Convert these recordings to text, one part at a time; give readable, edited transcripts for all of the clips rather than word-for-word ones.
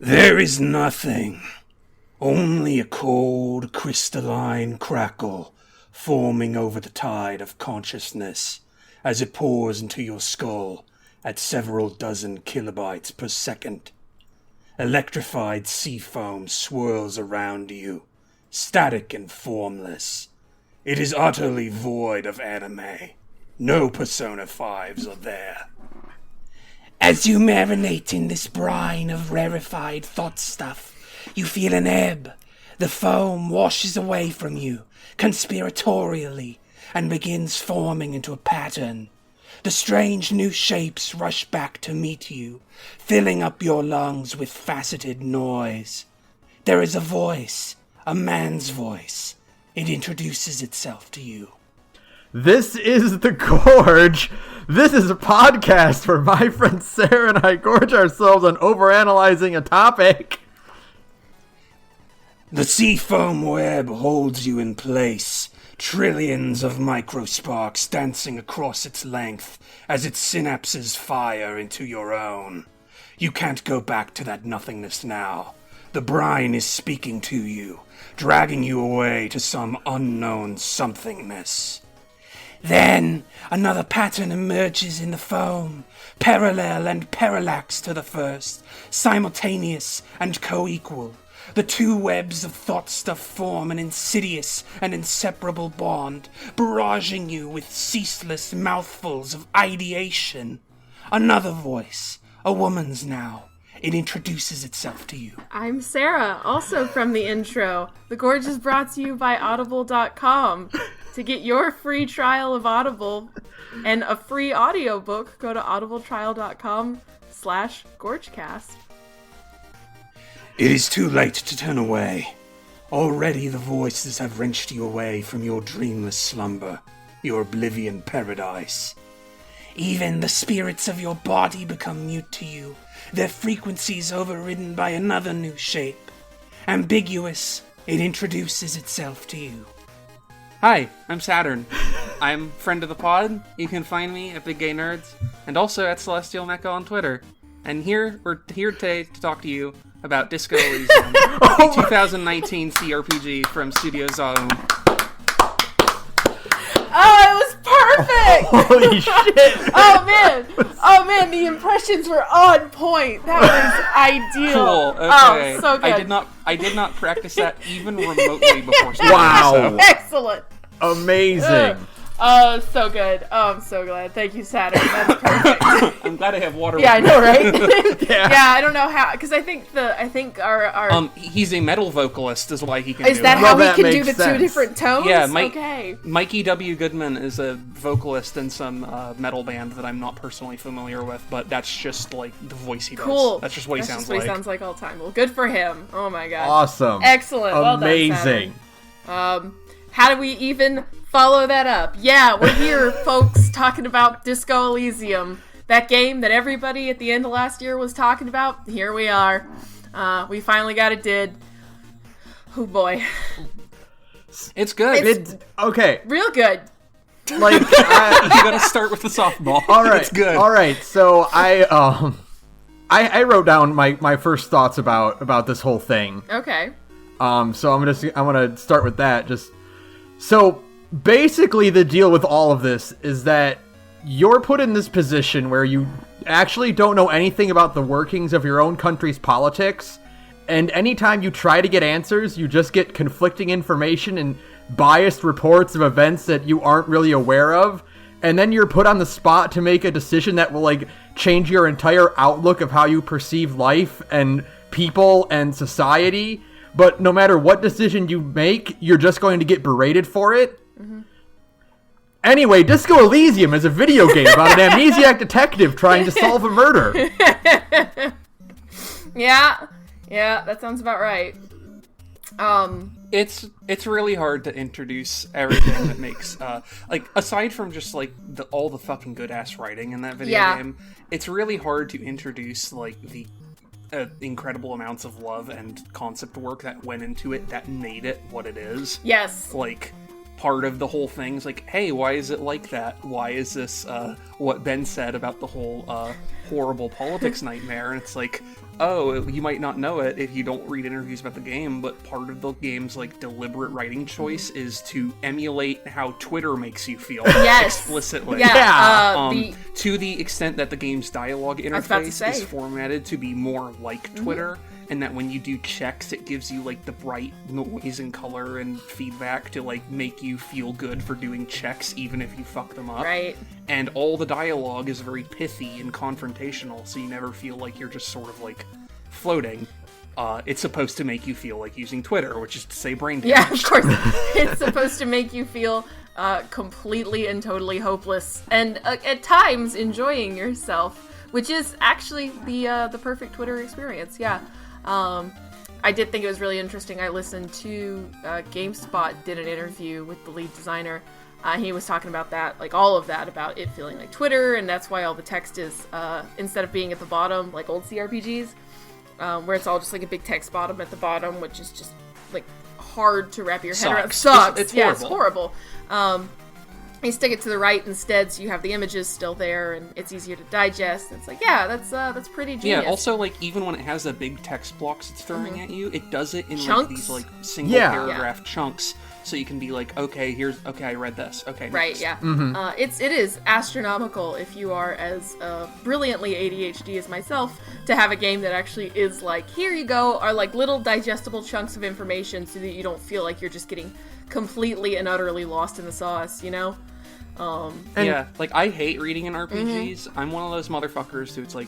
There is nothing, only a cold, crystalline crackle forming over the tide of consciousness as it pours into your skull at several dozen kilobytes per second. Electrified sea foam swirls around you, static and formless. It is utterly void of anime. No Persona 5s are there. As you marinate in this brine of rarefied thought stuff, you feel an ebb. The foam washes away from you, conspiratorially, and begins forming into a pattern. The strange new shapes rush back to meet you, filling up your lungs with faceted noise. There is a voice, a man's voice. It introduces itself to you. This is The Gorge. This is a podcast where my friend Sarah and I gorge ourselves on overanalyzing a topic. The sea foam web holds you in place, trillions of microsparks dancing across its length as its synapses fire into your own. You can't go back to that nothingness now. The brine is speaking to you, dragging you away to some unknown somethingness. Then, another pattern emerges in the foam, parallel and parallax to the first, simultaneous and co-equal. The two webs of thought stuff form an insidious and inseparable bond, barraging you with ceaseless mouthfuls of ideation. Another voice, a woman's now. It introduces itself to you. I'm Sara, also from the intro. The Gorge is brought to you by Audible.com. To get your free trial of Audible and a free audiobook, go to audibletrial.com/gorgecast. It is too late to turn away. Already the voices have wrenched you away from your dreamless slumber, your oblivion paradise. Even the spirits of your body become mute to you, their frequencies overridden by another new shape. Ambiguous, it introduces itself to you. Hi, I'm Saturn. I'm friend of the pod. You can find me at Big Gay Nerds, and also at Celestial Mecha on Twitter. And we're here today to talk to you about Disco Elysium, a 2019 CRPG from Studio Zaum. Oh, it was perfect! Holy shit! Oh man, the impressions were on point. That was ideal. Cool. Okay. Oh, so good. I did not practice that even remotely before starting. Wow. Excellent. Amazing. Oh, so good. Oh, I'm so glad. Thank you, Saturn. That's perfect. I'm glad I have water. Yeah, I know, right? Yeah. I don't know how, because I think our he's a metal vocalist, is why he can. is do that it. how we that can do makes the sense. two different tones? Yeah, okay. Mikey W. Goodman is a vocalist in some metal band that I'm not personally familiar with, but that's just like the voice he does. Cool. That's just what he sounds just what like. he sounds like all the time. Well, good for him. Oh my god. Awesome. Excellent. Well done, Amazing. Saturn. How do we even follow that up? Yeah, we're here, folks, talking about Disco Elysium. That game that everybody at the end of last year was talking about. Here we are. We finally got it did. Oh boy. It's good. Okay. Real good. Like, You gotta start with the softball. all right. It's good. All right. So I wrote down my first thoughts about this whole thing. Okay. So I'm gonna start with that. So basically the deal with all of this is that you're put in this position where you actually don't know anything about the workings of your own country's politics, and anytime you try to get answers, you just get conflicting information and biased reports of events that you aren't really aware of, and then you're put on the spot to make a decision that will like change your entire outlook of how you perceive life and people and society. But no matter what decision you make, you're just going to get berated for it. Mm-hmm. Anyway, Disco Elysium is a video game about an amnesiac detective trying to solve a murder. Yeah, that sounds about right. It's really hard to introduce everything that makes like aside from just like all the fucking good ass writing in that video game. It's really hard to introduce like the incredible amounts of love and concept work that went into it that made it what it is. Yes. Like part of the whole thing is like, hey, why is it like that? Why is this what Ben said about the whole horrible politics nightmare? And it's like, oh, you might not know it if you don't read interviews about the game, but part of the game's like deliberate writing choice is to emulate how Twitter makes you feel explicitly. To the extent that the game's dialogue interface is formatted to be more like Twitter. And that when you do checks, it gives you, like, the bright noise and color and feedback to, like, make you feel good for doing checks, even if you fuck them up. Right. And all the dialogue is very pithy and confrontational, so you never feel like you're just sort of, like, floating. It's supposed to make you feel like using Twitter, which is to say brain damage. Yeah, of course. It's supposed to make you feel completely and totally hopeless, and at times enjoying yourself, which is actually the perfect Twitter experience, yeah. I did think it was really interesting. I listened to GameSpot did an interview with the lead designer. He was talking about that, like all of that, about it feeling like Twitter, and that's why all the text is, instead of being at the bottom, like old CRPGs, where it's all just like a big text bottom at the bottom, which is just like hard to wrap your head around. Sucks. It's horrible. Yeah, it's horrible. You stick it to the right instead, so you have the images still there, and it's easier to digest. It's like, yeah, that's pretty genius. Yeah, also, like, even when it has the big text blocks it's throwing at you, it does it in, chunks? like, these, like, single paragraph chunks, so you can be like, okay, I read this. Okay, next. Right, yeah. It is astronomical if you are as brilliantly ADHD as myself to have a game that actually is like, here you go, are like little digestible chunks of information so that you don't feel like you're just getting completely and utterly lost in the sauce, you know? Yeah, like, I hate reading in RPGs. I'm one of those motherfuckers who's like,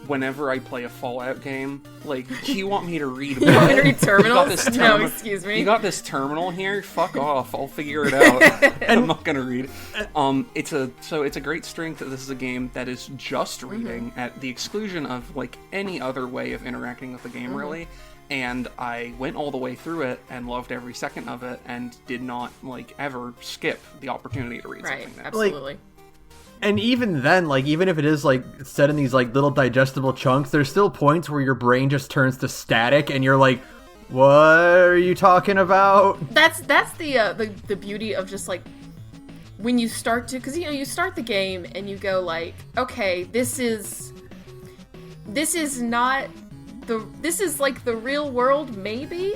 whenever I play a Fallout game, like, do you want me to read about You want me to read terminals? No, You excuse me. You got this terminal here? Fuck off. I'll figure it out. I'm not gonna read. It's a great strength that this is a game that is just reading at the exclusion of, like, any other way of interacting with the game, really. And I went all the way through it and loved every second of it and did not, like, ever skip the opportunity to read something there. Absolutely. Like, and even then, like, even if it is, like, set in these, like, little digestible chunks, there's still points where your brain just turns to static and you're like, what are you talking about? That's the beauty of just, like, when you start to, because, you know, you start the game and you go, like, okay, this is not... This is like the real world, maybe,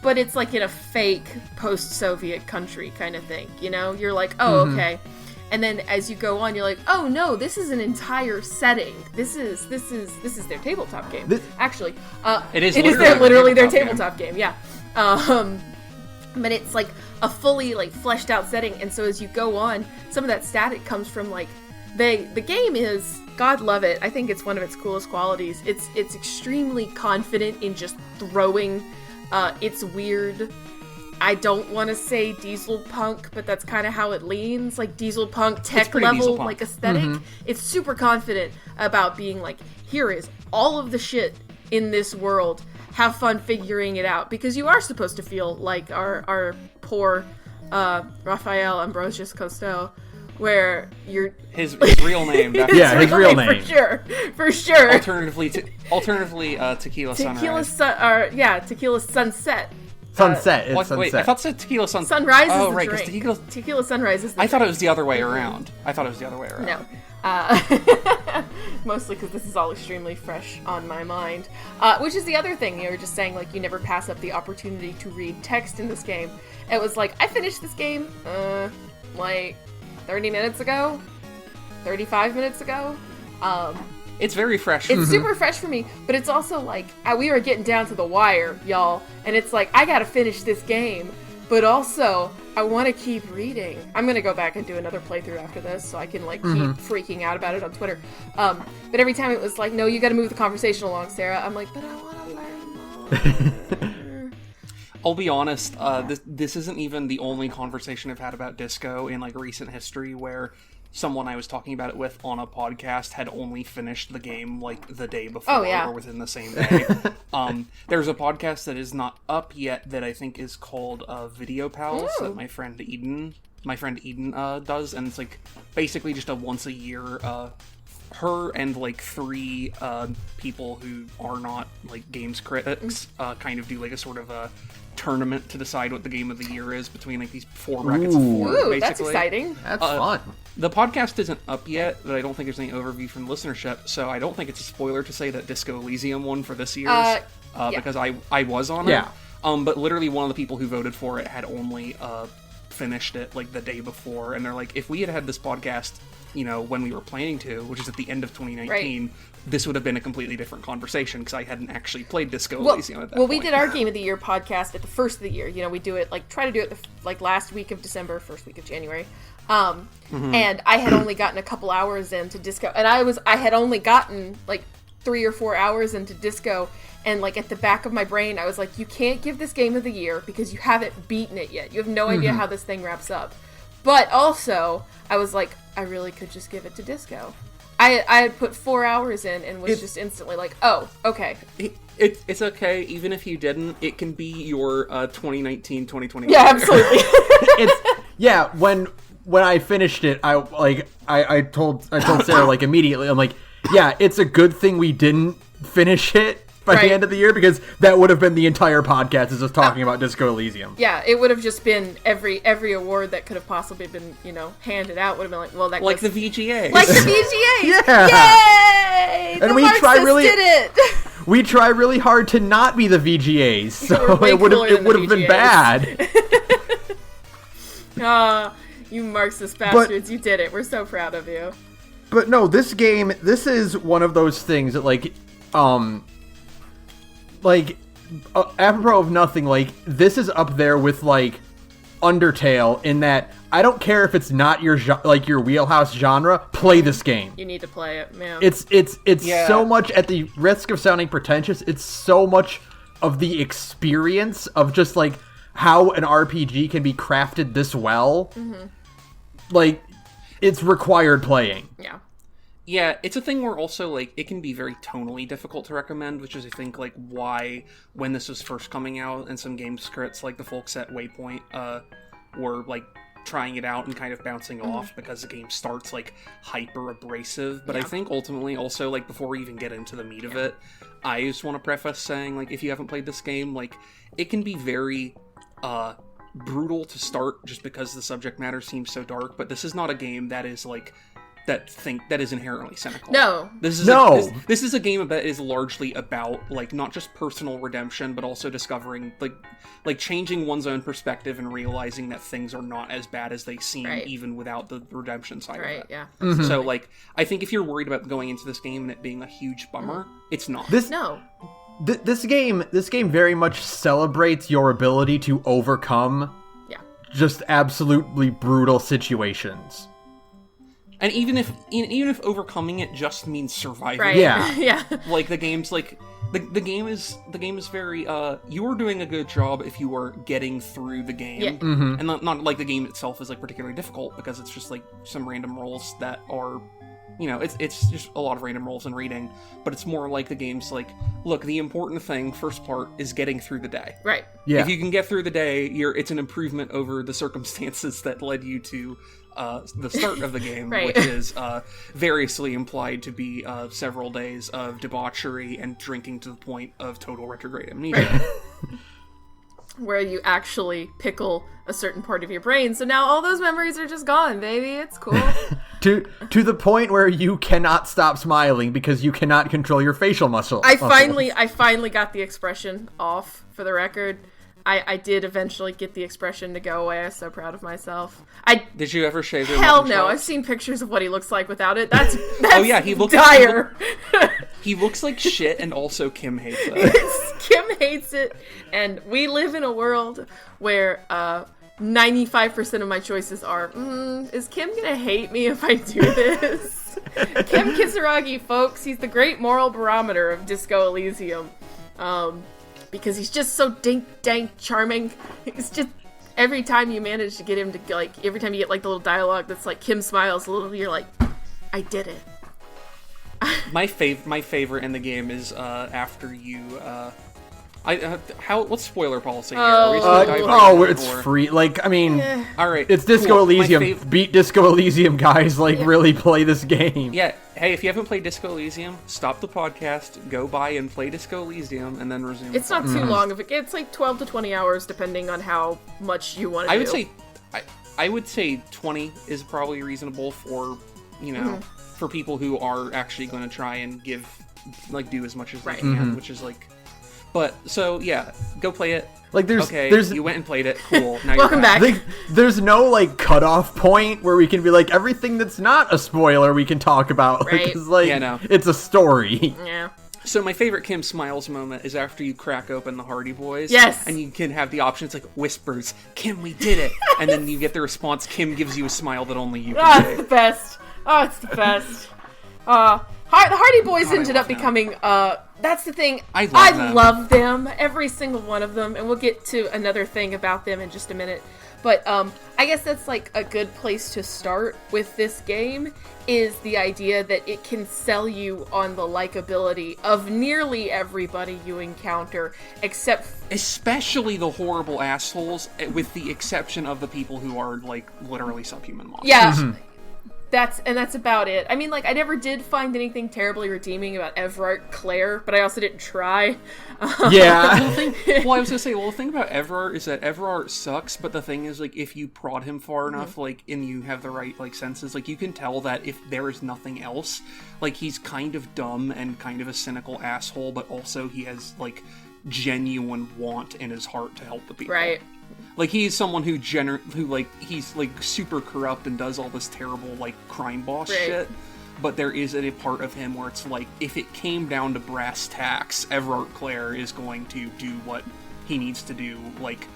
but it's like in a fake post-Soviet country kind of thing, you know? You're like, oh, okay. And then as you go on, you're like, oh no, this is an entire setting. This is their tabletop game. Actually, it is literally their tabletop game. Yeah. But it's like a fully like fleshed out setting, and so as you go on, some of that static comes from like the game is, God love it, I think it's one of its coolest qualities. It's extremely confident in just throwing its weird, I don't want to say diesel punk, but that's kind of how it leans, like diesel punk tech level like aesthetic. It's super confident about being like, here is all of the shit in this world. Have fun figuring it out, because you are supposed to feel like our poor Raphael Ambrosius Cousteau, where you're his real name. His real name for sure. Alternatively, Tequila Sunrise. Tequila Sunset. Sunset. It's Sunset. Wait, I thought it said Tequila Sunset. Sunrise is the drink. Because Tequila Sunrise is the I thought it drink. was the other way around. No. Mostly because this is all extremely fresh on my mind. Which is the other thing, you were just saying, like, you never pass up the opportunity to read text in this game. It was like, I finished this game, like, 30 minutes ago? 35 minutes ago? It's very fresh. It's super fresh for me, but it's also like, we were getting down to the wire, y'all, and it's like, I gotta finish this game, but also, I want to keep reading. I'm gonna go back and do another playthrough after this, so I can, like, keep freaking out about it on Twitter. But every time it was like, no, you gotta move the conversation along, Sarah. I'm like, but I want to learn more. I'll be honest, this isn't even the only conversation I've had about Disco in, like, recent history where someone I was talking about it with on a podcast had only finished the game, like, the day before or within the same day. There's a podcast that is not up yet that I think is called Video Pals that my friend Eden does, and it's, like, basically just a once-a-year her and like 3 people who are not like games critics kind of do like a sort of a tournament to decide what the game of the year is between like these 4 brackets of 4. Ooh, basically. that's exciting. That's fun. The podcast isn't up yet, but I don't think there's any overview from listenership, so I don't think it's a spoiler to say that Disco Elysium won for this year's, because I was on it. Yeah. But literally one of the people who voted for it had only finished it like the day before, and they're like, if we had had this podcast, you know, when we were planning to, which is at the end of 2019, this would have been a completely different conversation because I hadn't actually played Disco Elysium at that point. We did our Game of the Year podcast at the first of the year. You know, we do it, like, try to do it like last week of December, first week of January. And I had only gotten a couple hours into Disco, and I had only gotten like 3 or 4 hours into Disco, and like at the back of my brain, I was like, you can't give this Game of the Year because you haven't beaten it yet. You have no idea how this thing wraps up. But also, I was like, I really could just give it to Disco. I had put 4 hours in and was just instantly like, oh, okay. It's okay, even if you didn't, it can be your 2019-2020. Yeah, absolutely. When I finished it, I told Sarah like immediately, I'm like, yeah, it's a good thing we didn't finish it by the end of the year, because that would have been the entire podcast is us talking about Disco Elysium. Yeah, it would have just been every award that could have possibly been, you know, handed out would have been like, well, that like goes... the VGAs. Like the VGAs! Yeah! Yay! And the we Marxists did it! We try really hard to not be the VGAs, so it would have been bad. You Marxist bastards, you did it. We're so proud of you. But no, this is one of those things that apropos of nothing, like, this is up there with, like, Undertale, in that I don't care if it's not your wheelhouse genre, play this game. You need to play it, man. It's so much, at the risk of sounding pretentious, it's so much of the experience of just, like, how an RPG can be crafted this well. Mm-hmm. Like, it's required playing. Yeah. Yeah, it's a thing where also, like, it can be very tonally difficult to recommend, which is, I think, like, why, when this was first coming out, and some game scripts, like the folks at Waypoint, were, like, trying it out and kind of bouncing off, because the game starts, like, hyper-abrasive. But I think, ultimately, also, like, before we even get into the meat of it, I just want to preface saying, like, if you haven't played this game, like, it can be very, brutal to start, just because the subject matter seems so dark, but this is not a game that is, like... that is inherently cynical. No. This is a game that is largely about, like, not just personal redemption, but also discovering, like changing one's own perspective and realizing that things are not as bad as they seem, even without the redemption side of it. Yeah. Mm-hmm. So, like, I think if you're worried about going into this game and it being a huge bummer, it's not. This game very much celebrates your ability to overcome just absolutely brutal situations. And even if overcoming it just means surviving, yeah, like the game's like the game is very you are doing a good job if you are getting through the game, and not like the game itself is like particularly difficult, because it's just like some random rolls that are, you know, it's just a lot of random rolls and reading, but it's more like the game's like, look, the important thing, first part, is getting through the day. Right. Yeah. If you can get through the day, it's an improvement over the circumstances that led you to the start of the game, which is variously implied to be several days of debauchery and drinking to the point of total retrograde amnesia. Where you actually pickle a certain part of your brain, so now all those memories are just gone, baby. It's cool. to the point where you cannot stop smiling because you cannot control your facial muscle. I finally got the expression off, for the record. I did eventually get the expression to go away. I was so proud of myself. Did you ever shave your Hell no. chops? I've seen pictures of what he looks like without it. That's oh yeah, he looks dire. He looks like shit, and also Kim hates it. Kim hates it, and we live in a world where 95% of my choices are, is Kim gonna hate me if I do this? Kim Kisaragi, folks, he's the great moral barometer of Disco Elysium. Because he's just so dank charming. It's just, every time you manage to get him to, like, every time you get, like, the little dialogue that's like, Kim smiles a little, you're like, I did it. My favorite in the game is after you What's spoiler policy here? Are we supposed to dive right in, it's or- free. Like, I mean, All right, it's Disco cool. Elysium. Beat Disco Elysium, guys. Like, really play this game. Yeah. Hey, if you haven't played Disco Elysium, stop the podcast, go by and play Disco Elysium, and then resume. It's not too long of a game. It's like 12 to 20 hours, depending on how much you want to do. I would say 20 is probably reasonable for, for people who are actually going to try and do as much as they can, which is like. But so yeah, go play it. Like there's you went and played it. Cool. Now Welcome you're back. There's no like cutoff point where we can be like everything that's not a spoiler we can talk about. Right. It's a story. Yeah. So my favorite Kim Smiles moment is after you crack open the Hardy Boys. Yes. And you can have the options like whispers, Kim, we did it. And then you get the response, Kim gives you a smile that only you can It's say. the best. Oh, it's the best. The Hardy Boys ended up becoming, that's the thing. I love them. Every single one of them. And we'll get to another thing about them in just a minute. But I guess that's like a good place to start with this game, is the idea that it can sell you on the likability of nearly everybody you encounter, except... Especially the horrible assholes, with the exception of the people who are, like, literally subhuman monsters. Yeah. That's about it. I mean, like, I never did find anything terribly redeeming about Everard Claire, but I also didn't try. Yeah. I was going to say, the thing about Everard is that Everard sucks, but the thing is, like, if you prod him far enough, like, and you have the right, like, senses, like, you can tell that if there is nothing else, like, he's kind of dumb and kind of a cynical asshole, but also he has, like, genuine want in his heart to help the people. Right. Like, he's someone who he's, like, super corrupt and does all this terrible, like, crime boss shit. But there is a part of him where it's like, if it came down to brass tacks, Everard Claire is going to do what he needs to do, like,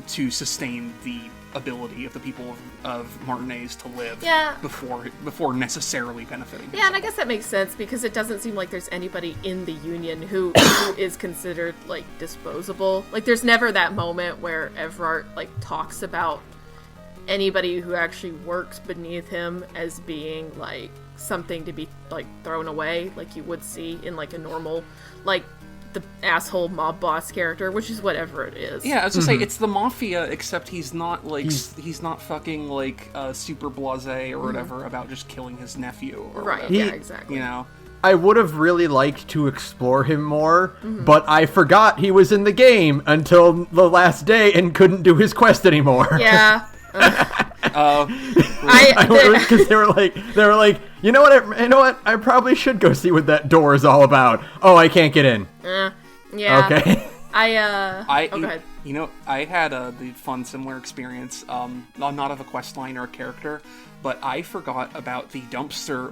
to sustain the ability of the people of Martinez to live before necessarily benefiting himself. Yeah, and I guess that makes sense, because it doesn't seem like there's anybody in the Union who is considered, like, disposable. Like, there's never that moment where Everard, like, talks about anybody who actually works beneath him as being, like, something to be, like, thrown away, like you would see in, like, a normal, like, the asshole mob boss character, which is whatever it is. Yeah, I was gonna say, it's the Mafia, except he's not, like, he's not fucking, like, super blasé or whatever about just killing his nephew or whatever. Yeah, exactly. You know? I would have really liked to explore him more, but I forgot he was in the game until the last day and couldn't do his quest anymore. Yeah. Because they were like, you know what? I probably should go see what that door is all about. Oh, I can't get in. Yeah. Okay. Go ahead. You know, I had the fun similar experience, not of a quest line or a character, but I forgot about the dumpster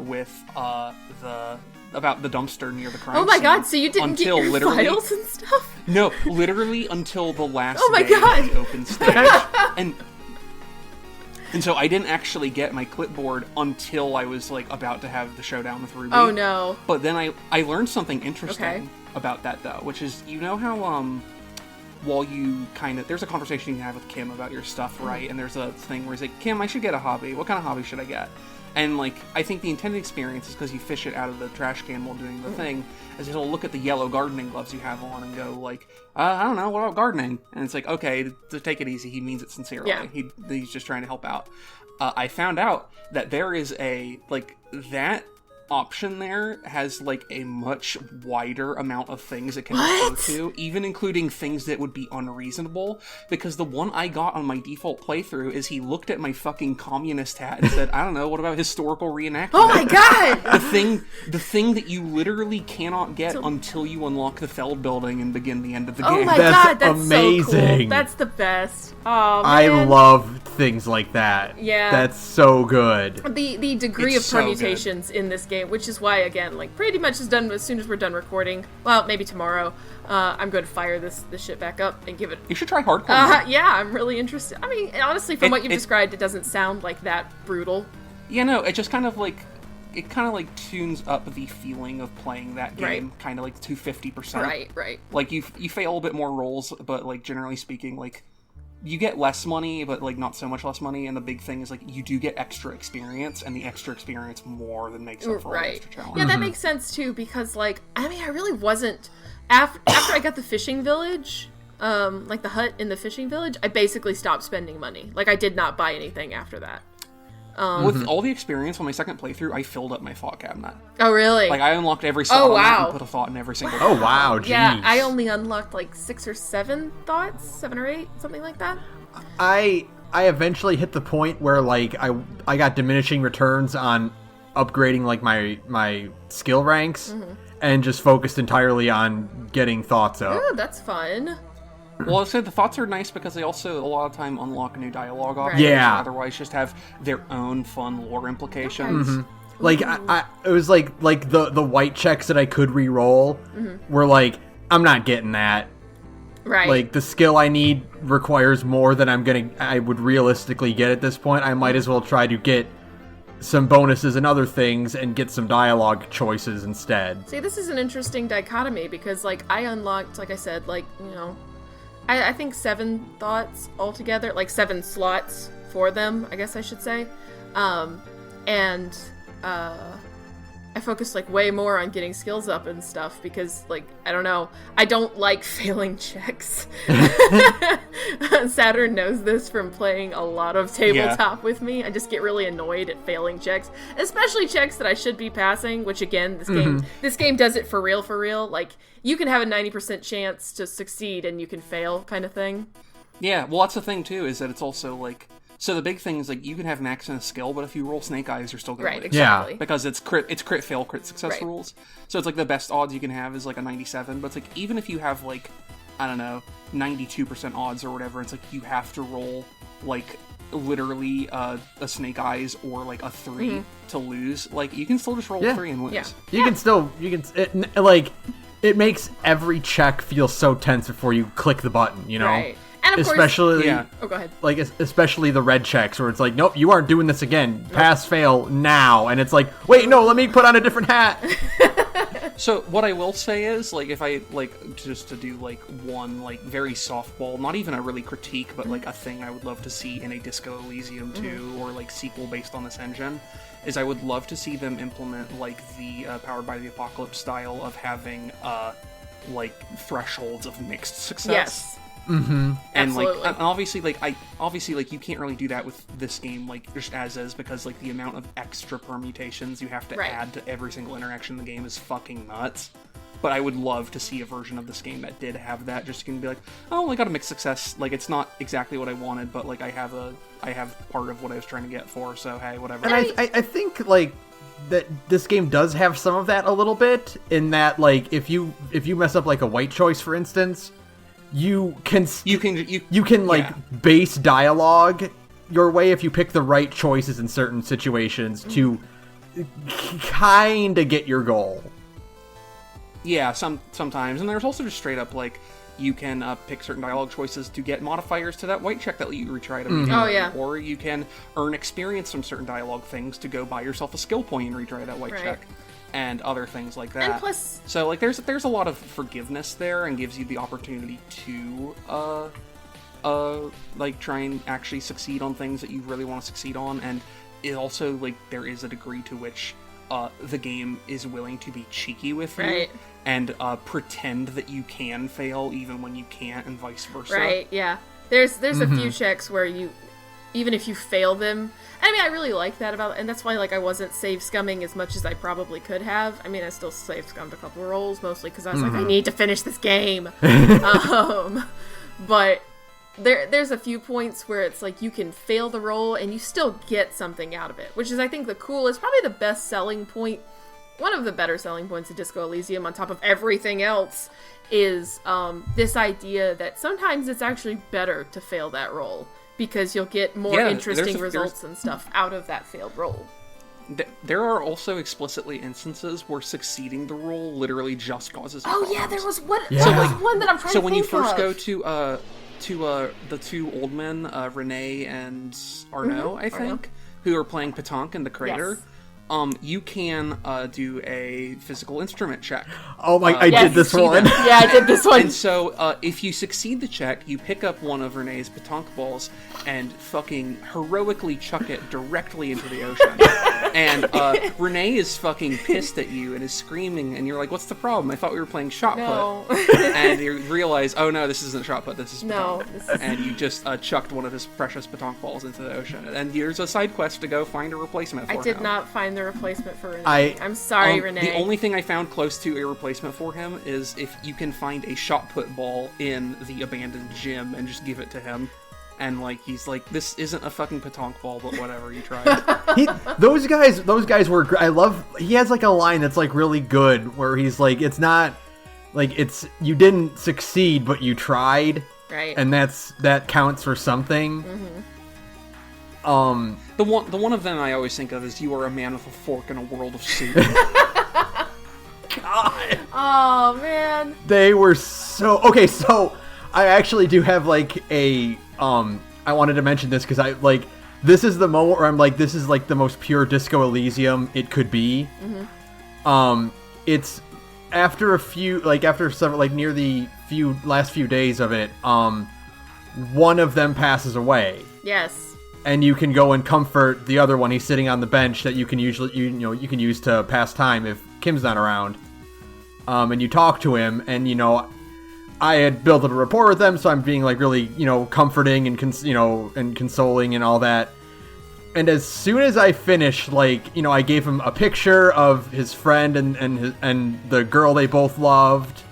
about the dumpster near the crime scene. Oh my god, so you didn't get your files and stuff? No, literally until the last my day god. of the open stage. And so I didn't actually get my clipboard until I was, like, about to have the showdown with Ruby. Oh no. But then I learned something interesting about that, though, which is, you know how, while you there's a conversation you can have with Kim about your stuff, right? And there's a thing where he's like, Kim, I should get a hobby. What kind of hobby should I get? And, like, I think the intended experience is because you fish it out of the trash can while doing the thing, is he'll look at the yellow gardening gloves you have on and go, like, I don't know, what about gardening? And it's like, okay, to take it easy, he means it sincerely. Yeah. He's just trying to help out. I found out that there is that option there has, like, a much wider amount of things it can refer to, even including things that would be unreasonable, because the one I got on my default playthrough is he looked at my fucking communist hat and said, I don't know, what about historical reenactment? Oh my god! The thing that you literally cannot get until you unlock the Feld building and begin the end of the Oh game. my That's god, that's amazing. so cool. That's the best. Oh, man. I love things like that. Yeah. That's so good. The degree It's of so permutations in this game, which is why, again, like, pretty much is done as soon as we're done recording. Well, maybe tomorrow. I'm going to fire this shit back up and give it... You should try hardcore. Yeah, I'm really interested. I mean, honestly, from what you've described, it doesn't sound like that brutal. Yeah, no, it just kind of tunes up the feeling of playing that game, kind of like to 50%. Right. Like, you fail a bit more rolls, but, like, generally speaking, like, you get less money, but, like, not so much less money, and the big thing is, like, you do get extra experience, and the extra experience more than makes up for all the extra challenge. Yeah, that makes sense, too, because, like, I mean, I really wasn't after I got the fishing village, like the hut in the fishing village, I basically stopped spending money. Like, I did not buy anything after that. With all the experience on my second playthrough, I filled up my thought cabinet. Oh, really? Like, I unlocked every slot on that and put a thought in every single Oh, wow, jeez. Yeah, I only unlocked like 6 or 7 thoughts, 7 or 8, something like that. I eventually hit the point where, like, I got diminishing returns on upgrading, like, my skill ranks, and just focused entirely on getting thoughts up. Oh, that's fun. Well, I said the thoughts are nice because they also, a lot of time, unlock new dialogue options. Yeah. Otherwise, just have their own fun lore implications. Like, it was like the white checks that I could re-roll were like, I'm not getting that. Right. Like, the skill I need requires more than I would realistically get at this point. I might as well try to get some bonuses and other things and get some dialogue choices instead. See, this is an interesting dichotomy because, like, I unlocked, like I said, like, I think 7 thoughts altogether, like 7 slots for them, I guess I should say. And I focused, like, way more on getting skills up and stuff because, like, I don't know, I don't like failing checks. Saturn knows this from playing a lot of tabletop with me. I just get really annoyed at failing checks, especially checks that I should be passing, which, again, this game does it for real. Like, you can have a 90% chance to succeed and you can fail kind of thing. Yeah, well, that's the thing, too, is that it's also, like... So the big thing is, like, you can have max in a skill, but if you roll snake eyes, you're still going to lose. Exactly. Because it's crit fail, crit success rules. So it's, like, the best odds you can have is, like, a 97. But it's, like, even if you have, like, I don't know, 92% odds or whatever, it's, like, you have to roll, like, literally a snake eyes or, like, a 3 to lose. Like, you can still just roll a 3 and lose. Yeah. It makes every check feel so tense before you click the button, you know? Right. And of especially, course, oh, go ahead. Like, especially the red checks where it's like, nope, you aren't doing this again. Pass, fail, now. And it's like, wait, no, let me put on a different hat. So what I will say is, like, if I, like, just to do, like, one, like, very softball, not even a really critique, but, like, a thing I would love to see in a Disco Elysium 2 or, like, sequel based on this engine, is I would love to see them implement, like, the Powered by the Apocalypse style of having, like, thresholds of mixed success. Yes. And Absolutely. like, and obviously, like, you can't really do that with this game, like, just as is, because, like, the amount of extra permutations you have to add to every single interaction in the game is fucking nuts. But I would love to see a version of this game that did have that, just to be like, oh, I got a mixed success. Like, it's not exactly what I wanted, but, like, I have part of what I was trying to get for, so hey, whatever. And I think, like, that this game does have some of that a little bit, in that, like, if you mess up, like, a white choice, for instance, you can base dialogue your way if you pick the right choices in certain situations to kind of get your goal. Yeah, sometimes. And there's also just straight up, like, you can pick certain dialogue choices to get modifiers to that white check that you retried immediately. Oh, yeah. Or you can earn experience from certain dialogue things to go buy yourself a skill point and retry that white check. And other things like that. And plus... So, like, there's a lot of forgiveness there and gives you the opportunity to, like, try and actually succeed on things that you really want to succeed on. And it also, like, there is a degree to which the game is willing to be cheeky with you. And pretend that you can fail even when you can't, and vice versa. Right, yeah. There's a few checks where you, even if you fail them... I mean, I really like that about it, and that's why, like, I wasn't save scumming as much as I probably could have. I mean, I still save scummed a couple of rolls, mostly because I was like, I need to finish this game. But there's a few points where it's like you can fail the roll and you still get something out of it, which is, I think, the coolest, probably the best selling point. One of the better selling points of Disco Elysium, on top of everything else, is this idea that sometimes it's actually better to fail that roll, because you'll get more interesting results and stuff out of that failed roll. There are also explicitly instances where succeeding the roll literally just causes problems. Yeah, there was one. Yeah. There was one that I'm trying to think of. So when you first go to the two old men, Renee and Arnaud, I think, who are playing pétanque in the crater. you can do a physical instrument check. Oh my! I did this one. Yeah, I did this one. And so, if you succeed the check, you pick up one of Renee's petanque balls and fucking heroically chuck it directly into the ocean. And Renee is fucking pissed at you and is screaming, and you're like, "What's the problem? I thought we were playing shot put." And you realize, "Oh no, this isn't shot put. This is petanque." And you just chucked one of his precious petanque balls into the ocean. And there's a side quest to go find a replacement for him. I did not find the replacement for Renee. I'm sorry, Renee. The only thing I found close to a replacement for him is if you can find a shot put ball in the abandoned gym and just give it to him. And he's like, this isn't a fucking petanque ball, but whatever, you tried. Those guys were. I love. He has a line that's really good, where he's like, it's not it's you didn't succeed, but you tried, right? And that counts for something. Mm-hmm. The one of them I always think of is you are a man with a fork in a world of soup. God. Oh man. They were so okay. So I actually do have a I wanted to mention this because this is the moment where I'm this is the most pure Disco Elysium it could be. Mm-hmm. It's after a few after several near the last few days of it. One of them passes away. Yes. And you can go and comfort the other one. He's sitting on the bench that you can usually you can use to pass time if Kim's not around. And you talk to him, and I had built a rapport with them, so I'm being really comforting and and consoling and all that. And as soon as I finished, I gave him a picture of his friend and the girl they both loved,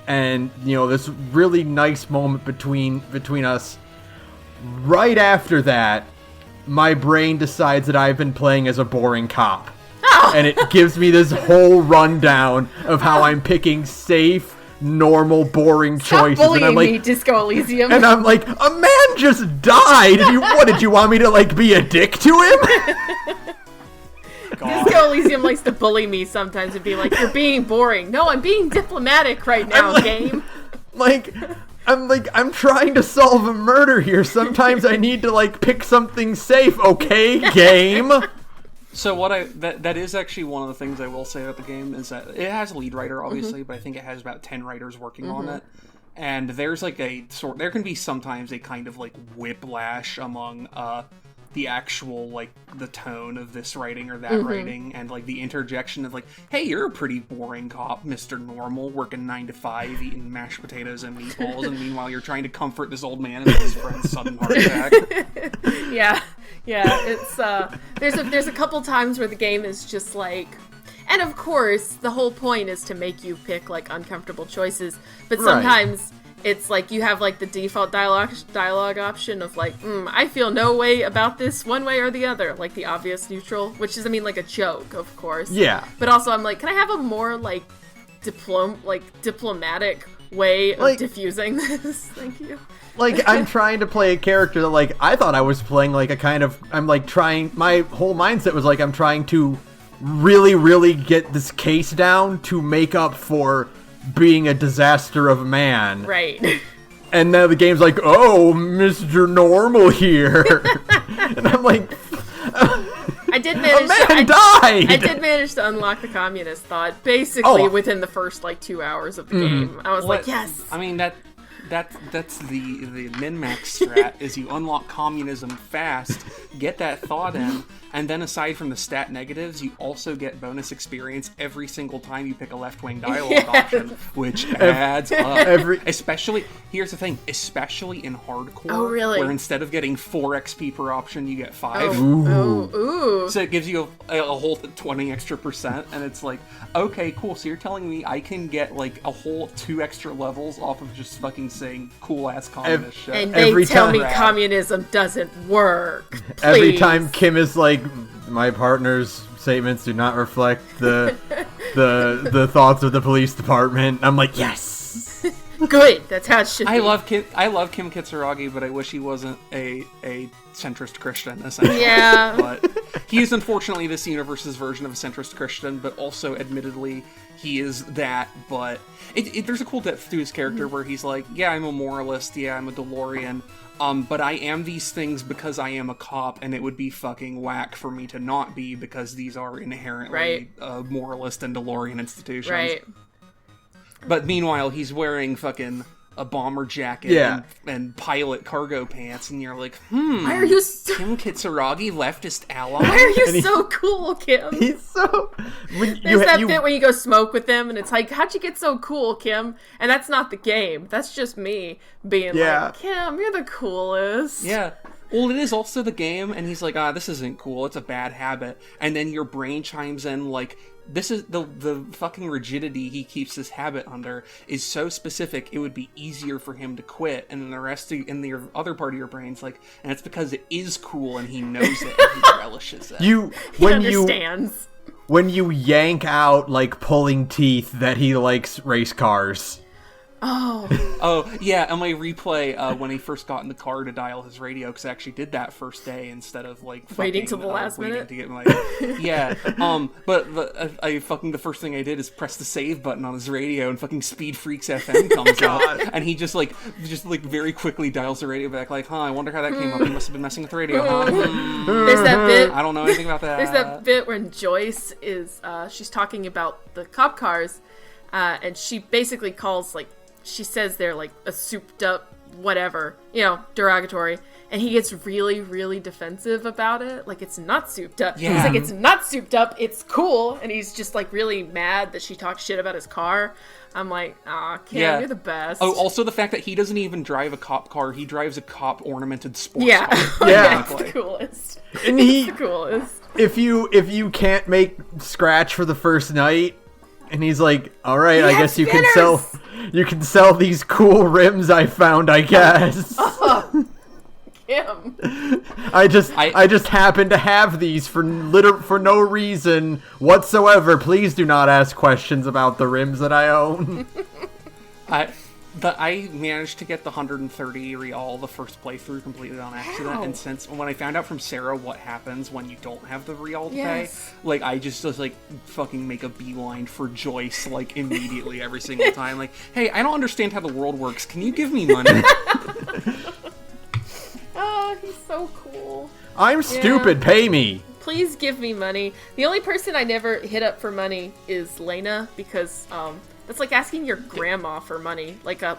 and this really nice moment between us. Right after that, my brain decides that I've been playing as a boring cop. And it gives me this whole rundown of how I'm picking safe, normal, boring choices. Bullying and I'm me, Disco Elysium. And I'm like, a man just died! What, did you want me to, be a dick to him? Disco Elysium likes to bully me sometimes and be like, you're being boring. No, I'm being diplomatic right now, game. I'm trying to solve a murder here. Sometimes I need to pick something safe, okay, game? So that is actually one of the things I will say about the game is that it has a lead writer, obviously, but I think it has about 10 writers working on it. And there's there can be sometimes a kind of whiplash among the actual the tone of this writing or that writing, and the interjection of hey, you're a pretty boring cop, Mr. Normal, working 9 to 5, eating mashed potatoes and meatballs, and meanwhile you're trying to comfort this old man and his friend's sudden heart attack. Yeah, it's there's a couple times where the game is just and of course the whole point is to make you pick uncomfortable choices, but sometimes it's you have the default dialogue option of I feel no way about this one way or the other, the obvious neutral, which is a joke, of course. Yeah. But also I'm can I have a more diplomatic way of diffusing this? Thank you. I'm trying to play a character that I thought I was playing a kind of I'm trying, my whole mindset was I'm trying to really, really get this case down to make up for being a disaster of a man. Right. And now the game's oh, Mr. Normal here. And I'm I did manage died! I did manage to unlock the communist thought basically within the first 2 hours of the game. I was yes. I mean that's the min-max strat is you unlock communism fast, get that thought in, and then aside from the stat negatives, you also get bonus experience every single time you pick a left-wing dialogue option, which adds up. Especially, here's the thing, especially in hardcore, oh, really? Where instead of getting 4 XP per option, you get 5. Ooh. So it gives you a whole 20 extra %, and it's okay, cool, so you're telling me I can get a whole 2 extra levels off of just fucking saying cool-ass communist shit. And they tell me communism doesn't work. Please. Every time Kim is my partner's statements do not reflect the thoughts of the police department, I'm yes! Good. That's how it should be. I love Kim Kitsuragi, but I wish he wasn't a centrist Christian, essentially. Yeah. But he is unfortunately this universe's version of a centrist Christian, but also, admittedly, he is that. But there's a cool depth to his character where he's like, yeah, I'm a moralist, yeah, I'm a DeLorean, but I am these things because I am a cop, and it would be fucking whack for me to not be, because these are inherently moralist and DeLorean institutions. Right. But meanwhile, he's wearing fucking a bomber jacket and pilot cargo pants, and you're like, why are you Kim Kitsuragi, leftist ally? Why are you so cool, Kim? He's so... There's that bit where you go smoke with him, and it's like, how'd you get so cool, Kim? And that's not the game. That's just me being like, Kim, you're the coolest. Yeah. Well, it is also the game, and he's like, this isn't cool, it's a bad habit. And then your brain chimes in like, this is the fucking rigidity he keeps this habit under is so specific, it would be easier for him to quit. And then the other part of your brain's like, and it's because it is cool, and he knows it, and he relishes it. He understands. When you yank out, like, pulling teeth that he likes race cars. Oh, yeah, on my replay, when he first got in the car to dial his radio, because I actually did that first day instead of, like, waiting till the last minute? To get my, yeah, but I fucking, the first thing I did is press the save button on his radio, and fucking Speed Freaks FM comes up, and he just very quickly dials the radio back, like, I wonder how that came up, he must have been messing with the radio, There's that bit. I don't know anything about that. There's that bit when Joyce is, she's talking about the cop cars, and she basically calls, like, she says they're like a souped up whatever, derogatory, and he gets really, really defensive about it. Like, it's not souped up. Yeah. He's like, it's not souped up, it's cool, and he's just like really mad that she talks shit about his car. I'm like, Kim, you're the best. Oh, also the fact that he doesn't even drive a cop car, he drives a cop ornamented sports Yeah, car. it's the coolest. And it's the coolest. If you can't make scratch for the first night, and he's like, all right, I guess you can sell these cool rims I found, I guess. Kim. I just happen to have these for no reason whatsoever. Please do not ask questions about the rims that I own. I managed to get the 130 real the first playthrough completed on accident. How? And since when I found out from Sara what happens when you don't have the real to pay, Yes. like, I just like fucking make a beeline for Joyce, like, immediately every single time. Like, hey, I don't understand how the world works. Can you give me money? Oh, he's so cool. I'm stupid. Pay me. Please give me money. The only person I never hit up for money is Lena, because that's like asking your grandma for money, like a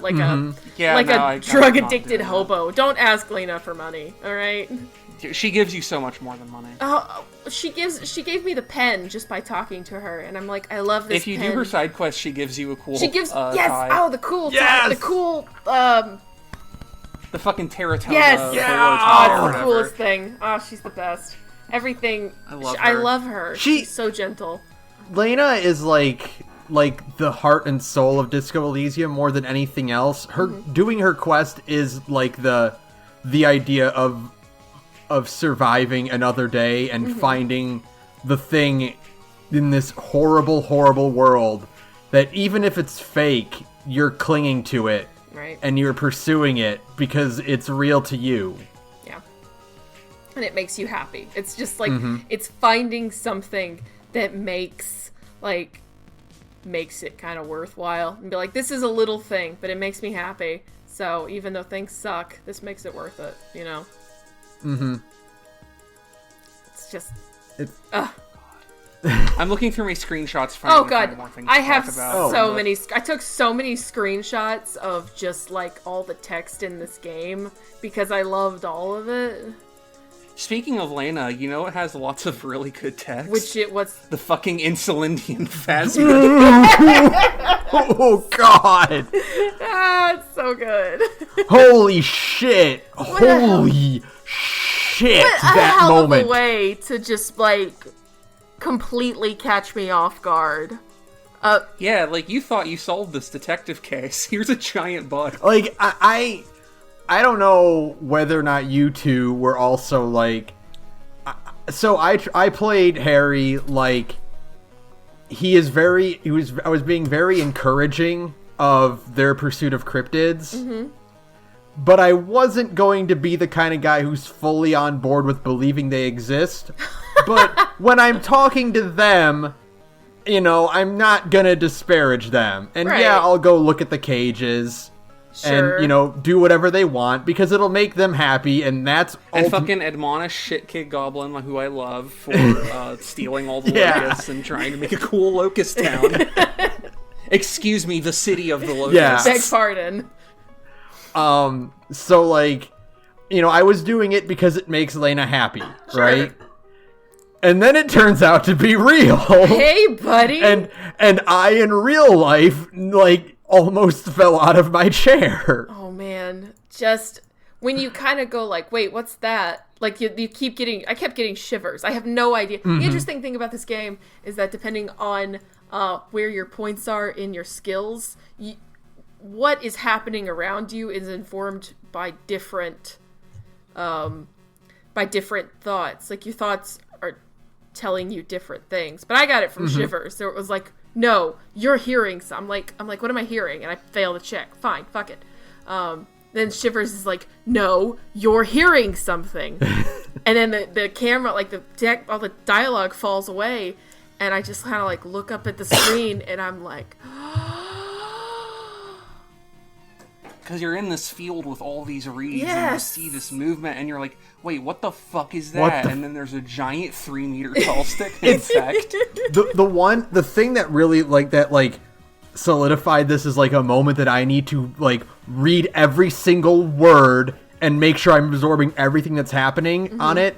drug addicted hobo. Don't ask Lena for money, all right? She gives you so much more than money. Oh, she gave me the pen just by talking to her, and I'm like, I love this. If you pen. do her side quest, she gives you a cool. She gives tie. Oh, the cool. Tie, the cool. The fucking Teratona. Yes. Oh, it's the coolest thing. Oh, she's the best. Everything. I love her. She's so gentle. Lena is like the heart and soul of Disco Elysium more than anything else. Her doing her quest is like the idea of surviving another day and finding the thing in this horrible, horrible world that even if it's fake, you're clinging to it. Right. And you're pursuing it because it's real to you. Yeah. And it makes you happy. It's just like, it's finding something that makes it kind of worthwhile. And be like, this is a little thing, but it makes me happy. So even though things suck, this makes it worth it, It's just... I'm looking through my screenshots. Oh god, I have so many. I took so many screenshots of just like all the text in this game because I loved all of it. Speaking of Lena, you know it has lots of really good text. What's the fucking Insulindian Phasma? Oh god! It's so good. Holy shit! Holy shit! That hell moment. Of a way to just like completely catch me off guard. Yeah, like you thought you solved this detective case. Here's a giant bug. Like I don't know whether or not you two were also like. So I played Harry like I was being very encouraging of their pursuit of cryptids, but I wasn't going to be the kind of guy who's fully on board with believing they exist. But when I'm talking to them, you know, I'm not gonna disparage them. And Right. yeah, I'll go look at the cages. Sure. And, you know, do whatever they want because it'll make them happy, and that's And fucking admonish shit kid goblin, who I love, for stealing all the Yeah. locusts and trying to make a cool locust town. Excuse me, the city of the locusts. Yeah. Beg pardon. So, like, you know, I was doing it because it makes Lena happy, right? And then it turns out to be real. Hey, buddy. And I, in real life, like, almost fell out of my chair. Oh, man. Just when you kind of go like, wait, what's that? Like, you keep getting... I kept getting shivers. I have no idea. The interesting thing about this game is that depending on where your points are in your skills, what is happening around you is informed by different thoughts. Like, your thoughts are telling you different things. But I got it from shivers. So it was like, no, you're hearing some. I'm like, what am I hearing? And I fail to check. Fine, fuck it. Then shivers is like, no, you're hearing something. And then the camera, like the deck, all the dialogue falls away, and I just kind of like look up at the screen, and I'm like, Because you're in this field with all these reeds, and you Yes. see this movement, and you're like, wait, what the fuck is What that? the And then there's a giant 3-meter tall stick insect. The thing that really, like, that, like, solidified this is, like, a moment that I need to, like, read every single word and make sure I'm absorbing everything that's happening on it,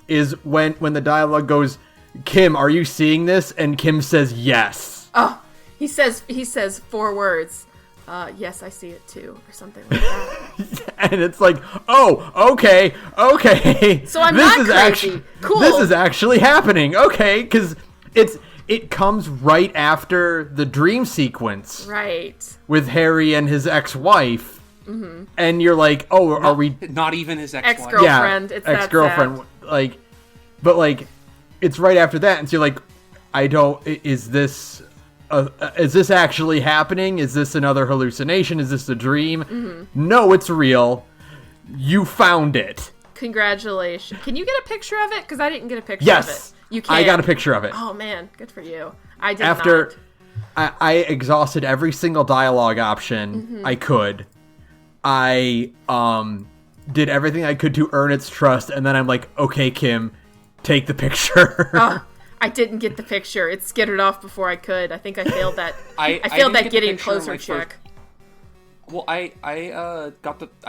is when the dialogue goes, Kim, are you seeing this? And Kim says yes. oh, he says 4 words. Yes, I see it too, or something like that. And it's like, oh, okay. So I'm not crazy. Cool. This is actually happening. Okay, because it comes right after the dream sequence Right. with Harry and his ex-wife, and you're like, oh, are we? Not even his ex-wife. Ex-girlfriend. Yeah, It's that ex-girlfriend. sad. Like, but like, it's right after that, and so you're like, is this actually happening? Is this another hallucination? Is this a dream? No, it's real. You found it. Congratulations. Can you get a picture of it? Because I didn't get a picture of Yes. it. You can. I got a picture of it. Oh, man. Good for you. I did After not. I exhausted every single dialogue option I could. I did everything I could to earn its trust, and then I'm like, okay, Kim, take the picture. Oh, I didn't get the picture. It skittered off before I could. I think I failed that. I failed didn't that get the getting picture on closer my check. Well, I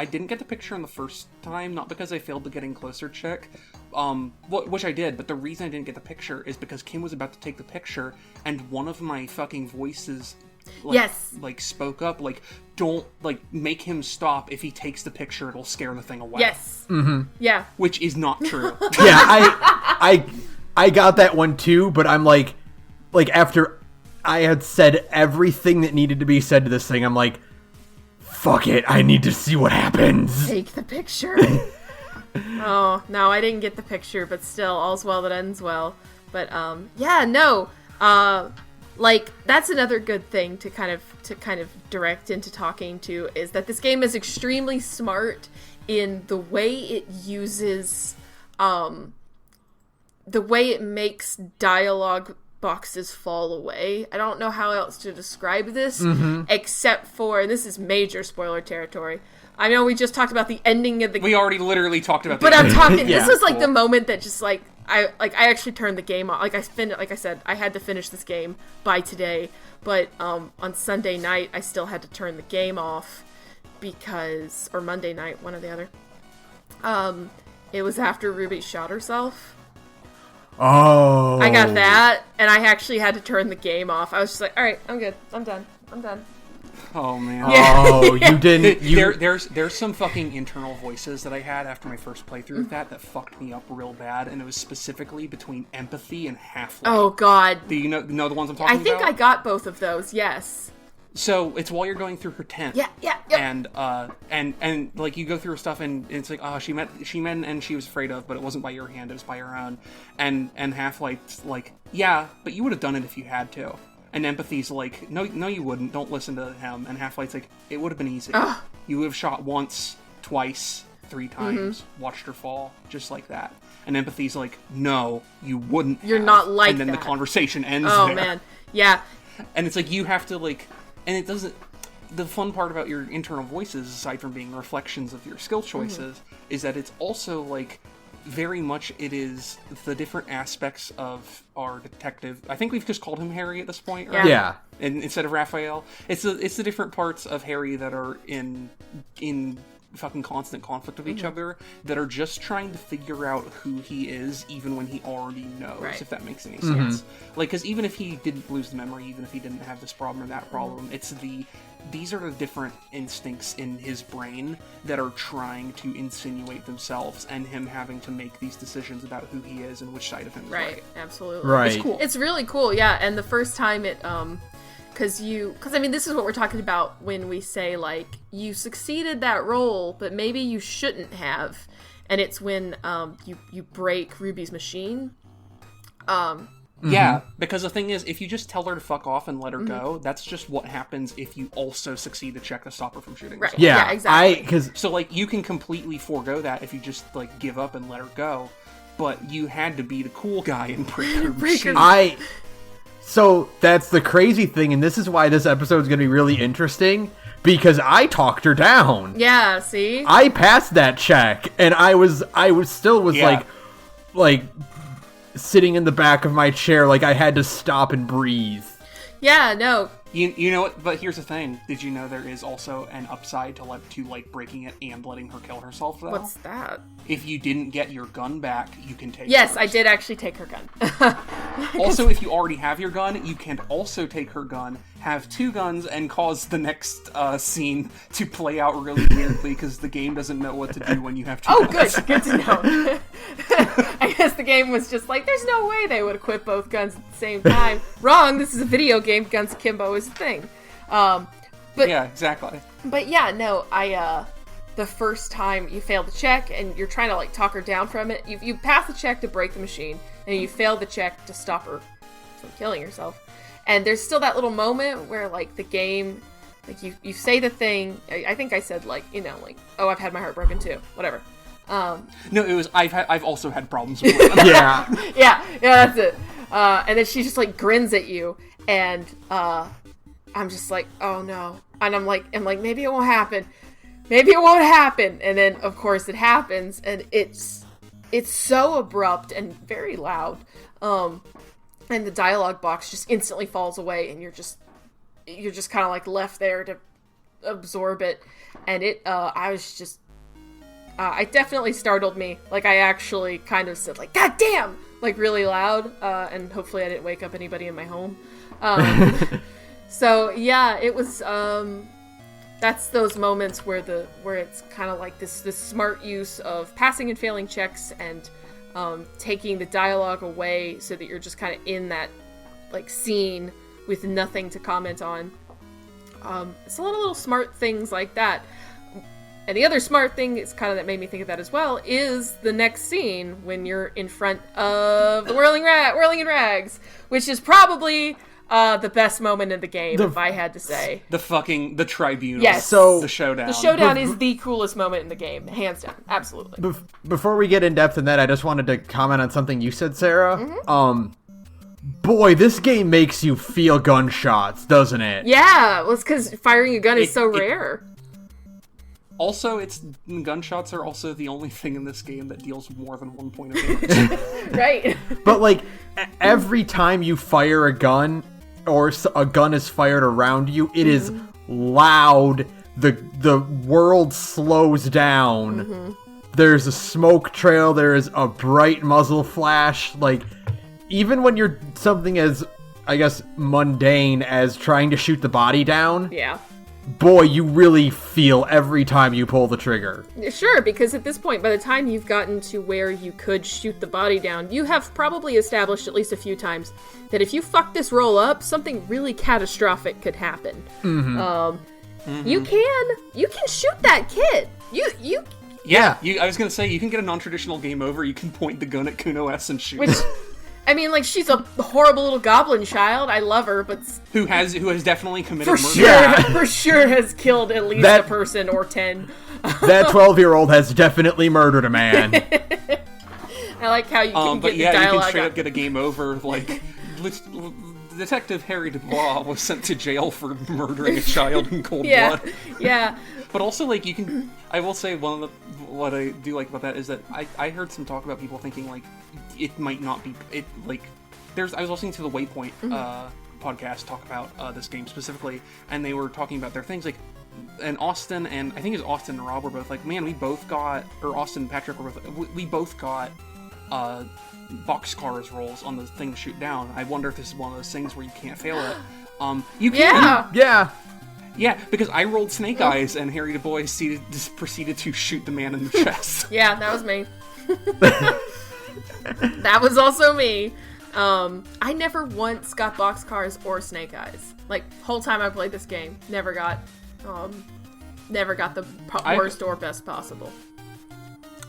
didn't get the picture on the first time, not because I failed the getting closer check, which I did, but the reason I didn't get the picture is because Kim was about to take the picture, and one of my fucking voices, like, spoke up, like, don't, like, make him stop. If he takes the picture, it'll scare the thing away. Yes. Mm-hmm. Yeah. Which is not true. Yeah, I got that one too, but I'm like after I had said everything that needed to be said to this thing, I'm like, fuck it, I need to see what happens. Take the picture. Oh, no, I didn't get the picture, but still, all's well that ends well. But, yeah, no, like, that's another good thing to kind of direct into talking to, is that this game is extremely smart in the way it uses, the way it makes dialogue boxes fall away. I don't know how else to describe this, except for, and this is major spoiler territory, I know we just talked about the ending of the... We already literally talked about But the I'm talking, Yeah. this was like the moment that just like, I actually turned the game off. Like I said, I had to finish this game by today, but on Sunday night, I still had to turn the game off because, or Monday night, one or the other. It was after Ruby shot herself. Oh. I got that, and I actually had to turn the game off. I was just like, all right, I'm good. I'm done. Oh, man. Oh, you didn't. There's some fucking internal voices that I had after my first playthrough of that fucked me up real bad, and it was specifically between empathy and Half-Life. Oh, God. Do you know the ones I'm talking I about? think I got both of those, yes. So it's while you're going through her tent. Yeah. And like you go through her stuff and it's like, oh, she met and she was afraid of, but it wasn't by your hand, it was by her own. And Half-Life's like, yeah, but you would have done it if you had to. And Empathy's like, no, you wouldn't. Don't listen to him. And Half-Light's like, it would have been easy. You would have shot once, twice, 3 times, watched her fall, just like that. And Empathy's like, no, you wouldn't. You're have. not like And then that. the conversation ends Oh, there. man. Yeah. And it's like, you have to, like... And it doesn't... The fun part about your internal voices, aside from being reflections of your skill choices, is that it's also, like... Very much it is the different aspects of our detective. I think we've just called him Harry at this point, right? Yeah. And instead of Raphael, it's the different parts of Harry that are in fucking constant conflict with each other, that are just trying to figure out who he is, even when he already knows. Right. If that makes any sense. Like, because even if he didn't lose the memory, even if he didn't have this problem or that problem, these are the different instincts in his brain that are trying to insinuate themselves, and him having to make these decisions about who he is and which side of him is right. Absolutely. Right. It's cool. It's really cool, yeah. And the first time it, because I mean, this is what we're talking about when we say, like, you succeeded that role, but maybe you shouldn't have. And it's when you break Ruby's machine. Yeah, because the thing is, if you just tell her to fuck off and let her go, that's just what happens if you also succeed to check to stop her from shooting herself. Yeah, exactly. So, like, you can completely forego that if you just, like, give up and let her go, but you had to be the cool guy and break her machine. So that's the crazy thing, and this is why this episode is going to be really interesting, because I talked her down. Yeah, see? I passed that check, and I was like sitting in the back of my chair, like I had to stop and breathe. Yeah, no. You know what? But here's the thing. Did you know there is also an upside to breaking it and letting her kill herself, though? What's that? If you didn't get your gun back, you can take Yes, hers. I did actually take her gun. Also, if you already have your gun, you can also take her gun, have 2 guns, and cause the next scene to play out really weirdly, because the game doesn't know what to do when you have 2 guns. Good to know. I guess the game was just like, there's no way they would equip both guns at the same time. Wrong, this is a video game, guns akimbo is a thing. But yeah, exactly. But yeah, no, the first time you fail the check and you're trying to, like, talk her down from it, you pass the check to break the machine, and you fail the check to stop her from killing herself. And there's still that little moment where, like, the game, like, you say the thing, I think I said, like, you know, like, oh, I've had my heart broken too, whatever. No, it was, I've also had problems with it. yeah, that's it. And then she just, like, grins at you, and I'm just like, oh no. And I'm like, maybe it won't happen. Maybe it won't happen. And then, of course, it happens, and it's so abrupt and very loud. And the dialogue box just instantly falls away, and you're just kind of, like, left there to absorb it. And it definitely startled me. Like, I actually kind of said, like, God damn! Like, really loud. And hopefully I didn't wake up anybody in my home. So yeah, it was, that's those moments where it's kind of like this smart use of passing and failing checks and taking the dialogue away so that you're just kind of in that, like, scene with nothing to comment on. It's a lot of little smart things like that. And the other smart thing is kind of that made me think of that as well is the next scene when you're in front of the whirling in rags, which is probably the best moment in the game, if I had to say. The tribunal. Yes. So the showdown. The showdown is the coolest moment in the game, hands down. Absolutely. Before we get in depth in that, I just wanted to comment on something you said, Sarah. Boy, this game makes you feel gunshots, doesn't it? Yeah, well, it's because firing a gun is so rare. Also, gunshots are also the only thing in this game that deals more than 1 point of damage. Right. But, like, every time you fire a gun, or a gun is fired around you, it is loud. The world slows down. There's a smoke trail. There is a bright muzzle flash. Like, even when you're something as, I guess, mundane as trying to shoot the body down. Yeah. Boy, you really feel every time you pull the trigger. Sure, because at this point, by the time you've gotten to where you could shoot the body down, you have probably established at least a few times that if you fuck this roll up, something really catastrophic could happen. You can shoot that kid. Yeah, I was gonna say, you can get a non-traditional game over, you can point the gun at Kuno S and shoot. I mean, like, she's a horrible little goblin child. I love her, but who has definitely committed for murder. sure, Yeah. for sure has killed at least a person or 10. That 12-year-old has definitely murdered a man. I like how you can But get yeah, the you dialogue can straight out. up get a game over. Like, Detective Harry Dubois was sent to jail for murdering a child in cold Yeah, blood. yeah. But also, like, you can... I will say what I do like about that is that I heard some talk about people thinking, like, it might not be... I was listening to the Waypoint podcast talk about this game specifically, and they were talking about their things, like, and Austin and... I think it was Austin and Rob were both like, man, we both got... Or Austin and Patrick were both like, we both got boxcars rolls on the thing to shoot down. I wonder if this is one of those things where you can't fail it. You can. Yeah. Yeah. Yeah, because I rolled Snake Eyes, and Harry Dubois just proceeded to shoot the man in the chest. Yeah, that was me. That was also me. I never once got boxcars or Snake Eyes. Like, whole time I played this game, never got the worst or best possible.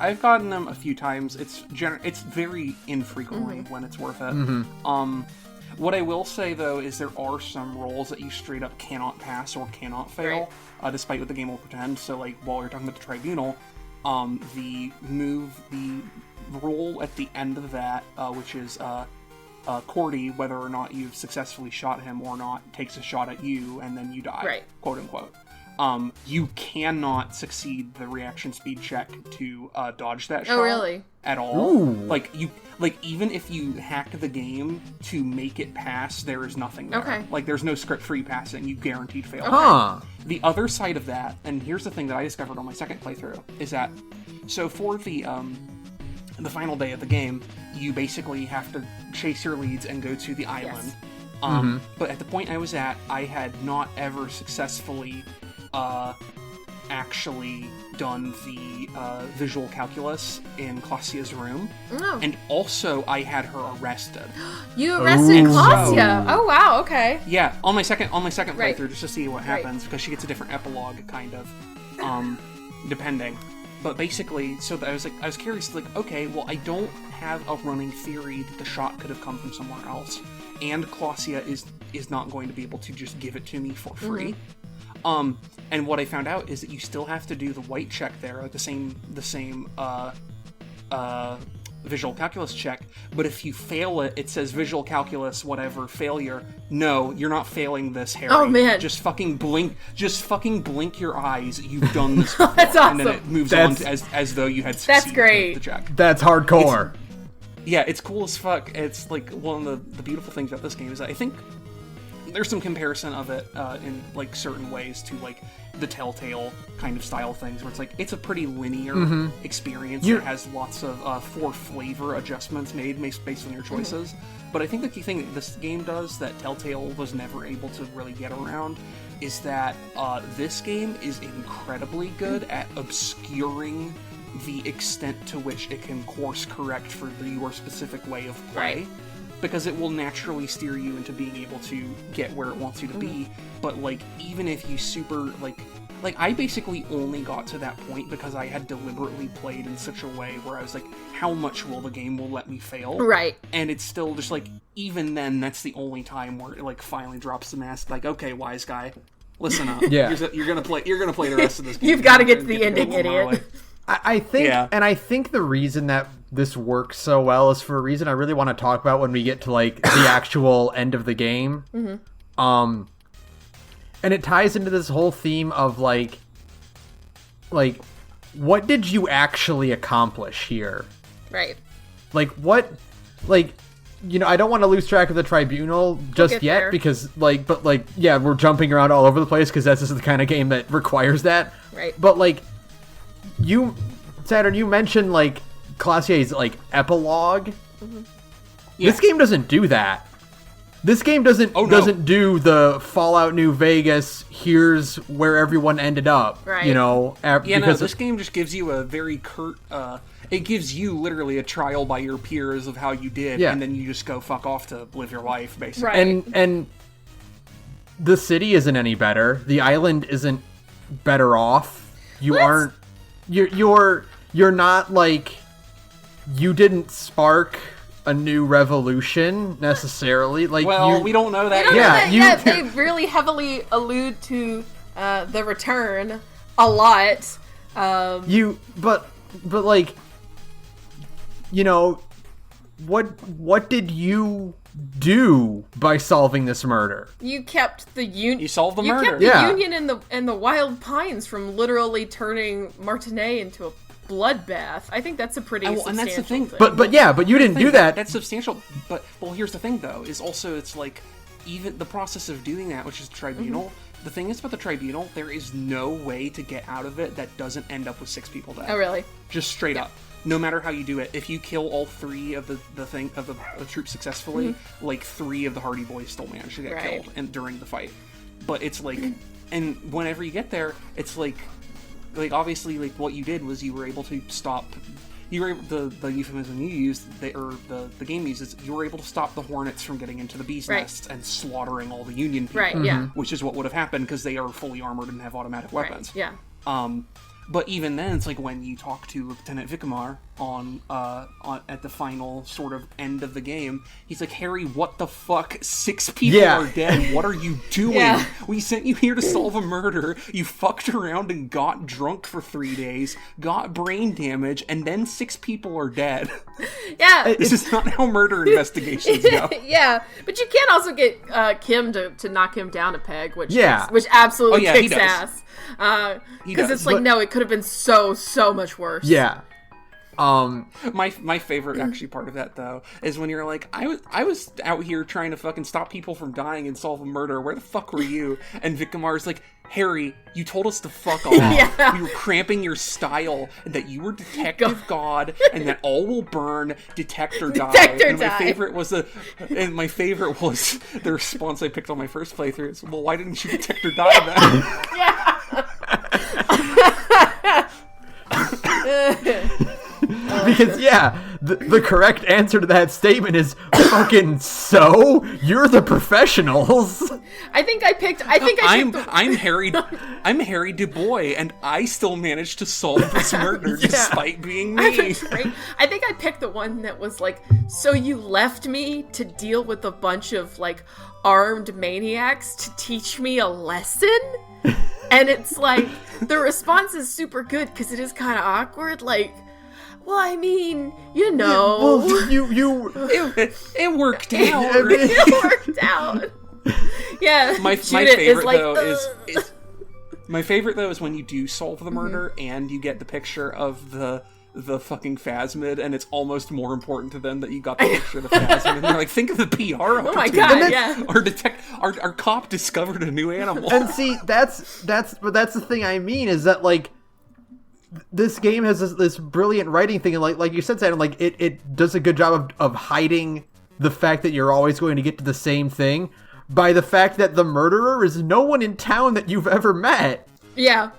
I've gotten them a few times. It's very infrequently when it's worth it. What I will say, though, is there are some rolls that you straight up cannot pass or cannot fail, despite what the game will pretend. So, like, while you're talking about the tribunal, the roll at the end of that, which is Cordy, whether or not you've successfully shot him or not, takes a shot at you, and then you die, quote unquote. You cannot succeed the reaction speed check to dodge that shot. Oh, really? At all. Ooh. Like, even if you hack the game to make it pass, there is nothing there. Okay. Like, there's no script for you passing. You guaranteed fail. Huh. The other side of that, and here's the thing that I discovered on my second playthrough, is that, so for the final day of the game, you basically have to chase your leads and go to the island. Yes. But at the point I was at, I had not ever successfully actually done the visual calculus in Clausia's room. Oh. And also I had her arrested. You arrested Ooh. Claudia. Oh, wow, okay. Yeah, on my second Right. playthrough, just to see what happens, because she gets a different epilogue, kind of, depending. But basically, so I was curious, like, okay, well, I don't have a running theory that the shot could have come from somewhere else, and Clausia is not going to be able to just give it to me for free. And what I found out is that you still have to do the white check there, like the same visual calculus check, but if you fail it, it says visual calculus, whatever, failure. No, you're not failing this, Harry. Oh, man. Just fucking blink your eyes. You've done this. That's awesome. And then it moves on to, as though you had succeeded. That's great. The check. That's hardcore. Yeah, it's cool as fuck. It's like one of the beautiful things about this game is that I think there's some comparison of it in like certain ways to like the Telltale kind of style things, where it's like it's a pretty linear experience that has lots of for flavor adjustments made based on your choices. But I think the key thing that this game does that Telltale was never able to really get around is that this game is incredibly good at obscuring the extent to which it can course correct for your specific way of play. Right. Because it will naturally steer you into being able to get where it wants you to be. But, like, even if you super, like, I basically only got to that point because I had deliberately played in such a way where I was like, how much will the game will let me fail? Right. And it's still just, like, even then, that's the only time where it, like, finally drops the mask. Like, okay, wise guy, listen up. Yeah. You're gonna play the rest of this game. You've got to get to the ending, idiot. I think, Yeah. and I think the reason that this works so well is for a reason I really want to talk about when we get to like the actual end of the game. And it ties into this whole theme of like, what did you actually accomplish here? Right. Like what, like, you know, I don't want to lose track of the tribunal just get yet there. because yeah, we're jumping around all over the place because that's just the kind of game that requires that. Right. But like, Saturn, you mentioned like Clausier's like epilogue. Yeah. This game doesn't do that. This game doesn't do the Fallout New Vegas. Here's where everyone ended up. Right. You know. This game just gives you a very curt. It gives you literally a trial by your peers of how you did, and then you just go fuck off to live your life, basically. Right. And the city isn't any better. The island isn't better off. You aren't. You're not like. You didn't spark a new revolution necessarily. Like, we don't know that We yet. don't know that yet. They really heavily allude to the return a lot. But like, what did you do by solving this murder? You kept the union. You solved the murder. You kept the union and the wild pines from literally turning Martinet into a bloodbath. I think that's a pretty substantial and that's the thing. But you didn't do that. That's substantial. But here's the thing though, is also it's like even the process of doing that, which is the tribunal. The thing is about the tribunal, there is no way to get out of it that doesn't end up with 6 people dead. Oh really? Just straight up. No matter how you do it, if you kill all 3 of the troops successfully, like 3 of the Hardy Boys still manage to get killed and during the fight. But it's like, and whenever you get there, it's like obviously like what you did was you were able to stop. You were able, the euphemism you used, the game uses, you were able to stop the Hornets from getting into the bees' nests and slaughtering all the Union people. Right. Yeah. Which is what would have happened because they are fully armored and have automatic weapons. Right. Yeah. But even then, it's like when you talk to Lieutenant Vicamar on at the final sort of end of the game, he's like, Harry, what the fuck? 6 people are dead. What are you doing? Yeah. We sent you here to solve a murder. You fucked around and got drunk for 3 days, got brain damage, and then 6 people are dead. Yeah. This is not how murder investigations go. Yeah, but you can also get Kim to knock him down a peg, which absolutely kicks ass. Because it's like, no, it could have been so much worse. Yeah. My favorite actually part of that though is when you're like, I was out here trying to fucking stop people from dying and solve a murder. Where the fuck were you? And Vicamar's like, Harry, you told us to fuck off. Yeah. We were cramping your style, and that you were Detective God, and that all will burn, detect or die. My favorite was the response I picked on my first playthrough is, well, why didn't you detect or die then? Because the correct answer to that statement is fucking so you're the professionals. I'm Harry Dubois, and I still managed to solve this murder despite being me. I think I picked the one that was like, so you left me to deal with a bunch of like armed maniacs to teach me a lesson? And it's like, the response is super good because it is kind of awkward, like, well, I mean, It worked out. It worked out. Yeah. My favorite like, though is my favorite though is when you do solve the murder and you get the picture of the fucking phasmid, and it's almost more important to them that you got the picture of the phasmid. And they're like, think of the PR opportunity. Oh my god, yeah. Our cop discovered a new animal. And see, that's the thing I mean is that like this game has this brilliant writing thing, and like you said, Sam, like it does a good job of hiding the fact that you're always going to get to the same thing by the fact that the murderer is no one in town that you've ever met. Yeah.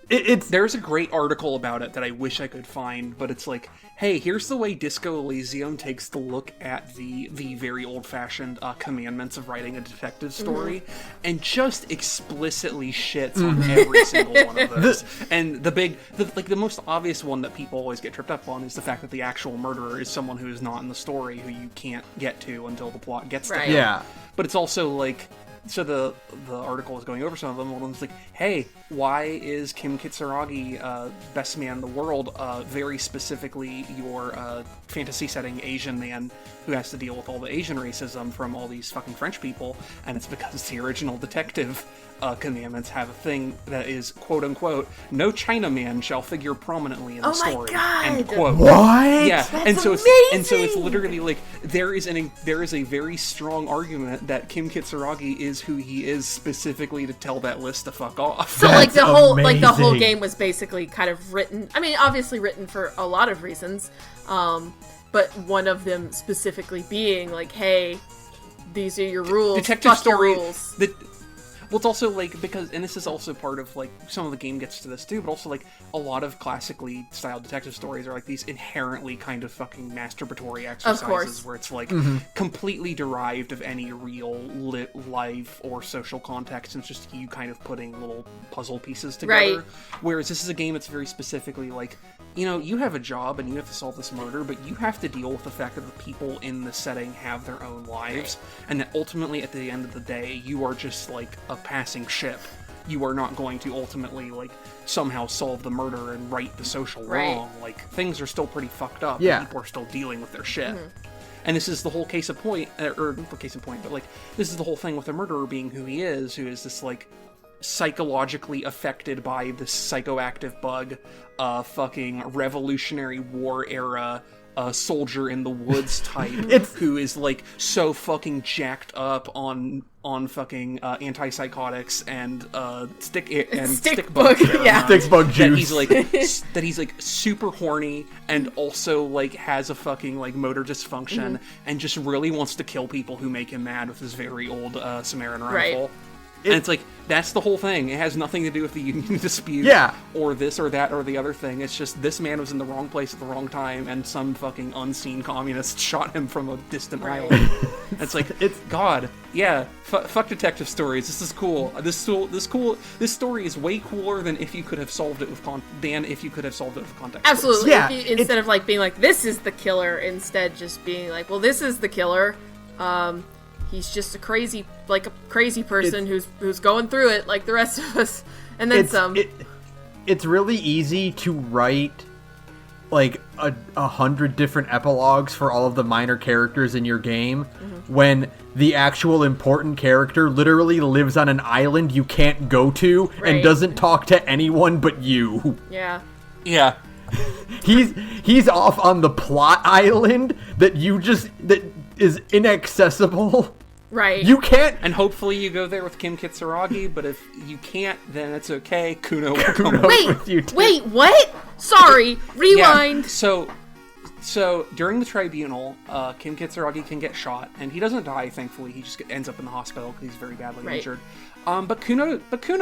There's a great article about it that I wish I could find, but it's like, hey, here's the way Disco Elysium takes the look at the very old-fashioned commandments of writing a detective story, and just explicitly shits on every single one of those. And the most obvious one that people always get tripped up on is the fact that the actual murderer is someone who is not in the story, who you can't get to until the plot gets to him. Yeah. But it's also like, so the article is going over some of them. One of them's like, hey, why is Kim Kitsuragi best man in the world, very specifically your fantasy setting Asian man who has to deal with all the Asian racism from all these fucking French people? And it's because the original detective commandments have a thing that is, quote unquote, no Chinaman shall figure prominently in the story. Oh my god! End quote. What? Yeah, That's so amazing! it's literally like there is a very strong argument that Kim Kitsuragi is who he is specifically to tell that list to fuck off. So like the whole amazing. game was basically kind of written. I mean, obviously written for a lot of reasons, but one of them specifically being like, hey, these are your rules. Detective fuck story. Your rules. Well, it's also like, because, and this is also part of like some of the game gets to this too, but also like a lot of classically styled detective stories are like these inherently kind of fucking masturbatory exercises where it's like completely derived of any real life or social context, and it's just you kind of putting little puzzle pieces together. Right. Whereas this is a game that's very specifically like, you know, you have a job and you have to solve this murder, but you have to deal with the fact that the people in the setting have their own lives, and that ultimately, at the end of the day, you are just, like, a passing ship. You are not going to ultimately, like, somehow solve the murder and right the social wrong. Like, things are still pretty fucked up, and people are still dealing with their shit. And this is the whole case in point, or not the case in point, but, like, this is the whole thing with the murderer being who is this, like, psychologically affected by this psychoactive bug, fucking Revolutionary War era, soldier in the woods type, who is, like, so fucking jacked up on fucking antipsychotics and stick bug juice. That he's like super horny and also, like, has a fucking, like, motor dysfunction and just really wants to kill people who make him mad with his very old Samaritan rifle. And it's like, that's the whole thing. It has nothing to do with the union dispute, or this or that or the other thing. It's just, this man was in the wrong place at the wrong time, and some fucking unseen communist shot him from a distant island. It's like, God, fuck detective stories. This is cool. This story is way cooler than if you could have solved it with context. Absolutely. Yeah. Instead of, like, being like, this is the killer, instead just being like, well, this is the killer. He's just a crazy person who's going through it like the rest of us, and then some. It's really easy to write, like, 100 different epilogues for all of the minor characters in your game, when the actual important character literally lives on an island you can't go to and doesn't talk to anyone but you. Yeah. Yeah. He's off on the plot island that is inaccessible. Right. You can't... And hopefully you go there with Kim Kitsuragi, but if you can't, then it's okay. Kuno will come with you too. Wait, what? Sorry. Rewind. Yeah, so during the tribunal, Kim Kitsuragi can get shot, and he doesn't die, thankfully. He just ends up in the hospital because he's very badly injured. But Kuno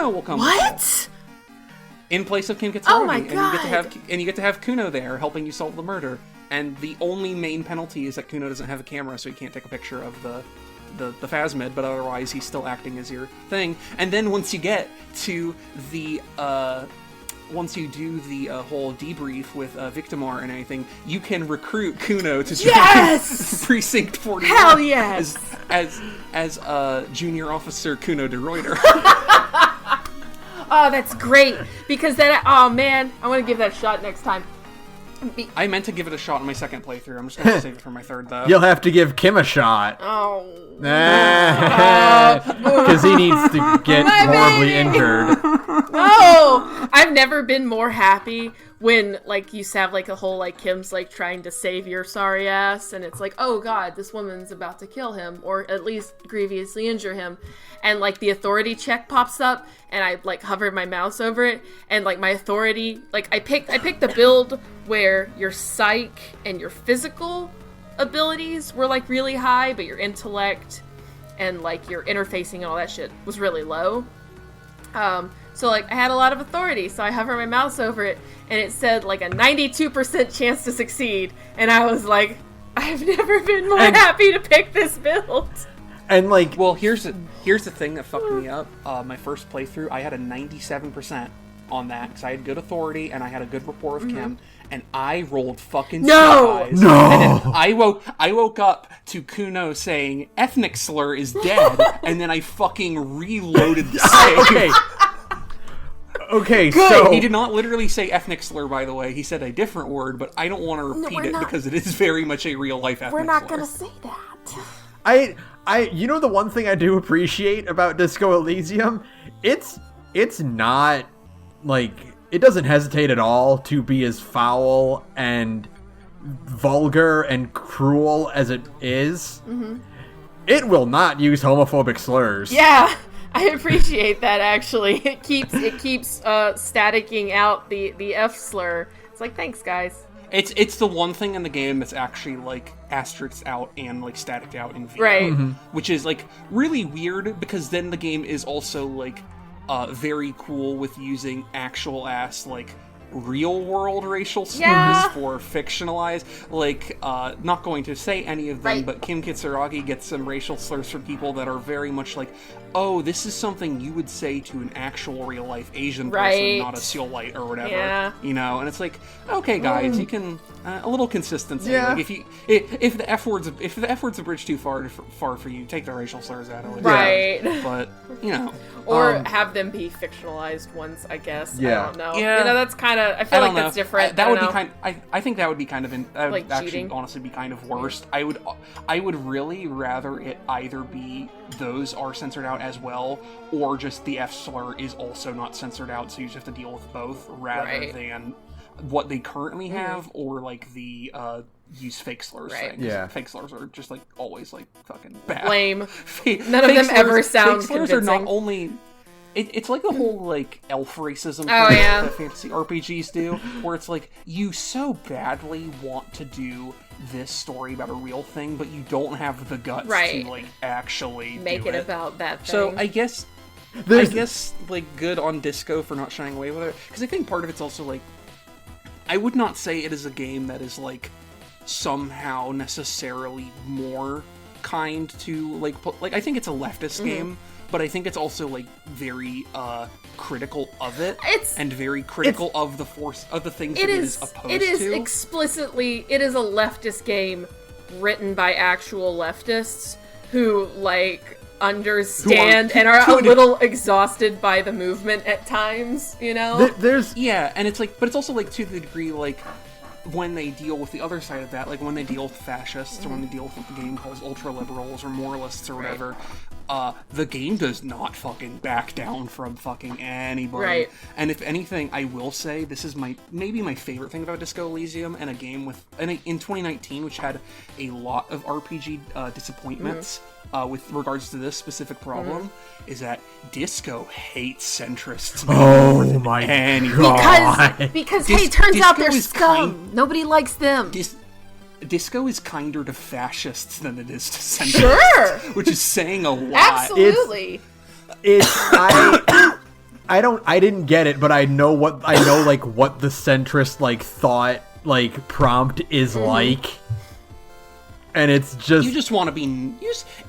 will come with What? In place of Kim Kitsuragi. Oh my God. And you get to have Kuno there helping you solve the murder. And the only main penalty is that Kuno doesn't have a camera, so he can't take a picture of the phasmid, but otherwise he's still acting as your thing. And then once you get to the once you do the whole debrief with Victimar and anything, you can recruit Kuno to join Precinct 41. Hell yes! As Junior Officer Kuno de Reuter. Oh, that's great, because that. Oh man, I want to give that a shot next time. I meant to give it a shot in my second playthrough. I'm just going to save it for my third, though. You'll have to give Kim a shot. Oh. Because he needs to get horribly injured. Oh! I've never been more happy when, like, you have, like, a whole, like, Kim's, like, trying to save your sorry ass, and it's like, oh god, this woman's about to kill him, or at least grievously injure him. And, like, the authority check pops up, and I, like, hover my mouse over it, and, like, my authority, like, I picked the build where your psych and your physical abilities were, like, really high, but your intellect and, like, your interfacing and all that shit was really low. So, like, I had a lot of authority, so I hover my mouse over it, and it said, like, a 92% chance to succeed, and I was like, I've never been more happy to pick this build. And, like... Well, here's the thing that fucked me up. My first playthrough, I had a 97% on that, because I had good authority, and I had a good rapport with Kim, and I rolled fucking eyes. No! And then I woke up to Kuno saying, ethnic slur is dead, and then I fucking reloaded the save. Okay, good. so... He did not literally say ethnic slur, by the way. He said a different word, but I don't want to repeat it because it is very much a real-life ethnic slur. We're not going to say that. You know the one thing I do appreciate about Disco Elysium? It's not, like, it doesn't hesitate at all to be as foul and vulgar and cruel as it is. Mm-hmm. It will not use homophobic slurs. Yeah, I appreciate that, actually. It keeps staticking out the F slur. It's like, thanks, guys. It's the one thing in the game that's actually, like, asterisked out and, like, staticed out in VR. Right. Mm-hmm. Which is, like, really weird, because then the game is also, like, very cool with using actual-ass, like, real-world racial slurs for fictionalized. Like, not going to say any of them, but Kim Kitsuragi gets some racial slurs from people that are very much like, oh, this is something you would say to an actual real-life Asian person, Right. not a Seolite or whatever. Yeah. You know, and it's like, okay, guys, you can a little consistency. Yeah. Like if the F word's a bridge too far for you, take the racial slurs out of it. Right. But you know, Or have them be fictionalized ones, I guess. Yeah. I don't know. Yeah. You know, that's kind of... I feel like that's different. That I would don't be know. I think that would be kind of that would Like actually cheating? honestly be kind of worst. I would really rather it either be those are censored out as well, or just the F slur is also not censored out, so you just have to deal with both rather Right. than what they currently have, or like the use fake slurs Right. thing. Yeah. Fake slurs are just like always like fucking bad. Lame. Fake- None of fake them ever slurs- sound fake slurs are not convincing. only. It's like the whole, like, elf racism thing Oh, yeah. that fantasy RPGs do, where it's like, you so badly want to do this story about a real thing, but you don't have the guts Right. to, like, actually Make do it about that thing. So, I guess, like, good on Disco for not shying away with it, because I think part of it's also, like, I would not say it is a game that is, like, somehow necessarily more kind to, like, I think it's a leftist game, but I think it's also, like, very critical of it, and very critical of the force of the things that it is opposed It is to. explicitly... It is a leftist game written by actual leftists who, like, understand and are a little exhausted by the movement at times, you know? There's Yeah, and it's like, but it's also like to the degree like when they deal with the other side of that, like when they deal with fascists or when they deal with what the game calls ultra liberals or moralists or whatever, the game does not fucking back down from fucking anybody. Right. And if anything, I will say this is maybe my favorite thing about Disco Elysium, and a game in 2019 which had a lot of RPG disappointments. With regards to this specific problem, is that Disco hates centrists. oh my Anything. god. Because hey, it turns out they're Disco is scum. Nobody likes them. Disco is kinder to fascists than it is to centrists. Sure. Which is saying a lot. Absolutely. I didn't get it, but I know like what the centrist like thought like prompt is like. And it's just You just want to be.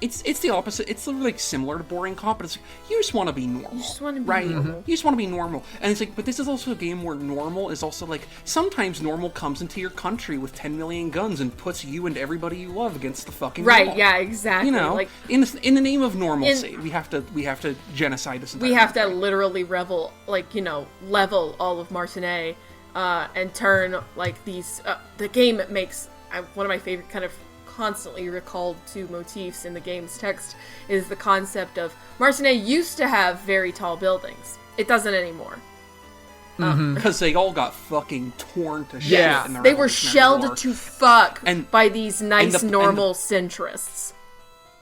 It's the opposite. It's like similar to boring comp, but it's you just want to be normal. You just wanna be right? normal. You just want to be normal, and it's like, but this is also a game where normal is also like sometimes normal comes into your country with 10 million guns and puts you and everybody you love against the fucking Right, wall. yeah, exactly. You know, Like, in the name of normalcy, we have to genocide this. we have to literally level all of Martinet, and turn, like, these... the game makes... one of my favorite kind of constantly recalled to motifs in the game's text is the concept of Martinet used to have very tall buildings. It doesn't anymore. because they all got fucking torn to shit. Yeah. in the They were Revolutionary shelled War. to fuck And- by these nice, and normal centrists.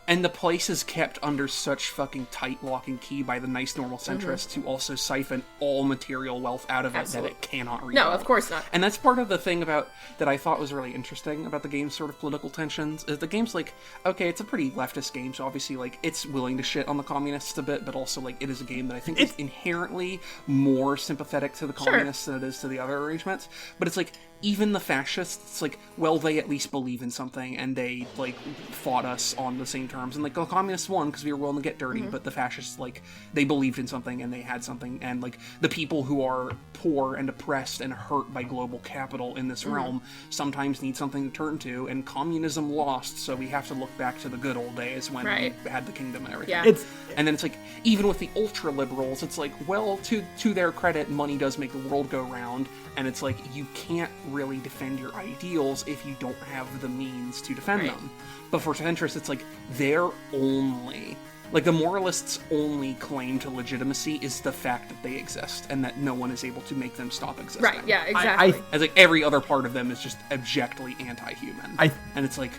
And the place is kept under such fucking tight lock and key by the nice normal centrists who also siphon all material wealth out of it Absolutely. that it cannot rebuild. No, of course not. And that's part of the thing about that I thought was really interesting about the game's sort of political tensions is the game's like, okay, it's a pretty leftist game, so obviously like it's willing to shit on the communists a bit, but also like it is a game that I think is inherently more sympathetic to the communists than it is to the other arrangements. But it's like even the fascists, it's like, well, they at least believe in something, and they, like, fought us on the same terms. And, like, the communists won because we were willing to get dirty, but the fascists, like, they believed in something, and they had something. And, like, the people who are poor and oppressed and hurt by global capital in this realm sometimes need something to turn to, and communism lost, so we have to look back to the good old days when Right. we had the kingdom and everything. Yeah. And then it's like, even with the ultra-liberals, it's like, well, to their credit, money does make the world go round, and it's like, you can't really defend your ideals if you don't have the means to defend Right. them. But for centrists, it's like, their only... Like, the moralists' only claim to legitimacy is the fact that they exist, and that no one is able to make them stop existing. Right, yeah, exactly. As like, every other part of them is just abjectly anti-human. And it's like,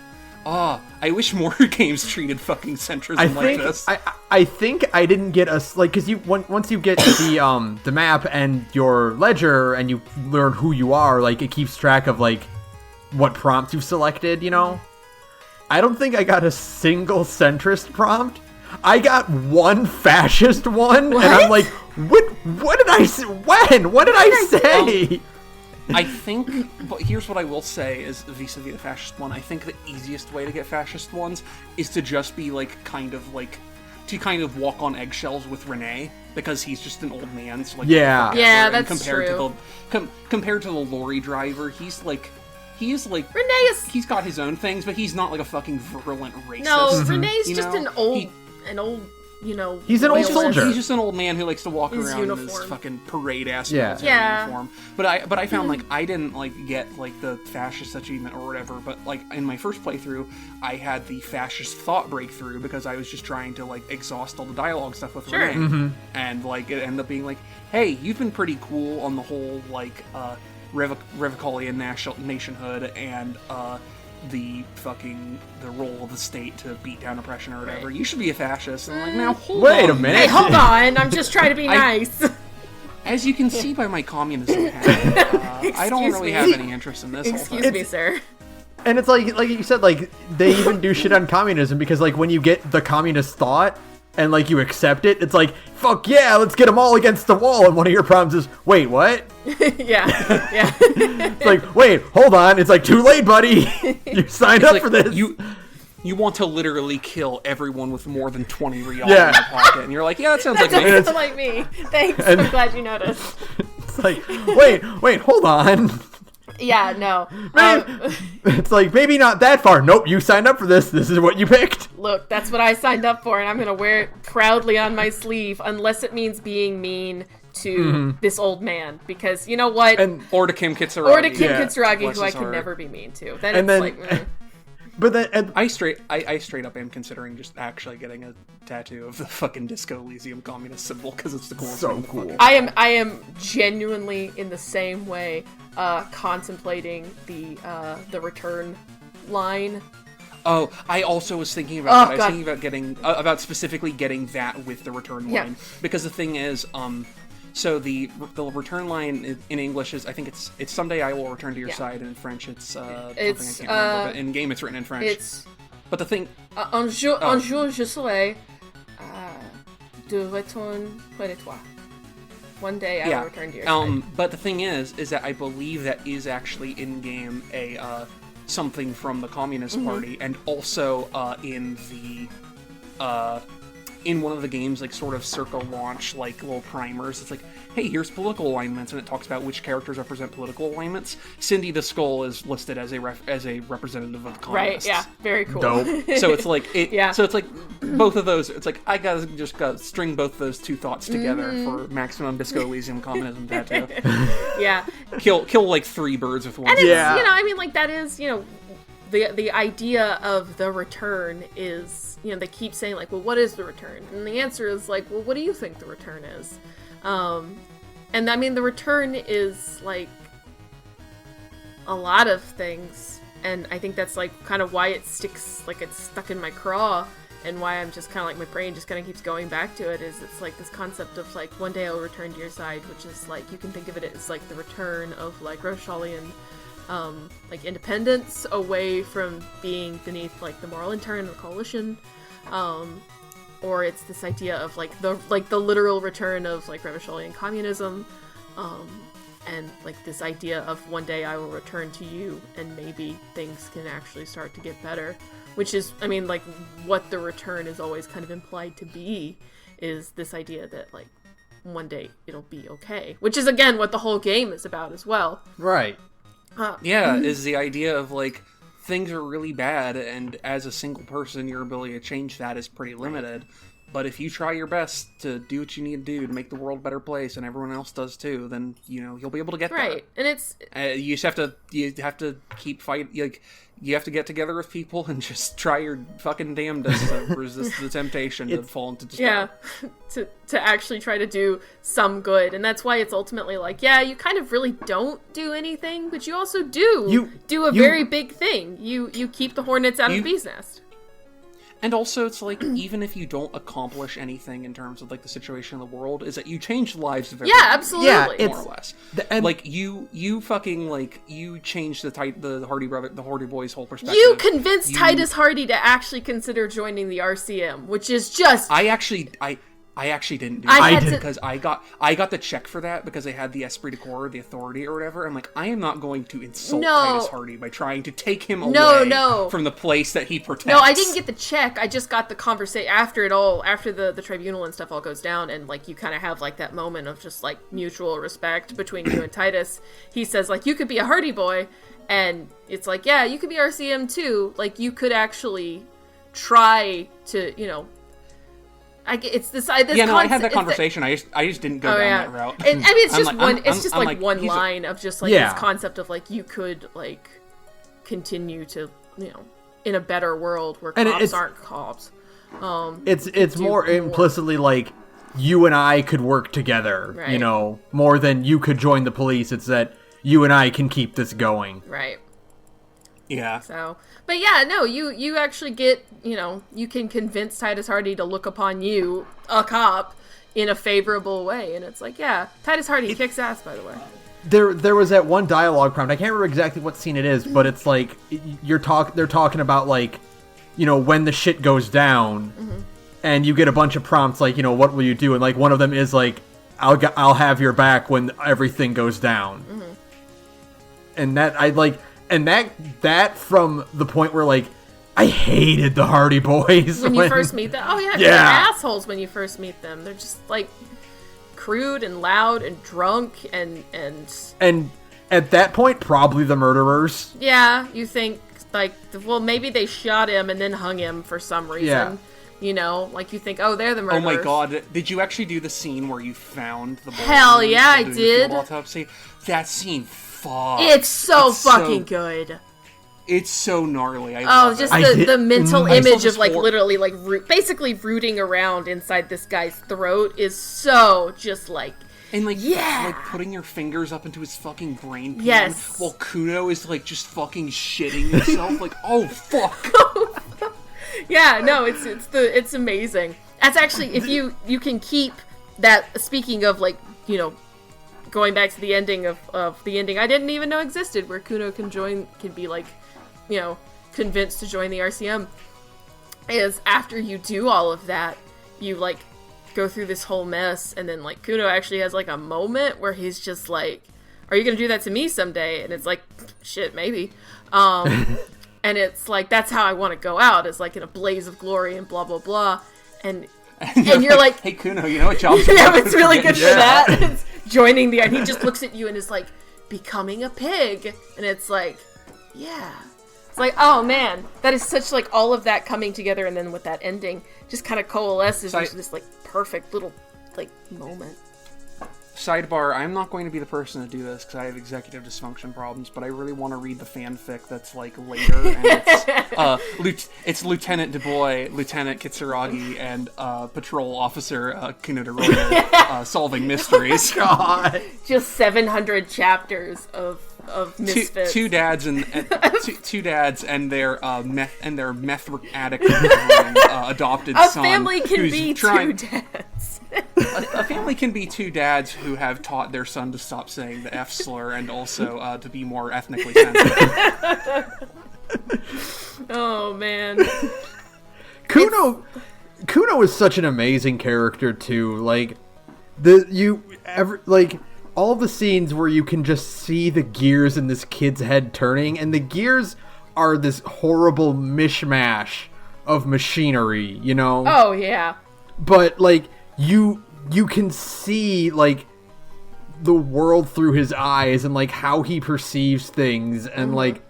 I wish more games treated fucking centrism like this. I think I didn't get like, because once you get the map and your ledger and you learn who you are, like it keeps track of like what prompts you've selected, you know. I don't think I got a single centrist prompt. I got one fascist one, and I'm like, what did I say? When? What did I say? I think, but here's what I will say is vis-a-vis the fascist one, I think the easiest way to get fascist ones is to just be like, kind of like, to kind of walk on eggshells with Renee because he's just an old man. So like, Yeah. Yeah, and that's compared true. To compared to the lorry driver, he's like Renee is... he's got his own things, but he's not like a fucking virulent racist. No, Renee's you just know? an old, you know... He's an old loyalist. soldier. He's just an old man who likes to walk His around in his uniform. fucking parade-ass Yeah. military Yeah. uniform. But I found, like, I didn't, like, get, like, the fascist achievement or whatever, but, like, in my first playthrough, I had the fascist thought breakthrough because I was just trying to, like, exhaust all the dialogue stuff with Sure. Renee. And, like, it ended up being like, hey, you've been pretty cool on the whole, like, Revicolian nationhood and, the role of the state to beat down oppression or whatever. Right. You should be a fascist. And I'm like, now hold Wait a on. minute. Hey, hold on! I'm just trying to be nice. As you can see by my communism hat, I don't Excuse really me. have any interest in this whole Excuse thing. me, sir. And it's like you said, like, they even do shit on communism because, like, when you get the communist thought and, like, you accept it, it's like, fuck yeah, let's get them all against the wall. And one of your problems is, wait, what? Yeah. It's like, wait, hold on. It's like, too late, buddy. You signed up Like, for this. you want to literally kill everyone with more than 20 real Yeah. in their pocket, and you're like, yeah, that sounds like That me. sounds like me. Thanks. I'm glad you noticed. It's like, wait, hold on. Yeah, no. It's like, maybe not that far. Nope, you signed up for this. This is what you picked. Look, that's what I signed up for, and I'm gonna wear it proudly on my sleeve, unless it means being mean to this old man. Because you know what? Or to Kim Kitsuragi. Or to Kim Yeah. Kitsuragi, Bless who I his could heart. never be mean to. Then And it's then- like, But then, I straight up am considering just actually getting a tattoo of the fucking Disco Elysium communist symbol because it's the coolest So thing in the cool. fucking- I am genuinely in the same way, contemplating the return line. Oh, I also was thinking about Oh, that. I was God. thinking about getting about specifically getting that with the return Yeah. line because the thing is, so the return line in English is, I think it's someday I will return to your Yeah. side, and in French it's something It's, I can't remember, but in game it's written in French. It's But the thing, un jour je serai de retour près de toi. One day I will return to your side. But the thing is that I believe that is actually in game a something from the Communist Party, and also in the in one of the game's like sort of circa launch like little primers. It's like, hey, here's political alignments, and it talks about which characters represent political alignments. Cindy the Skull is listed as a representative of the Right, Communists. yeah, very cool. Dope. So it's like Yeah. So it's like both of those. It's like I gotta string both those two thoughts together for maximum Disco Elysium communism tattoo. Yeah. Kill like 3 birds with one And stone. it's, Yeah. you know, I mean, like, that is, you know, the idea of the return is, you know, they keep saying, like, well, what is the return? And the answer is, like, well, what do you think the return is? And, I mean, the return is, like, a lot of things, and I think that's, like, kind of why it sticks, like, it's stuck in my craw, and why I'm just kind of, like, my brain just kind of keeps going back to it, is it's, like, this concept of, like, one day I'll return to your side, which is, like, you can think of it as, like, the return of, like, Roshalian like independence away from being beneath like the moral intern of the coalition, or it's this idea of like the literal return of like Revacholian communism, and like this idea of one day I will return to you and maybe things can actually start to get better, which is, I mean, like what the return is always kind of implied to be, is this idea that like one day it'll be okay, which is again what the whole game is about as well. Right. Yeah, is the idea of like things are really bad, and as a single person, your ability to change that is pretty limited. But if you try your best to do what you need to do to make the world a better place, and everyone else does too, then you know you'll be able to get Right, and it's there. You just have to keep fighting. Like you have to get together with people and just try your fucking damnedest to resist the temptation to fall into despair. yeah, to actually try to do some good, and that's why it's ultimately like, yeah, you kind of really don't do anything, but you also do a very big thing. You keep the hornets out of the bee's nest. And also, it's like, even if you don't accomplish anything in terms of, like, the situation in the world, is that you change the lives of everyone. Yeah, absolutely. Yeah, More or less. and- like, you fucking, like, you change the Hardy Boys' whole perspective. You convinced Titus Hardy to actually consider joining the RCM, which is just I I actually didn't do I that had to- because I got the check for that because I had the esprit de corps, the authority or whatever. I'm like, I am not going to insult No. Titus Hardy by trying to take him No, away no. from the place that he protects. No, I didn't get the check. I just got the conversation after it all, after the tribunal and stuff all goes down, and like you kind of have like that moment of just like mutual respect between you and Titus. He says like, you could be a Hardy boy, and it's like, yeah, you could be RCM too. Like you could actually try to, you know. It's this. I had that conversation. I just didn't go down that route. I mean, it's just like, it's just like one line of just like this concept of like you could like continue to, you know, in a better world where cops aren't cops. It's more implicitly like you and I could work together, right. You know, more than you could join the police. It's that you and I can keep this going. Right. Yeah. So, but yeah, no, you actually get, you know, you can convince Titus Hardy to look upon you, a cop, in a favorable way. And it's like, yeah, Titus Hardy kicks ass, by the way. There was that one dialogue prompt. I can't remember exactly what scene it is, but it's like they're talking about like, you know, when the shit goes down, and you get a bunch of prompts like, you know, what will you do? And like one of them is like, I'll have your back when everything goes down. And that I like, and that from the point where like I hated the Hardy Boys when you first meet them. Oh yeah, they're assholes when you first meet them. They're just like crude and loud and drunk and at that point probably the murderers. Yeah, you think like, well, maybe they shot him and then hung him for some reason. Yeah. You know, like you think, oh, they're the murderers. Oh my god, did you actually do the scene where you found the boy? Hell yeah, I did. Autopsy? That scene, fuck. It's so fucking good. It's so gnarly. I love just it. the mental image of like horror. literally like basically rooting around inside this guy's throat is so just like. And like, yeah, like putting your fingers up into his fucking brain pan yes. while Kuno is like just fucking shitting himself. Like, oh fuck. Yeah, no, it's amazing. That's actually, if you can keep that, speaking of like, you know, going back to the ending of the ending I didn't even know existed, where Kuno can be like, you know, convinced to join the RCM, is after you do all of that, you like go through this whole mess, and then like Kuno actually has like a moment where he's just like, are you gonna do that to me someday? And it's like, shit, maybe. And it's like, that's how I want to go out, is like in a blaze of glory and blah blah blah. And you're like, hey Kuno, you know what job? Yeah, it's really good for that. It's joining the, and he just looks at you and is like, becoming a pig. And it's like, yeah. It's like, oh man, that is such like all of that coming together, and then with that ending just kind of coalesces into this like perfect little like moment. Sidebar, I'm not going to be the person to do this because I have executive dysfunction problems, but I really want to read the fanfic that's like later, and it's Lieutenant DuBois, Lieutenant Kitsuragi, and Patrol Officer Kuno de Royer solving mysteries. God. Just 700 chapters of misfits. Two dads and their meth addict adopted son. A family can be two dads. A family can be two dads who have taught their son to stop saying the F slur and also to be more ethnically sensitive. Oh man, Kuno is such an amazing character too. Like all the scenes where you can just see the gears in this kid's head turning, and the gears are this horrible mishmash of machinery, you know? Oh yeah. But like you can see like the world through his eyes, and like how he perceives things, and like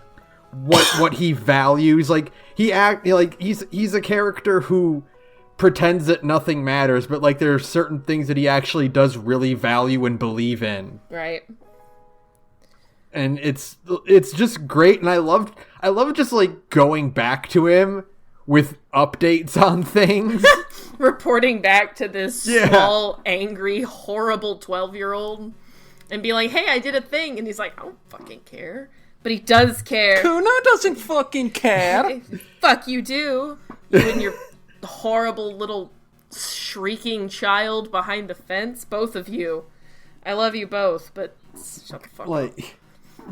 what he values. Like he's a character who pretends that nothing matters, but like there are certain things that he actually does really value and believe in. Right. And it's just great, and I love just like going back to him with updates on things. Reporting back to this small, angry, horrible 12-year-old and be like, hey, I did a thing. And he's like, I don't fucking care. But he does care. Kuno doesn't fucking care. Fuck you do. You and your horrible little shrieking child behind the fence. Both of you. I love you both, but shut the fuck up.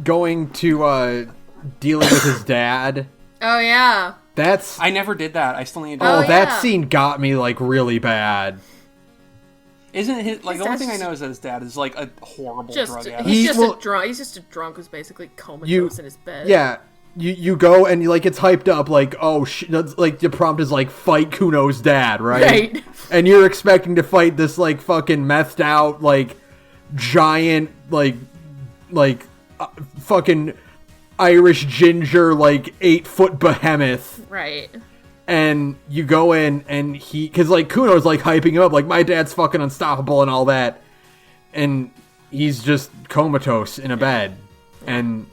Going to dealing with his dad. Oh, yeah. I never did that. I still need to that scene got me like really bad. Isn't his like His the only dad's thing I just- know is that his dad is like a horrible Just drug addict. he's just Well- a drunk. He's just a drunk who's basically comatose in his bed. Yeah. You go and like it's hyped up like, oh like the prompt is like fight Kuno's dad, right? Right. And you're expecting to fight this like fucking methed out like giant like fucking Irish ginger like 8-foot behemoth. Right. And you go in and cause like Kuno's like hyping him up like my dad's fucking unstoppable and all that. And he's just comatose in a bed. And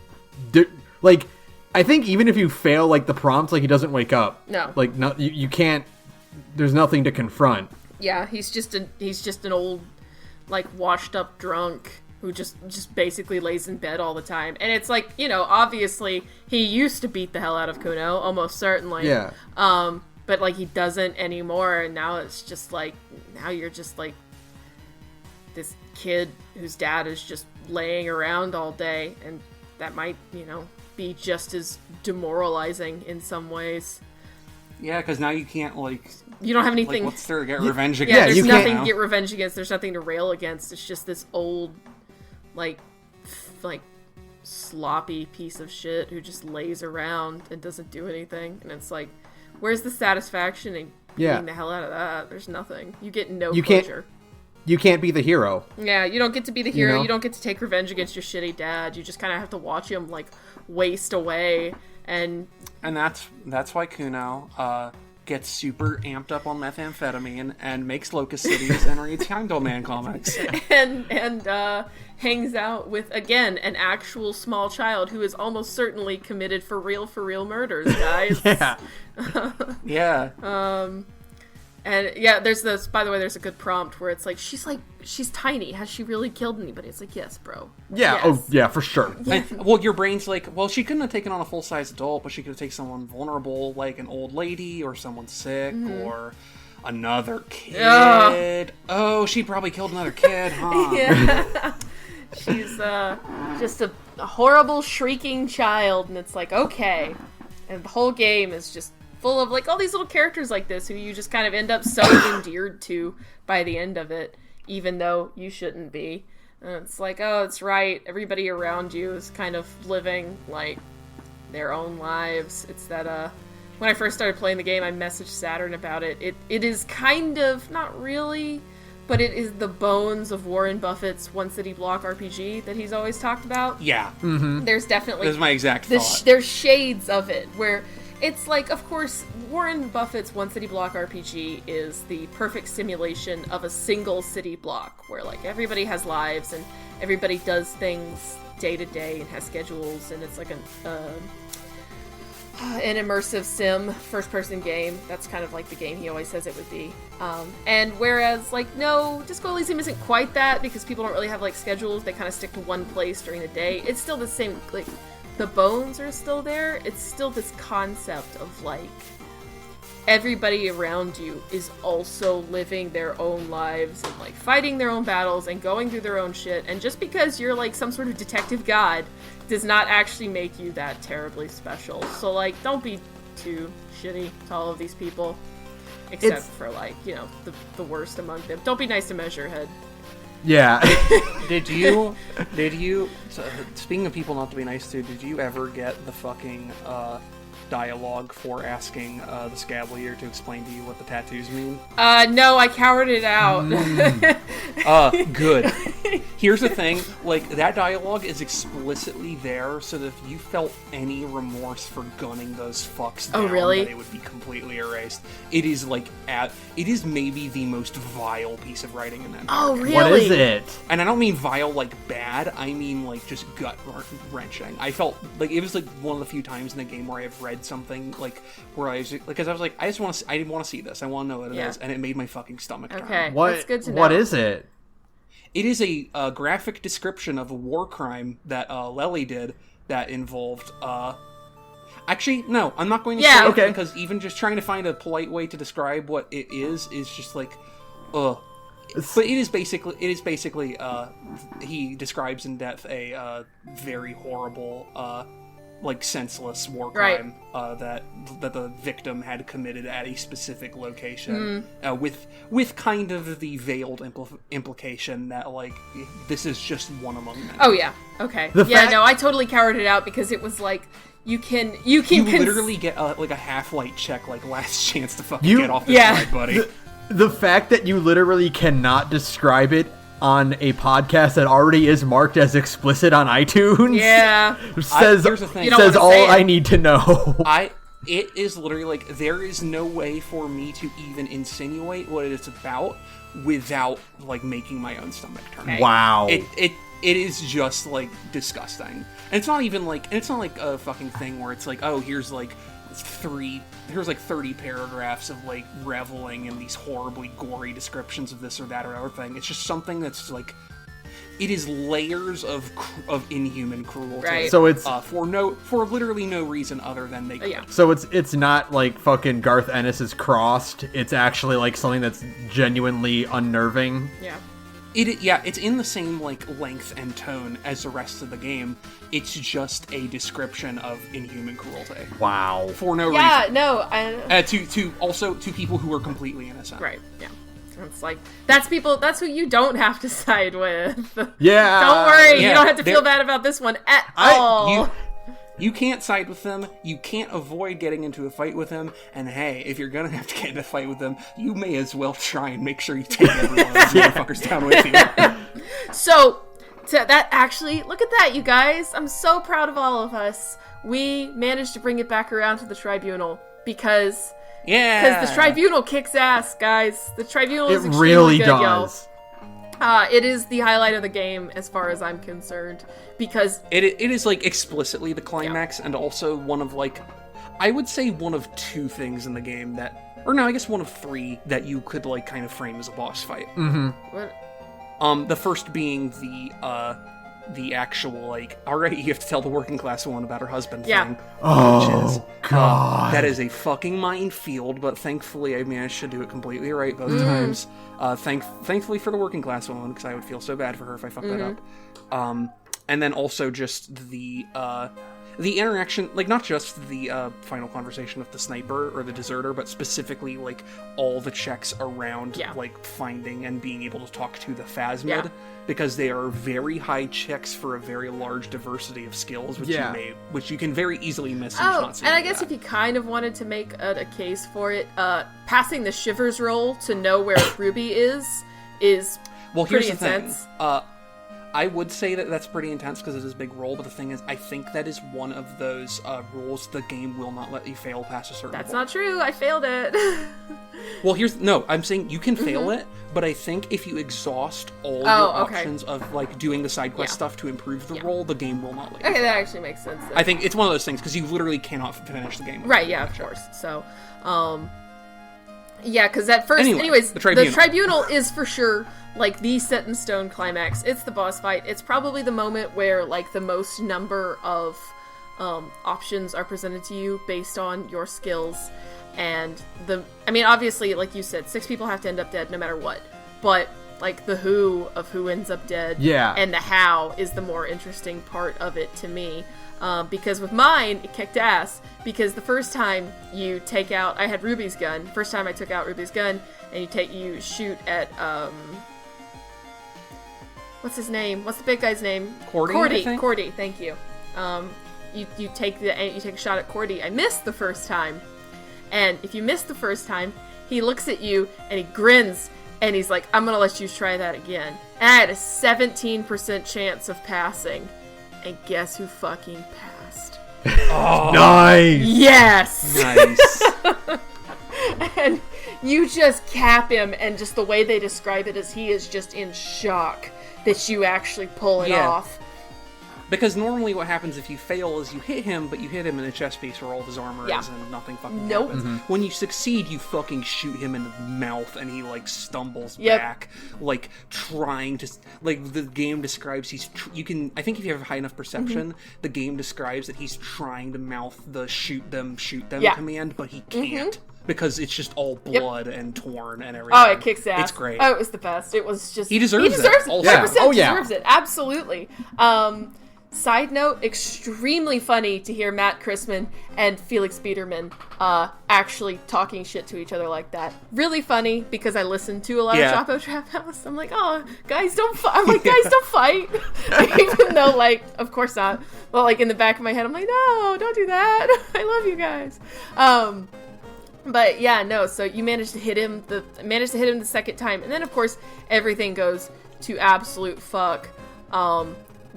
like I think even if you fail like the prompt, like he doesn't wake up. No. Like no, you can't. There's nothing to confront. Yeah, he's just an old, like washed up drunk who just basically lays in bed all the time. And it's like, you know, obviously he used to beat the hell out of Kuno, almost certainly. Yeah. But like he doesn't anymore, and now it's just like now you're just like this kid whose dad is just laying around all day, and that might, you know, be just as demoralizing in some ways. Yeah, because now you can't You don't have anything. what's there to get revenge Yeah, against? there's you nothing can't- to get revenge against. There's nothing to rail against. It's just this old, like sloppy piece of shit who just lays around and doesn't do anything. And it's like, where's the satisfaction in beating the hell out of that? There's nothing. You get no pleasure. You can't be the hero. Yeah, you don't get to be the hero. You know? You don't get to take revenge against your shitty dad. You just kind of have to watch him like waste away. And that's why Kuno gets super amped up on methamphetamine and makes Locust Cities and reads Heimdallman comics. and hangs out with, again, an actual small child who is almost certainly committed for real murders, guys. Yeah. Yeah. And yeah, there's this, by the way, there's a good prompt where it's like, she's tiny. Has she really killed anybody? It's like, yes, bro. Yeah. Yes. Oh, yeah, for sure. Well, your brain's like, well, she couldn't have taken on a full-size adult, but she could have taken someone vulnerable, like an old lady or someone sick or another kid. Ugh. Oh, she probably killed another kid, huh? Yeah. She's just a horrible, shrieking child, and it's like, okay. And the whole game is just full of like all these little characters like this who you just kind of end up so endeared to by the end of it, even though you shouldn't be. And it's like, oh, it's right. Everybody around you is kind of living like their own lives. It's that when I first started playing the game, I messaged Saturn about it. It is kind of, not really, but it is the bones of Warren Buffett's One City Block RPG that he's always talked about. Yeah. There's definitely That's my exact thought. there's shades of it where it's like, of course, Warren Buffett's One City Block RPG is the perfect simulation of a single city block where like everybody has lives and everybody does things day to day and has schedules, and it's like an immersive sim first-person game. That's kind of like the game he always says it would be. And whereas, like, no, Disco Elysium isn't quite that because people don't really have, like, schedules. They kind of stick to one place during the day. It's still the same, like, the bones are still there. It's still this concept of, like, everybody around you is also living their own lives and, like, fighting their own battles and going through their own shit. And just because you're, like, some sort of detective god does not actually make you that terribly special. So, like, don't be too shitty to all of these people. Except for, like, you know, the worst among them. Don't be nice to Measurehead. Yeah. Did you, so, speaking of people not to be nice to, did you ever get the fucking, dialogue for asking, the Scavalier to explain to you what the tattoos mean? No, I cowered it out. Good. Here's the thing, like, that dialogue is explicitly there so that if you felt any remorse for gunning those fucks down, really? that it would be completely erased. It is, like, it is maybe the most vile piece of writing in that Oh, entire really? What is it? And I don't mean vile like bad, I mean like just gut-wrenching. I felt like it was like one of the few times in the game where I've read something like where I was like, because I was like, I didn't want to see this. I want to know what it is, and it made my fucking stomach turn. Okay, What? that's good to know. What is it? It is a graphic description of a war crime that Lely did that involved. Actually, no, I'm not going to say okay. it because even just trying to find a polite way to describe what it is just like, But it is basically he describes in depth a very horrible like senseless war Right. crime that the victim had committed at a specific location, with kind of the veiled implication that like this is just one among many. Oh yeah, okay. No, I totally cowered it out because it was like you literally get like a half-light check, like last chance to fucking get off this ride, buddy. The fact that you literally cannot describe it on a podcast that already is marked as explicit on iTunes. Yeah. Says here's the thing. Says all I need to know. It is literally like there is no way for me to even insinuate what it is about without like making my own stomach turn. Wow. It is just like disgusting. And it's not even like a fucking thing where it's like, oh, here's like 30 paragraphs of like reveling in these horribly gory descriptions of this or that or other thing. It's just something that's like, it is layers of inhuman cruelty. Right. So it's for literally no reason other than they could. Yeah. So it's not like fucking Garth Ennis is crossed. It's actually like something that's genuinely unnerving. Yeah. It's in the same like length and tone as the rest of the game. It's just a description of inhuman cruelty. Wow. For no reason. Yeah, no, to people who are completely innocent. right, yeah. It's like, that's who you don't have to side with. Yeah. Don't worry, Yeah, you don't have to feel bad about this one at all. You can't side with them, you can't avoid getting into a fight with them, and hey, if you're gonna have to get in a fight with them, you may as well try and make sure you take every one of those motherfuckers down with you. So that actually, look at that, you guys. I'm so proud of all of us. We managed to bring it back around to the Tribunal because the Tribunal kicks ass, guys. The Tribunal is extremely really good, does. y'all. It is the highlight of the game as far as I'm concerned because it is like explicitly the climax, and also one of like, I would say one of two things in the game that, or no, I guess one of three that you could like kind of frame as a boss fight. what, The first being the actual like, alright, you have to tell the working class woman about her husband thing. Oh, God. That is a fucking minefield, but thankfully I managed to do it completely right both times. Thankfully for the working class woman, because I would feel so bad for her if I fucked that up. And then also just the interaction, like not just the final conversation with the sniper or the deserter, but specifically like all the checks around like finding and being able to talk to the phasmid, because they are very high checks for a very large diversity of skills, which you can very easily miss. and I guess if you kind of wanted to make a case for it, passing the shivers roll to know where Ruby is pretty intense. I would say that that's pretty intense because it is a big roll, but the thing is, I think that is one of those rules the game will not let you fail past a certain That's level. not true. I failed it. Well, I'm saying you can fail it, but I think if you exhaust all your options of like doing the side quest stuff to improve the roll, the game will not let you. Okay, that actually makes sense. I think it's one of those things because you literally cannot finish the game. Right, yeah, of course. So, yeah, because at first, anyways, the Tribunal. Tribunal is for sure like the set in stone climax. It's the boss fight. It's probably the moment where like the most number of options are presented to you based on your skills, and obviously, like you said, 6 people have to end up dead no matter what. But like the who of who ends up dead, and the how is the more interesting part of it to me. Because with mine, it kicked ass. Because the first time you take out, I had Ruby's gun. First time I took out Ruby's gun, and you shoot at what's his name? What's the big guy's name? Cordy. Thank you. You take a shot at Cordy. I missed the first time, and if you miss the first time, he looks at you and he grins. And he's like, I'm gonna let you try that again. And I had a 17% chance of passing. And guess who fucking passed? Oh, nice! Yes! Nice. And you just cap him, and just the way they describe it is he is just in shock that you actually pull it off. Because normally what happens if you fail is you hit him, but you hit him in a chest piece where all of his armor is and nothing fucking happens. When you succeed, you fucking shoot him in the mouth and he like stumbles back, like trying to, like the game describes I think if you have high enough perception, the game describes that he's trying to mouth the shoot them command, but he can't. Because it's just all blood and torn and everything. Oh, it kicks ass. It's great. Oh, it was the best. It was just... He deserves it. He 100% deserves it. Absolutely. Side note, extremely funny to hear Matt Christman and Felix Biederman actually talking shit to each other like that. Really funny, because I listen to a lot of Chapo Trap House. I'm like, oh, guys, don't fight. I'm like, guys, don't fight. Even though, like, of course not. Well, like, in the back of my head, I'm like, no, don't do that. I love you guys. But yeah, no, so you managed to hit him the second time. And then, of course, everything goes to absolute fuck.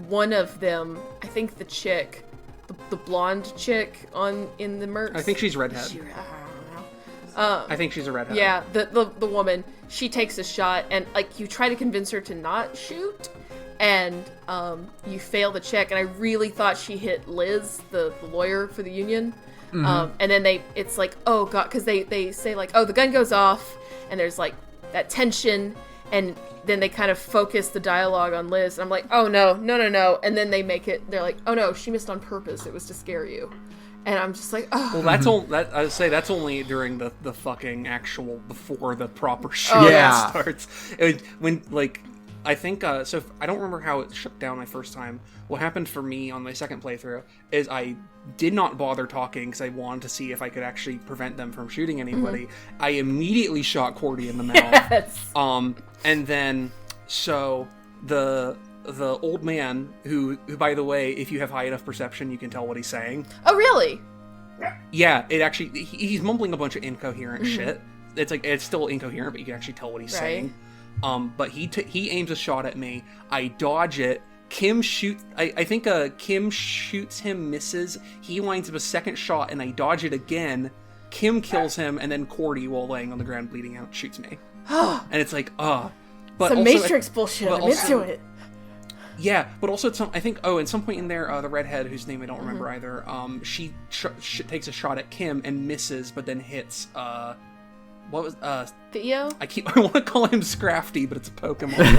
One of them, I think the chick, the blonde chick in the merch. I think she's redhead. I don't know. I think she's a redhead. Yeah, the woman, she takes a shot, and like you try to convince her to not shoot, and you fail the check. And I really thought she hit Liz, the lawyer for the union. And then it's like, oh god, because they say like, oh, the gun goes off, and there's like that tension, and then they kind of focus the dialogue on Liz. And I'm like, oh no. And then they're like, oh no, she missed on purpose. It was to scare you. And I'm just like, oh. Well, I would say that's only during the fucking actual, before the proper shooting starts. I think, so I don't remember how it shut down my first time. What happened for me on my second playthrough is I did not bother talking because I wanted to see if I could actually prevent them from shooting anybody. I immediately shot Cordy in the mouth. Yes. And then, so the old man, who by the way, if you have high enough perception, you can tell what he's saying. Oh, really? Yeah, it actually, he's mumbling a bunch of incoherent shit. It's like, it's still incoherent, but you can actually tell what he's saying. But he aims a shot at me. I dodge it. Kim shoots. I think Kim shoots him, misses. He lines up a second shot, and I dodge it again. Kim kills him, and then Cordy, while laying on the ground bleeding out, shoots me. And it's like, but some also, Matrix bullshit. I'm into it. Yeah, but also at some point in there, the redhead, whose name I don't remember either, she takes a shot at Kim and misses, but then hits what was Theo? I want to call him Scrafty, but it's a Pokemon.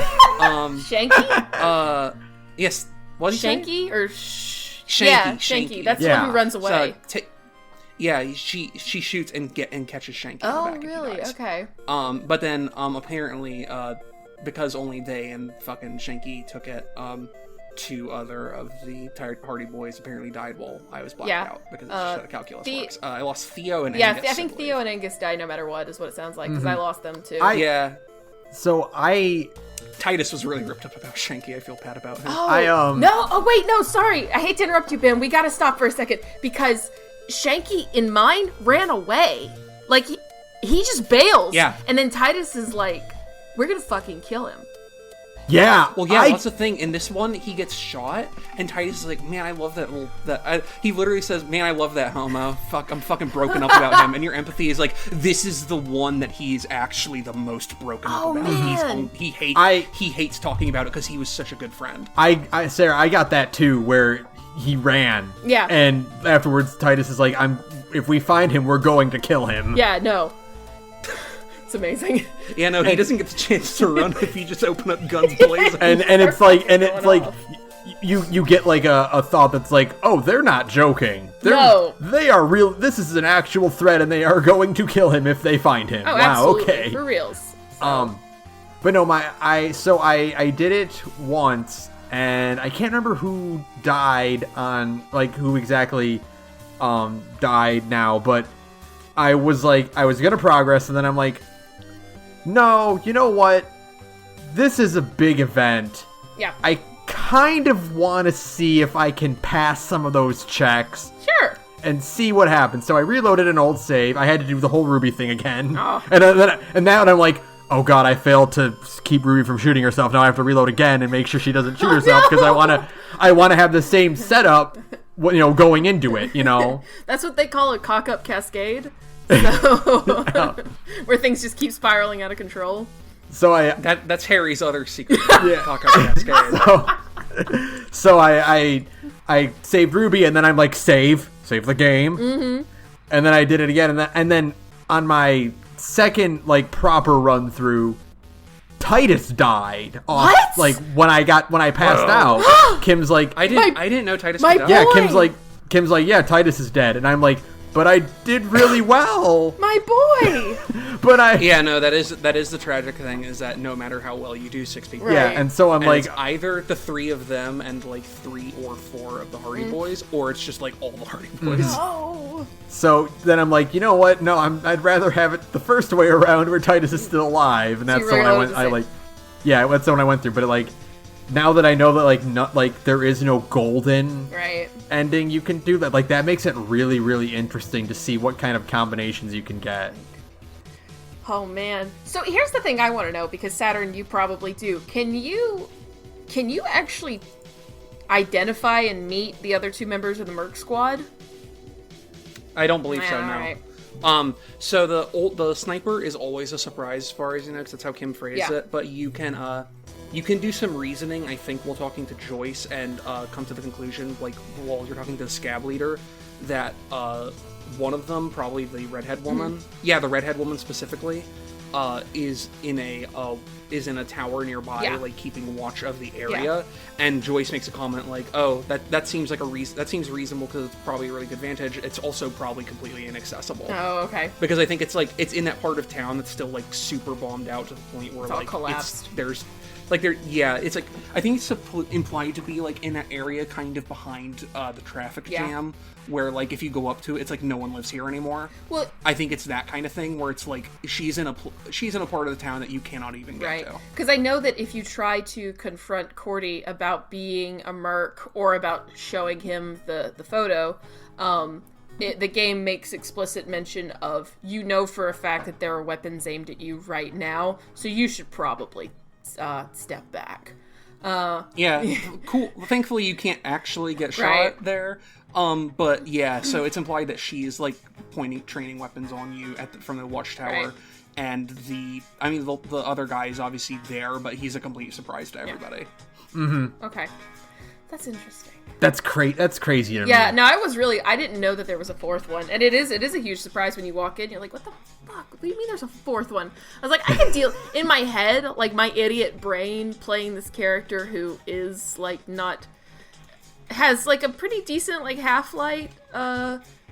Shanky? Yes. What did you say? Shanky or Shanky? Yeah, Shanky. That's the one who runs away. So, she shoots and catches Shanky. Oh, in the back really? And dies. Okay. But then apparently because only they and fucking Shanky took it, two other of the Tired Party boys apparently died while I was blacked out because it's just calculus works. I lost Theo and Angus. Yeah, I think Theo and Angus died no matter what, is what it sounds like, because I lost them too. Titus was really ripped up about Shanky. I feel bad about him. No, sorry. I hate to interrupt you, Ben. We gotta stop for a second, because Shanky, in mine, ran away. Like, he just bails. Yeah. And then Titus is like, we're gonna fucking kill him. Yeah. Well, yeah, that's the thing. In this one, he gets shot, and Titus is like, man, I love that he literally says, man, I love that homo. Fuck, I'm fucking broken up about him. And your empathy is like, this is the one that he's actually the most broken up about. Man. He hates talking about it because he was such a good friend. Sarah, I got that too, where he ran. Yeah. And afterwards, Titus is like, if we find him, we're going to kill him. Yeah, no. It's amazing. Yeah, no, he doesn't get the chance to run if you just open up guns blazing. and it's like you get like a thought that's like, oh, they're not joking. They are real. This is an actual threat, and they are going to kill him if they find him. Oh, wow, absolutely. okay. For reals. So. But no, I did it once, and I can't remember who died who exactly died now, but I was gonna progress, and then I'm like, no, you know what? This is a big event. Yeah. I kind of want to see if I can pass some of those checks. Sure. And see what happens. So I reloaded an old save. I had to do the whole Ruby thing again. Oh. And now I'm like, oh god, I failed to keep Ruby from shooting herself. Now I have to reload again and make sure she doesn't shoot herself, because I want to have the same setup, going into it. That's what they call a cock-up cascade. So, where things just keep spiraling out of control. So that's Harry's other secret. So I saved Ruby, and then I'm like, save the game, and then I did it again, and then on my second proper run through, Titus died off. What? Like when I passed out, Kim's like, I didn't know Titus my died. Yeah, Kim's like, yeah, Titus is dead, and I'm like, but I did really well. My boy. But Yeah, no, that is the tragic thing, is that no matter how well you do, 6 people. Yeah, Right. and so I'm And like, it's either the 3 of them and like 3 or 4 of the Hardy Boys, or it's just like all the Hardy Boys. Oh. so then I'm like, you know what? No, I'd rather have it the first way around where Titus is still alive, and So that's you the one I really went. wanted to I like, yeah, that's the one I went through. But like, now that I know that like not like there is no golden Right. ending, you can do that. Like that makes it really, really interesting to see what kind of combinations you can get. Oh man. So here's the thing I want to know, because Saturn, you probably do. Can you actually identify and meet the other 2 members of the Merc Squad? I don't believe so, no. Alright. So the sniper is always a surprise as far as you know, 'cause that's how Kim phrased Yeah. it. But you can do some reasoning, I think, while talking to Joyce, and come to the conclusion, like while you're talking to the scab leader, that one of them, probably the redhead woman, yeah, the redhead woman specifically, is in a tower nearby, Yeah. like keeping watch of the area. And Joyce makes a comment like, "Oh, that seems like that seems reasonable because it's probably a really good vantage. It's also probably completely inaccessible." Oh, okay. Because I think it's like it's in that part of town that's still like super bombed out to the point where It's all like collapsed. it's like I think it's implied to be like in that area kind of behind the traffic Yeah. jam, where like if you go up to it, it's like no one lives here anymore. Well, I think it's that kind of thing where it's like she's in a part of the town that you cannot even get right. to. Because I know that if you try to confront Cordy about being a merc or about showing him the photo, the game makes explicit mention of, you know for a fact that there are weapons aimed at you right now, so you should probably step back. Yeah, cool. Thankfully, you can't actually get shot Right. there. But yeah, so it's implied that she's like training weapons on you from the watchtower, Right. and the other guy is obviously there, but he's a complete surprise to everybody. Okay. That's interesting. That's crazy to me. Yeah, no, I didn't know that there was a 4th one. And it is a huge surprise when you walk in. You're like, what the fuck? What do you mean there's a 4th one? I was like, I can deal, in my head, like my idiot brain playing this character who is like has like a pretty decent like Half-Light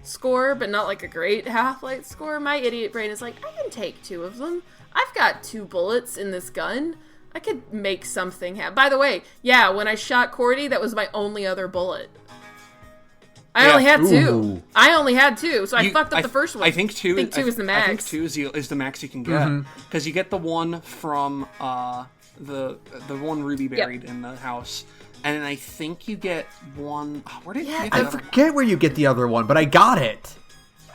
score, but not like a great Half-Light score. My idiot brain is like, I can take 2 of them. I've got 2 bullets in this gun. I could make something happen. By the way, yeah, when I shot Cordy, that was my only other bullet. I only had 2. Ooh. I only had 2, so I fucked up the first one. I think 2 is the max. I think 2 is the max you can get, because you get the one from the one Ruby buried in the house, and I think you get one. Where did you get the I other one? forget where you get the other one, but I got it.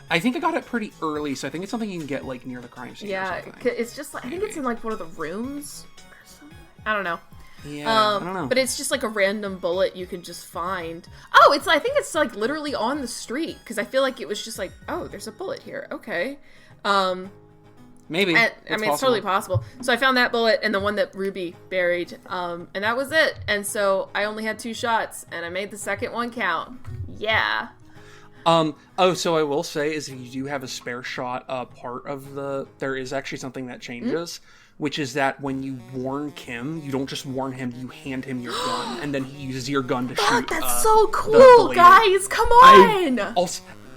I think I got it pretty early, so I think it's something you can get like near the crime scene. Yeah, or something. it's just like, I think it's in like one of the rooms or something. I don't know. Yeah, I don't know. But it's just like a random bullet you can just find. Oh, I think it's like literally on the street, because I feel like it was just like, oh, there's a bullet here. Okay. Maybe. It's totally possible. So I found that bullet and the one that Ruby buried, and that was it. And so I only had 2 shots, and I made the second one count. Yeah. So I will say is if you do have a spare shot, there is actually something that changes, which is that when you warn Kim, you don't just warn him, you hand him your gun, and then he uses your gun to shoot. That's so cool, the lady. guys! Come on!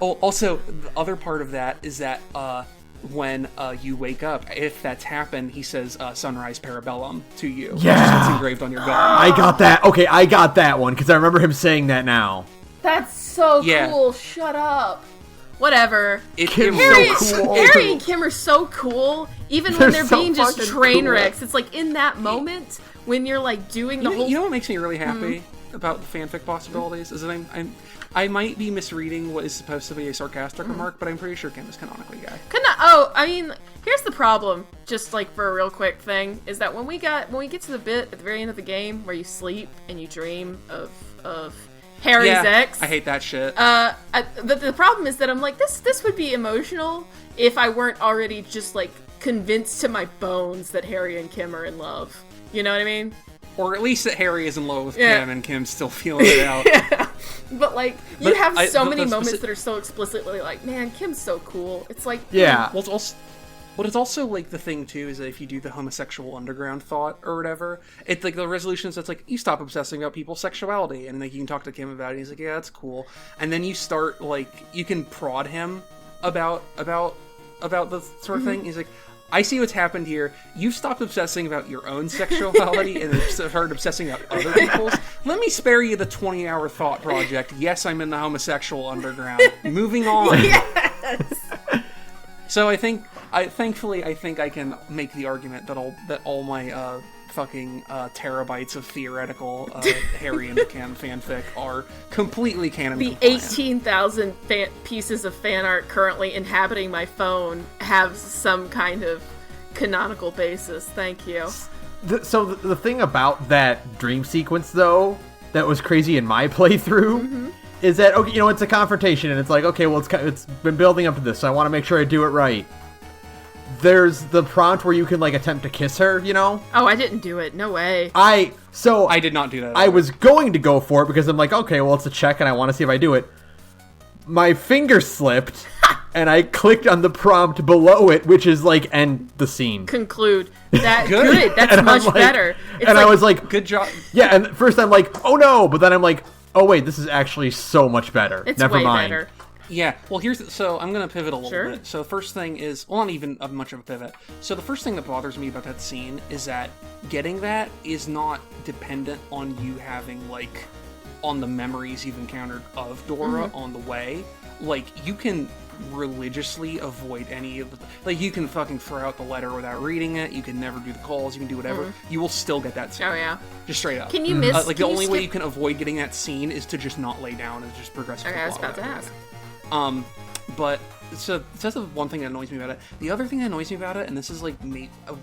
Also, the other part of that is that, when you wake up, if that's happened, he says Sunrise Parabellum to you. Yeah. It's engraved on your gun. I got that. Okay, I got that one because I remember him saying that now. That's so Yeah. cool. Shut up. Whatever. Kim's Harry, so cool. Harry and Kim are so cool, even when they're so being just fucking train cool. wrecks. It's like in that moment when you're like doing the whole. You know what makes me really happy about the fanfic possibilities is that I might be misreading what is supposed to be a sarcastic remark, but I'm pretty sure Kim is canonically gay. Here's the problem. Just like for a real quick thing, is that when we get to the bit at the very end of the game where you sleep and you dream of Harry's ex. I hate that shit. The problem is that I'm like, this would be emotional if I weren't already just like convinced to my bones that Harry and Kim are in love. You know what I mean? Or at least that Harry is in love with Kim and Kim's still feeling it out. Yeah. But like, you have so many the moments that are so explicitly like, man, Kim's so cool. It's like, Yeah. Well, it's But it's also, like, the thing, too, is that if you do the homosexual underground thought or whatever, it's, like, the resolution is that's, like, you stop obsessing about people's sexuality, and, like, you can talk to Kim about it, and he's like, yeah, that's cool. And then you start, like, you can prod him about the sort of thing. He's like, I see what's happened here. You've stopped obsessing about your own sexuality and started obsessing about other people's. Let me spare you the 20-hour thought project. Yes, I'm in the homosexual underground. Moving on. Yes. So thankfully I think I can make the argument that all my fucking terabytes of theoretical Harry and McCann fanfic are completely canon The compliant. 18,000 pieces of fan art currently inhabiting my phone have some kind of canonical basis. Thank you. So the thing about that dream sequence, though, that was crazy in my playthrough, is that, okay, it's a confrontation, and it's like, okay, well, it's been building up to this, so I want to make sure I do it right. There's the prompt where you can, like, attempt to kiss her, Oh, I didn't do it. No way. I did not do that. I was going to go for it because I'm like, okay, well, it's a check, and I want to see if I do it. My finger slipped, and I clicked on the prompt below it, which is like, end the scene. Conclude. That Good. good. That's much better. It's I was like, good job. yeah, and at first I'm like, oh no, but then I'm like, oh wait, this is actually so much better. It's Never way mind. better. Yeah, well, so I'm going to pivot a little Sure. bit. So the first thing is, well, not even much of a pivot. So the first thing that bothers me about that scene is that getting that is not dependent on you having, like, on the memories you've encountered of Dora on the way. Like, you can religiously avoid any of the... Like, you can fucking throw out the letter without reading it, you can never do the calls, you can do whatever. You will still get that scene. Oh, yeah. Just straight up. Can you miss... Like, the only way you can avoid getting that scene is to just not lay down and just progress. Okay, I was about to ask. But so that's the one thing that annoys me about it. The other thing that annoys me about it, and this is like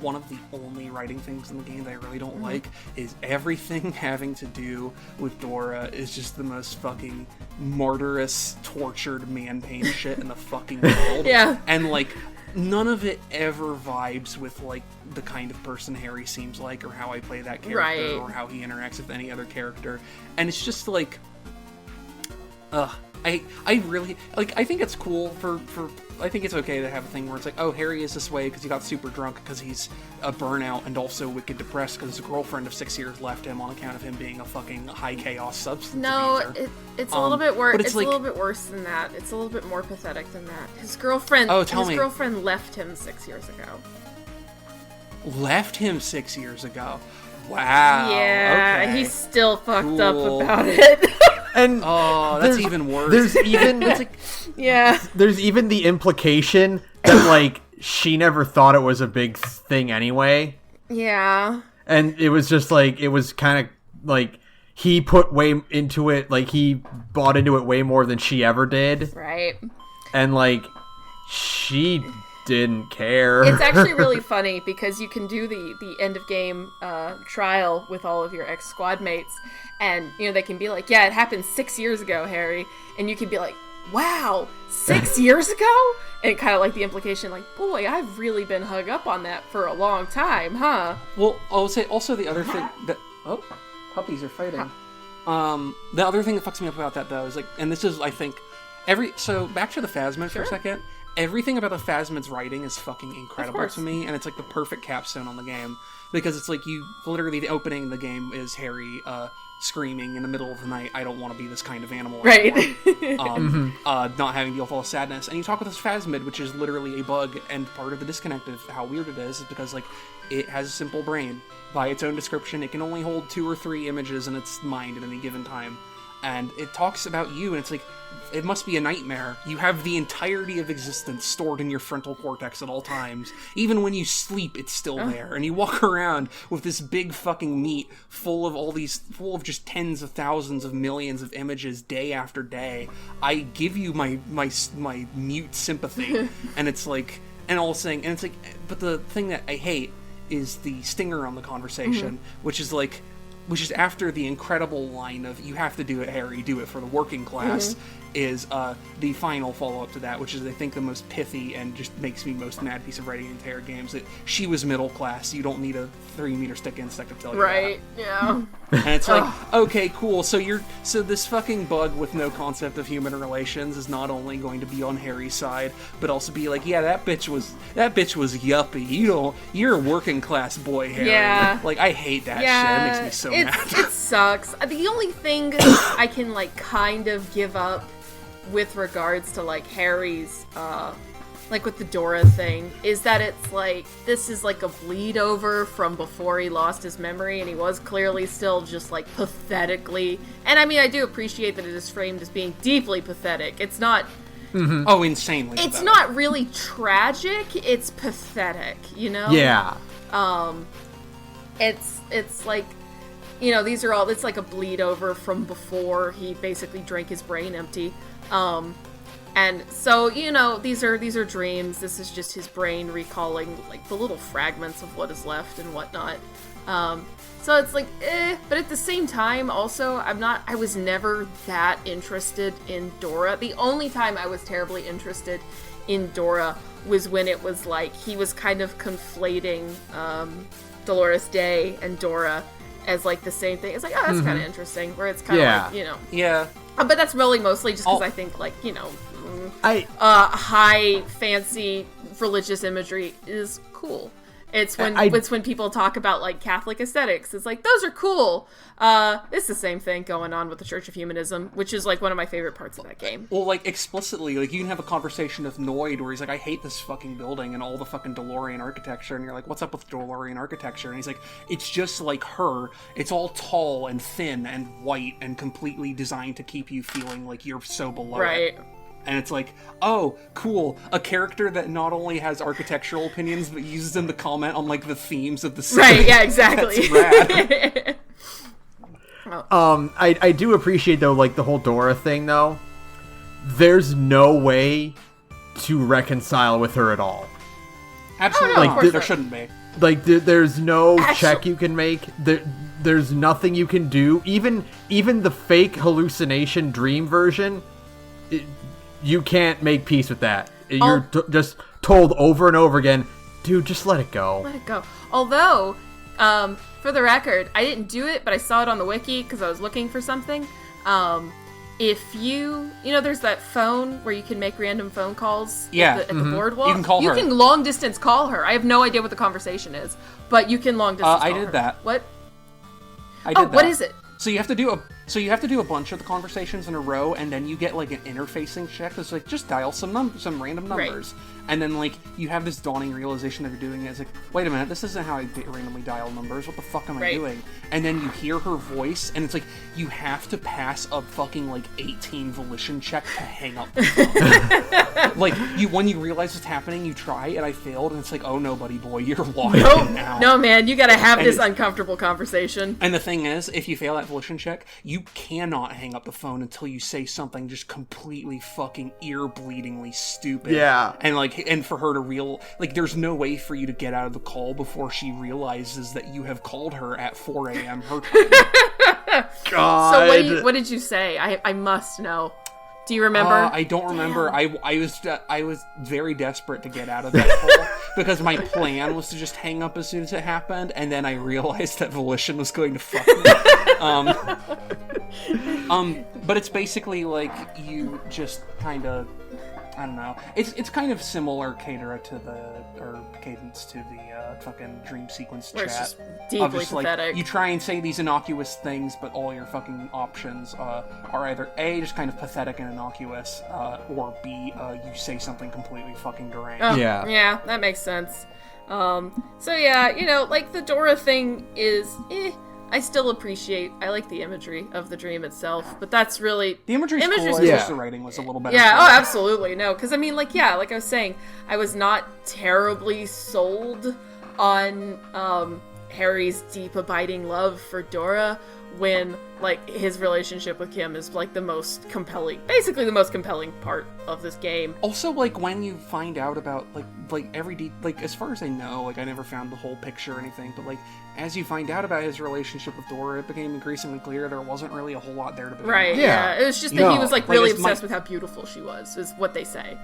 one of the only writing things in the game that I really don't like, is everything having to do with Dora is just the most fucking martyrous, tortured man pain shit in the fucking world. Yeah. And like, none of it ever vibes with like the kind of person Harry seems like, or how I play that character, Right. or how he interacts with any other character. And it's just like, I really, like, I think it's cool I think it's okay to have a thing where it's like, oh, Harry is this way because he got super drunk because he's a burnout and also wicked depressed because his girlfriend of 6 years left him on account of him being a fucking high chaos substance abuser. It's a little bit worse. but It's like, a little bit worse than that. It's a little bit more pathetic than that. His girlfriend. His girlfriend left him 6 years ago. Left him 6 years ago. Wow. Yeah, okay. he's still fucked up Cool. about it. And Oh, that's even worse. there's even It's like, Yeah. there's even the implication that like she never thought it was a big thing anyway, Yeah. and it was just like, it was kind of like he put way into it, like he bought into it way more than she ever did, Right. and like she didn't care. It's actually really funny because you can do the end of game trial with all of your ex squad mates, and they can be like, yeah, it happened 6 years ago, Harry, and you can be like, wow, 6 years ago, and kind of like the implication, like, boy, I've really been hung up on that for a long time, huh? well, I'll say also the other thing that, oh, puppies are fighting. The other thing that fucks me up about that though is like, and this is, I think, so back to the Phasmid for a second. Everything about the Phasmid's writing is fucking incredible to me, and it's like the perfect capstone on the game, because it's like literally the opening of the game is Harry screaming in the middle of the night, I don't want to be this kind of animal anymore. Right. Not having to deal with all the sadness. And you talk with this Phasmid, which is literally a bug, and part of the disconnect of how weird it is because, like, it has a simple brain. By its own description, it can only hold 2 or 3 images in its mind at any given time. And it talks about you, and it's like, it must be a nightmare. You have the entirety of existence stored in your frontal cortex at all times. Even when you sleep, it's still there. And you walk around with this big fucking meat full of just tens of thousands of millions of images day after day. I give you my mute sympathy. And it's like, and all saying, and it's like, but the thing that I hate is the stinger on the conversation, which is like, which is after the incredible line of "You have to do it, Harry. Do it for the working class." Is the final follow-up to that, which is I think the most pithy and just makes me most mad piece of writing in the entire games. That she was middle class. You don't need a 3-meter stick insect to tell you Right, yeah. that. And it's like, okay, cool. So this fucking bug with no concept of human relations is not only going to be on Harry's side, but also be like, yeah, that bitch was yuppie. You're a working class boy, Harry. Yeah. Like, I hate that Yeah, shit. It makes me so mad. It sucks. The only thing I can, like, kind of give up with regards to, like, Harry's, like, with the Dora thing, is that it's, like, this is, like, a bleed over from before he lost his memory, and he was clearly still just, like, pathetically, and I mean, I do appreciate that it is framed as being deeply pathetic. It's not... Oh, insanely It's pathetic. not really tragic, it's pathetic, you know? Yeah. It's like, you know, these are all, it's like a bleed over from before he basically drank his brain empty. And so, you know, these are dreams. This is just his brain recalling, like, the little fragments of what is left and whatnot. So it's like, but at the same time, also, I was never that interested in Dora. The only time I was terribly interested in Dora was when it was like, he was kind of conflating, Dolores Day and Dora as, like, the same thing. It's like, oh, that's kind of interesting, where it's kind of like, you know. Yeah. But that's really mostly just because I think, like, you know, high, fancy religious imagery is cool. It's when people talk about, like, Catholic aesthetics. It's like, those are cool. It's the same thing going on with the Church of Humanism, which is, like, one of my favorite parts of that game. Well, like, explicitly, like, you can have a conversation with Noid where he's like, I hate this fucking building and all the fucking DeLorean architecture, and you're like, what's up with DeLorean architecture? And he's like, it's just like her. It's all tall and thin and white and completely designed to keep you feeling like you're so below Right. it. And it's like, oh, cool. A character that not only has architectural opinions, but uses them to comment on, like, the themes of the city. Right, yeah, exactly. That's rad. I do appreciate, though, like, the whole Dora thing, though. There's no way to reconcile with her at all. Absolutely no, not. of There course shouldn't be. Like, there's no check you can make. There's nothing you can do. Even the fake hallucination dream version, you can't make peace with that. You're just told over and over again, dude, just let it go. Let it go. Although, for the record, I didn't do it, but I saw it on the wiki because I was looking for something. If you know, there's that phone where you can make random phone calls at the boardwalk. You can call her. You can long distance call her. I have no idea what the conversation is, but you can long distance call her. I did that. What? I did that. What is it? So you have to do a bunch of the conversations in a row, and then you get, like, an interfacing check that's like, just dial some random numbers. Right. And then, like, you have this dawning realization that you're doing it. It's like, wait a minute, this isn't how I randomly dial numbers. What the fuck am I doing? And then you hear her voice, and it's like, you have to pass a fucking, like, 18 volition check to hang up the phone. Like, when you realize it's happening, you try, and I failed, and it's like, oh no, buddy boy, you're locked in now. No, man, you gotta have this uncomfortable conversation. And the thing is, if you fail that volition check, you cannot hang up the phone until you say something just completely fucking ear-bleedingly stupid. Yeah. And for her to there's no way for you to get out of the call before she realizes that you have called her at 4 a.m. her time. God. So what did you say? I must know. Do you remember? I don't remember. I was very desperate to get out of that call because my plan was to just hang up as soon as it happened, and then I realized that Volition was going to fuck me. But it's basically like you just kind of, I don't know. It's kind of similar cadence to the fucking dream sequence Where chat. it's just deeply pathetic. Like, you try and say these innocuous things, but all your fucking options are either A, just kind of pathetic and innocuous, or B, you say something completely fucking deranged. Oh, Yeah. Yeah, that makes sense. So yeah, you know, like the Dora thing is, I still appreciate, I like the imagery of the dream itself, but that's really... The imagery's cool, it's just the writing was a little better. Yeah, oh, absolutely, no, because I mean, like I was saying, I was not terribly sold on Harry's deep abiding love for Dora when, like, his relationship with Kim is, like, the most compelling, basically the most compelling part of this game. Also, like, when you find out about, like as far as I know, like, I never found the whole picture or anything, but, like, as you find out about his relationship with Dora, it became increasingly clear there wasn't really a whole lot there to begin Right, with. yeah. It was just that he was, like, really obsessed with how beautiful she was, is what they say.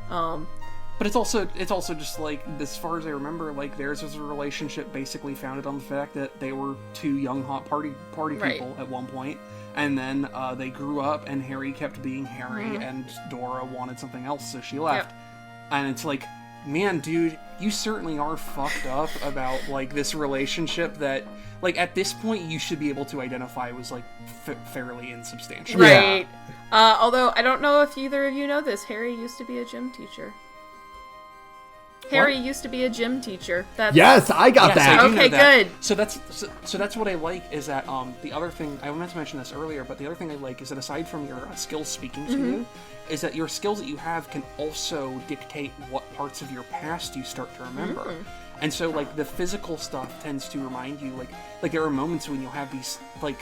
But it's also just, like, as far as I remember, like, theirs was a relationship basically founded on the fact that they were two young, hot party people at one point, and then they grew up, and Harry kept being Harry, and Dora wanted something else, so she left. Yep. And it's like, man, dude, you certainly are fucked up about, like, this relationship that, like, at this point, you should be able to identify was, like, fairly insubstantial. Right. Yeah. Although, I don't know if either of you know this, Harry used to be a gym teacher. Harry used to be a gym teacher. Yes, I got that. Okay, good. So that's what I like is that the other thing I meant to mention this earlier, but the other thing I like is that aside from your skills speaking to you, is that your skills that you have can also dictate what parts of your past you start to remember. And so, like, the physical stuff tends to remind you, like there are moments when you'll have these, like,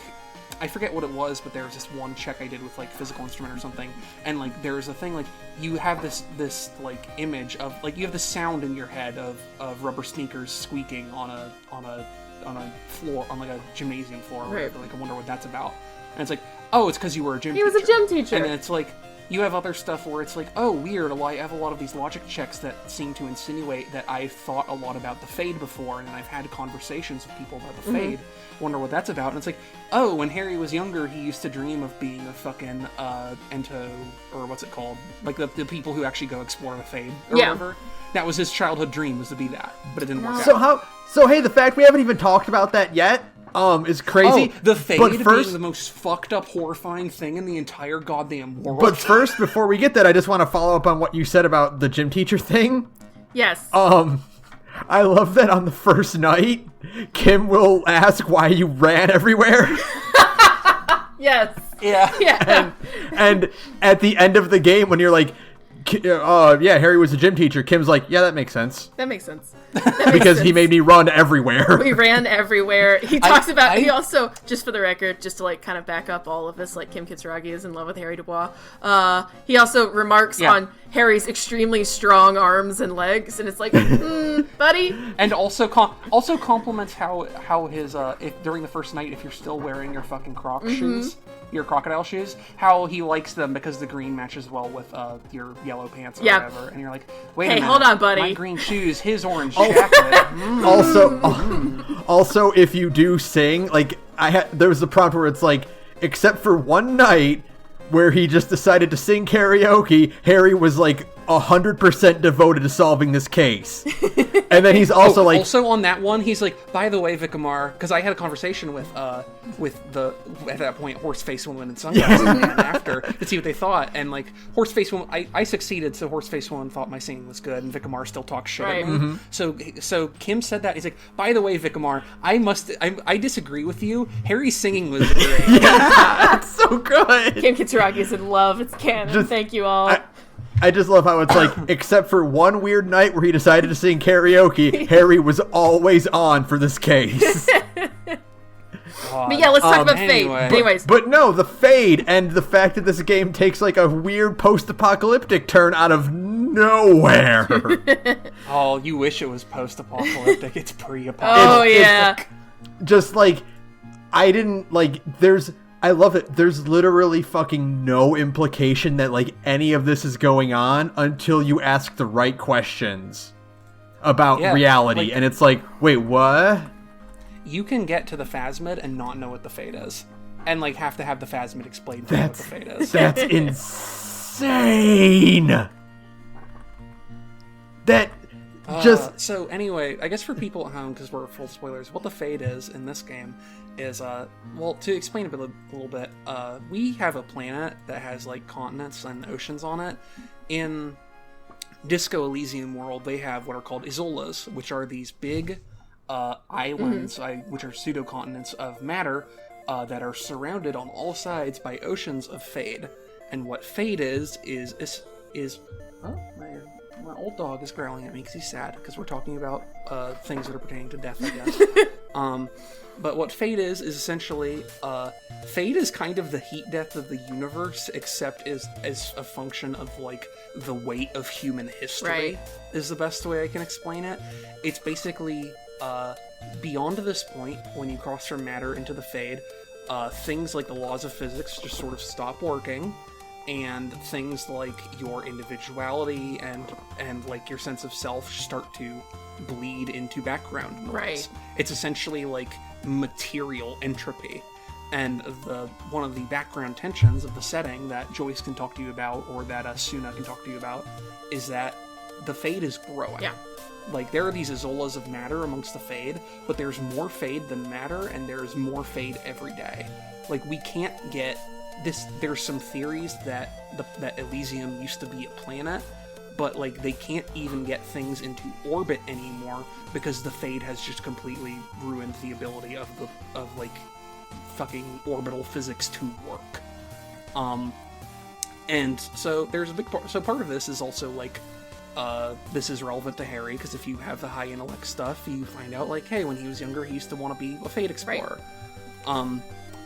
I forget what it was, but there was this one check I did with, like, physical instrument or something, and, like, there's a thing, like, you have this like, image of, like, you have the sound in your head of rubber sneakers squeaking on a floor, on, like, a gymnasium floor, or whatever. Like, I wonder what that's about. And it's like, oh, it's because you were a gym teacher. He was a gym teacher. And then it's like, you have other stuff where it's like, oh, weird, well, I have a lot of these logic checks that seem to insinuate that I've thought a lot about the Fade before, and I've had conversations with people about the Fade. Wonder what that's about. And it's like, oh, when Harry was younger, he used to dream of being a fucking ento, or what's it called? Like, the people who actually go explore the Fade, or whatever. That was his childhood dream, was to be that, but it didn't work out. So hey, the fact we haven't even talked about that yet, is crazy. Oh, the Fade being the most fucked up, horrifying thing in the entire goddamn world. But first, before we get that, I just want to follow up on what you said about the gym teacher thing. Yes. I love that on the first night, Kim will ask why you ran everywhere. Yes. Yeah. And at the end of the game, when you're like, Harry was a gym teacher, Kim's like, yeah, that makes sense. That makes sense. Because he made me run everywhere. We ran everywhere. He talks about, he also, just for the record, just to, like, kind of back up all of this, like, Kim Kitsuragi is in love with Harry Dubois. He also remarks on Harry's extremely strong arms and legs, and it's like, buddy. And also compliments how his, if during the first night, if you're still wearing your fucking Croc shoes, your crocodile shoes, how he likes them because the green matches well with your yellow pants or whatever. And you're like, wait a minute, hold on, buddy. My green shoes, his orange jacket. Also, if you do sing, like, there was a prompt where it's like, except for one night where he just decided to sing karaoke, Harry was like 100% devoted to solving this case. And then he's also like... Also on that one, he's like, by the way, Vicamar, because I had a conversation with the, at that point, Horseface Woman and Sunglasses Man after, to see what they thought. And, like, Horseface Woman, I succeeded, so Horseface Woman thought my singing was good, and Vicamar still talks shit at me. So Kim said that. He's like, by the way, Vicamar, I disagree with you. Harry's singing was great. That's so good. Kim Kitsuragi is in love. It's canon. Thank you all. I just love how it's like, except for one weird night where he decided to sing karaoke, Harry was always on for this case. But yeah, let's talk about Fade. Anyways. But no, the Fade, and the fact that this game takes like a weird post-apocalyptic turn out of nowhere. Oh, you wish it was post-apocalyptic. It's pre-apocalyptic. Oh, yeah. Just like, I love it. There's literally fucking no implication that, like, any of this is going on until you ask the right questions about reality. Like, and it's like, wait, what? You can get to the Phasmid and not know what the Fade is. And, like, have to have the Phasmid explain to you what the Fade is. That's insane! So anyway, I guess for people at home, because we're full spoilers, what the Fade is in this game is, well, to explain a little bit, we have a planet that has, like, continents and oceans on it. In Disco Elysium world, they have what are called isolas, which are these big islands, which are pseudo-continents of matter, that are surrounded on all sides by oceans of Fade. And what Fade is oh, My old dog is growling at me because he's sad, because we're talking about things that are pertaining to death, I guess. But what fate is essentially, fate is kind of the heat death of the universe, except as a function of, like, the weight of human history, Right. is the best way I can explain it. It's basically, beyond this point, when you cross from matter into the fade, things like the laws of physics just sort of stop working, and things like your individuality and like your sense of self start to bleed into background noise. Right. It's essentially like material entropy. And one of the background tensions of the setting that Joyce can talk to you about, or that Suna can talk to you about, is that the fade is growing. Yeah. Like, there are these Azolas of matter amongst the fade, but there's more fade than matter, and there's more fade every day. Like, we can't get this. There's some theories that that Elysium used to be a planet, but, like, they can't even get things into orbit anymore because the fade has just completely ruined the ability of like fucking orbital physics to work. And so there's a big part. So part of this is also like, this is relevant to Harry, because if you have the high intellect stuff, you find out, like, hey, when he was younger, he used to want to be a fate explorer. Right.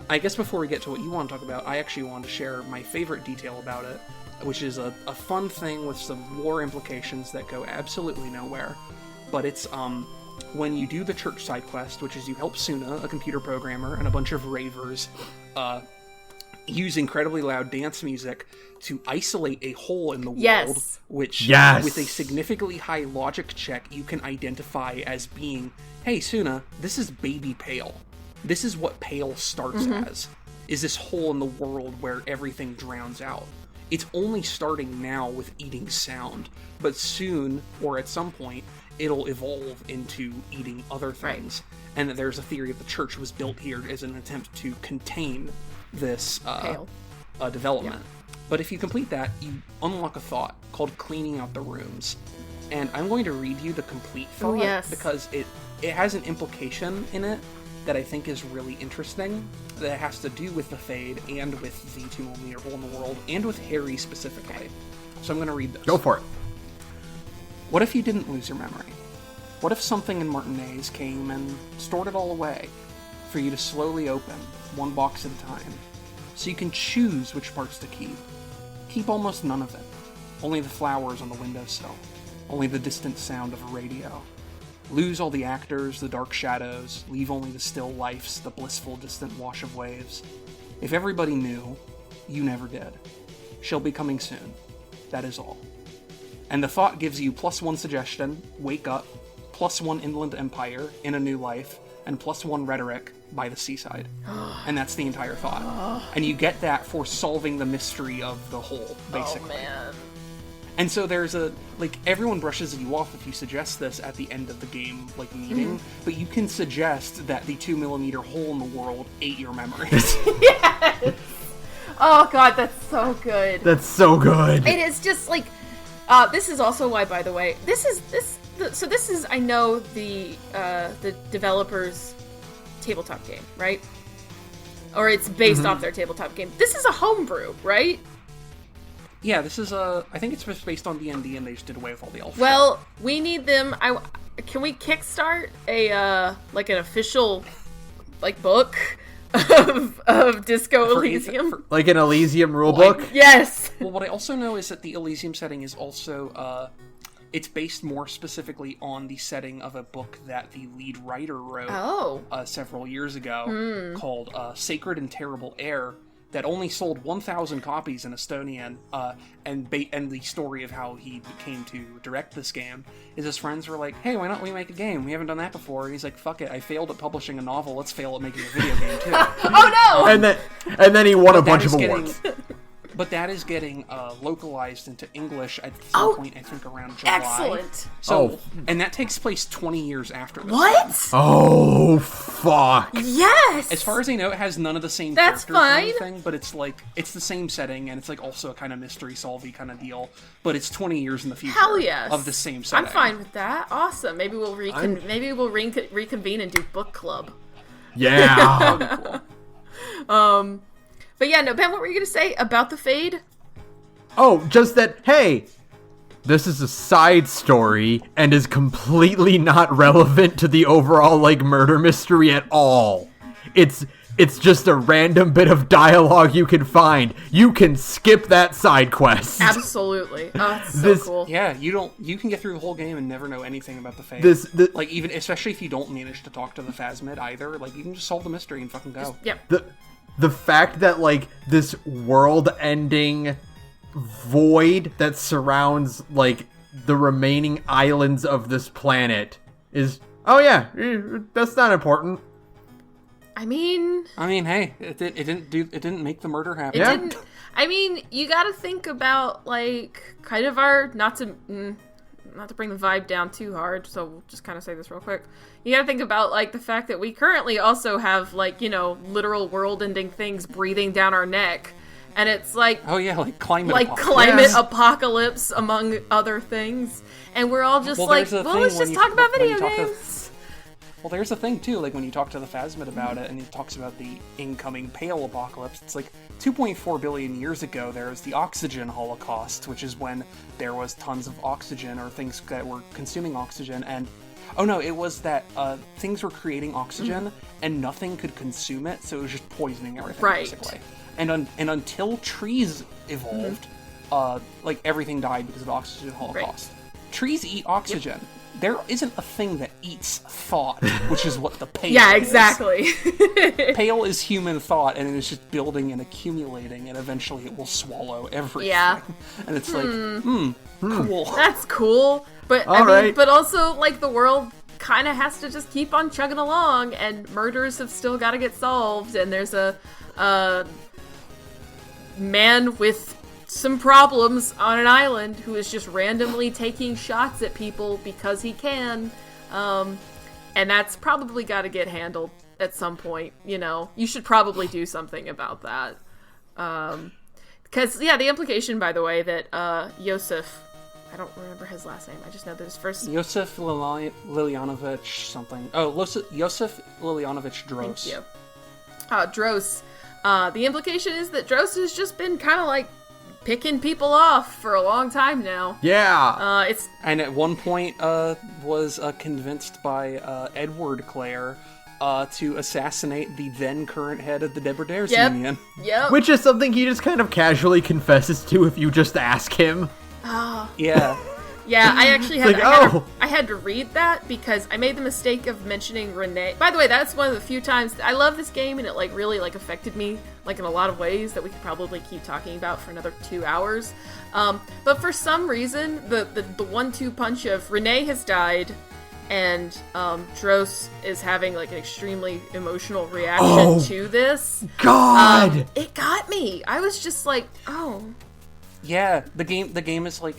I guess before we get to what you want to talk about, I actually wanted to share my favorite detail about it, which is a fun thing with some lore implications that go absolutely nowhere. But it's, when you do the church side quest, which is you help Suna, a computer programmer, and a bunch of ravers, use incredibly loud dance music to isolate a hole in the world, which, with a significantly high logic check, you can identify as being, hey, Suna, this is baby Pale. This is what Pale starts as, is this hole in the world where everything drowns out. It's only starting now with eating sound, but soon, or at some point, it'll evolve into eating other things. Right. And that there's a theory that the church was built here as an attempt to contain this development. Yeah. But if you complete that, you unlock a thought called cleaning out the rooms. And I'm going to read you the complete thought, because it has an implication in it that I think is really interesting, that has to do with the Fade, and with the 2mm hole in the world, and with Harry specifically. So I'm going to read this. Go for it. What if you didn't lose your memory? What if something in Martinez came and stored it all away, for you to slowly open, one box at a time, so you can choose which parts to keep? Keep almost none of it. Only the flowers on the windowsill. Only the distant sound of a radio. Lose all the actors, the dark shadows, leave only the still lifes, the blissful distant wash of waves. If everybody knew, you never did. She'll be coming soon. That is all. And the thought gives you +1 suggestion, wake up, +1 inland empire, in a new life, and +1 rhetoric, by the seaside. And that's the entire thought. And you get that for solving the mystery of the hole, basically. Oh, man. And so there's everyone brushes you off if you suggest this at the end of the game, meeting, but you can suggest that the 2mm hole in the world ate your memories. Yes! Oh, God, that's so good. That's so good. It is just, this is also why, by the way, this is, I know, the developer's tabletop game, right? Or it's based off their tabletop game. This is a homebrew, right? Yeah, this is I think it's just based on D&D, and they just did away with all the elf Well, shit. We need them. Can we kickstart an official, book of Disco Elysium? Like an Elysium rulebook? Yes! Well, what I also know is that the Elysium setting is also, it's based more specifically on the setting of a book that the lead writer wrote several years ago called Sacred and Terrible Air, that only sold 1,000 copies in Estonian, and the story of how he came to direct this game is his friends were like, hey, why don't we make a game? We haven't done that before. And he's like, fuck it, I failed at publishing a novel, let's fail at making a video game too. Oh no! And then he won a bunch of awards. But that is getting localized into English at some point, I think, around July. Excellent. So, and that takes place 20 years after this. What? Oh, fuck. Yes! As far as I know, it has none of the same That's characters fine. or anything, but it's it's the same setting, and it's also a kind of mystery-solvey kind of deal, but it's 20 years in the future. Hell yes. Of the same setting. I'm fine with that. Awesome. Maybe we'll reconvene and do book club. Yeah. That would be cool. But yeah, no, Ben, what were you going to say about the Fade? Oh, just that, hey, this is a side story and is completely not relevant to the overall, like, murder mystery at all. It's just a random bit of dialogue you can find. You can skip that side quest. Absolutely. Oh, it's so cool. Yeah, you can get through the whole game and never know anything about the Fae. Like, even, especially if you don't manage to talk to the Phasmid either, like, you can just solve the mystery and fucking go. Yep. The fact that, like, this world-ending void that surrounds, like, the remaining islands of this planet is, oh yeah, that's not important. I mean, hey, it didn't make the murder happen. It didn't. I mean, you got to think about, like, kind of our not to bring the vibe down too hard. So we'll just kind of say this real quick. You got to think about, like, the fact that we currently also have, like, you know, literal world-ending things breathing down our neck, and it's like, oh yeah, like climate apocalypse among other things, and we're all just let's just talk about video games. Well, there's a thing, too, like, when you talk to the Phasmid about it, and he talks about the incoming Pale Apocalypse, it's like, 2.4 billion years ago, there was the Oxygen Holocaust, which is when there was tons of oxygen, or things that were consuming oxygen, and, oh no, it was that things were creating oxygen, and nothing could consume it, so it was just poisoning everything, basically. And until trees evolved, like, everything died because of the Oxygen Holocaust. Right. Trees eat oxygen. Yep. There isn't a thing that eats thought, which is what the Pale is. Yeah, exactly. Pale is human thought, and it is just building and accumulating, and eventually it will swallow everything. Yeah. And it's like, cool. That's cool. But, but also, like, the world kind of has to just keep on chugging along, and murders have still got to get solved, and there's a man with some problems on an island who is just randomly taking shots at people because he can, and that's probably got to get handled at some point. You know, you should probably do something about that, because the implication, by the way, that Yosef, I don't remember his last name, I just know that his first Yosef Lilianovich something. Yosef Lilianovich Dros. Thank you. Dros. The implication is that Dros has just been kind of like picking people off for a long time now. Yeah. And at one point was convinced by Edward Clare to assassinate the then current head of the Debordairs Union. Yep. Which is something he just kind of casually confesses to if you just ask him. Yeah. Yeah, I actually had, I had to read that because I made the mistake of mentioning Renee. By the way, that's one of the few times I love this game, and it like really like affected me like in a lot of ways that we could probably keep talking about for another 2 hours. But for some reason, the 1-2 punch of Renee has died, and Dros is having like an extremely emotional reaction to this. God, it got me. I was just like, Yeah, the game is like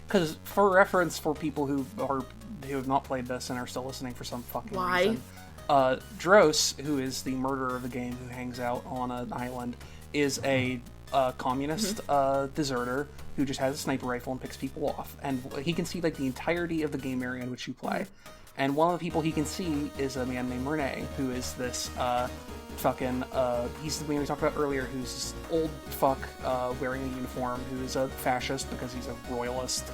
because for reference for people who have not played this and are still listening for some fucking reason, Dros, who is the murderer of the game who hangs out on an island, is a communist deserter who just has a sniper rifle and picks people off, and he can see like the entirety of the game area in which you play. And one of the people he can see is a man named Renee, who is this he's the man we talked about earlier, who's this old fuck wearing a uniform, who is a fascist because he's a royalist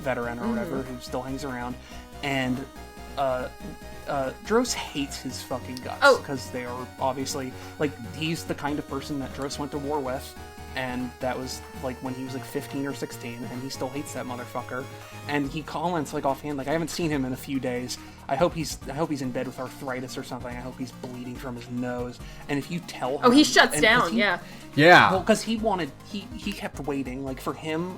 veteran or whatever, who still hangs around. And Dros hates his fucking guts because they are obviously, like, he's the kind of person that Dros went to war with, and that was like when he was like 15 or 16, and he still hates that motherfucker. And he comments like offhand, like, I haven't seen him in a few days. I hope he's in bed with arthritis or something. I hope he's bleeding from his nose. And if you tell him, he shuts down. Yeah. Well, because he kept waiting. Like, for him,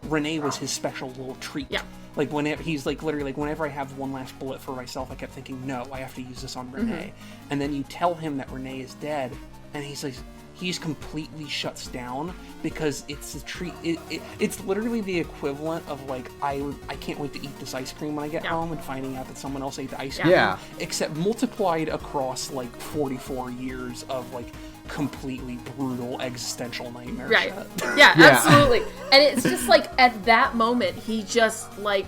Renee was his special little treat. Yeah. Like, whenever he's like literally like, whenever I have one last bullet for myself, I kept thinking, no, I have to use this on Renee. And then you tell him that Renee is dead, and he's like, he's completely shuts down because it's a treat. It's literally the equivalent of like, I can't wait to eat this ice cream when I get home, and finding out that someone else ate the ice cream. Yeah. Except multiplied across like 44 years of like completely brutal existential nightmare right shit. Yeah, absolutely. And it's just like at that moment he just like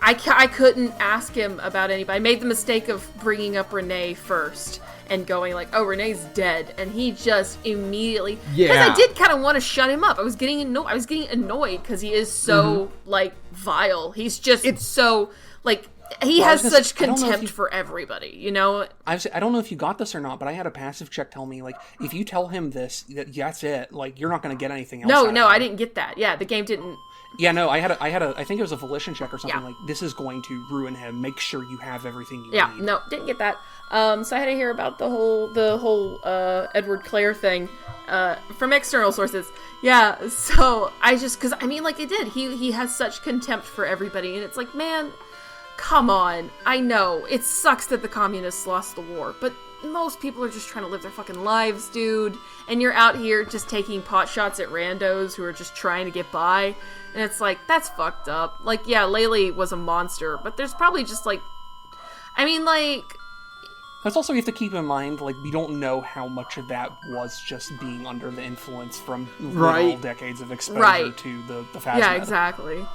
I couldn't ask him about anybody. I made the mistake of bringing up Renee first and going like, oh, Renee's dead. And he just immediately... Because I did kind of want to shut him up. I was getting annoyed because he is so, like, vile. He's just so, like... He has such contempt for everybody, you know? I don't know if you got this or not, but I had a passive check tell me, like, if you tell him this, that's it. Like, you're not going to get anything else. No, I didn't get that. Yeah, the game didn't... Yeah, no, I think it was a volition check or something, like, this is going to ruin him. Make sure you have everything you need. Yeah, no, didn't get that. So I had to hear about the whole Edward Clare thing from external sources. Yeah, so I just... Because, I mean, like, it did. He has such contempt for everybody, and it's like, man... Come on, I know, it sucks that the communists lost the war, but most people are just trying to live their fucking lives, dude, and you're out here just taking pot shots at randos who are just trying to get by, and it's like, that's fucked up. Like, yeah, Laylee was a monster, but there's probably just, like, I mean, like... That's also, you have to keep in mind, like, we don't know how much of that was just being under the influence from literal decades of exposure to the phasma. Yeah, exactly.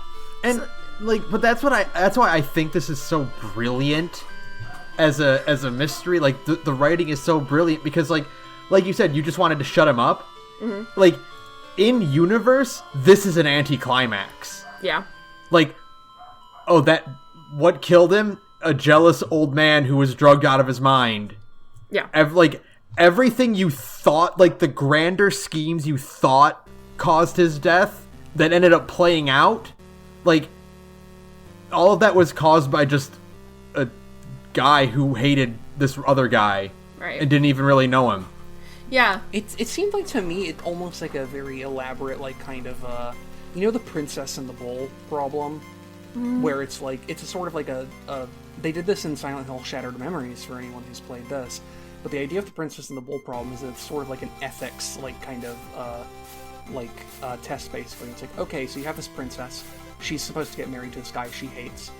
And... Like, but that's why I think this is so brilliant as a mystery. Like, the writing is so brilliant because, like you said, you just wanted to shut him up. Mm-hmm. Like, in universe, this is an anticlimax. Yeah. Like, what killed him? A jealous old man who was drugged out of his mind. Yeah. Everything you thought, like the grander schemes you thought caused his death, that ended up playing out, like. All of that was caused by just a guy who hated this other guy and didn't even really know him. Yeah. It seemed like, to me, it almost like a very elaborate, like, kind of, you know, the Princess and the Bull problem? Where it's like, it's a sort of like they did this in Silent Hill Shattered Memories for anyone who's played this. But the idea of the Princess and the Bull problem is that it's sort of like an ethics, like, kind of, test, basically. It's like, okay, so you have this princess. She's supposed to get married to this guy she hates,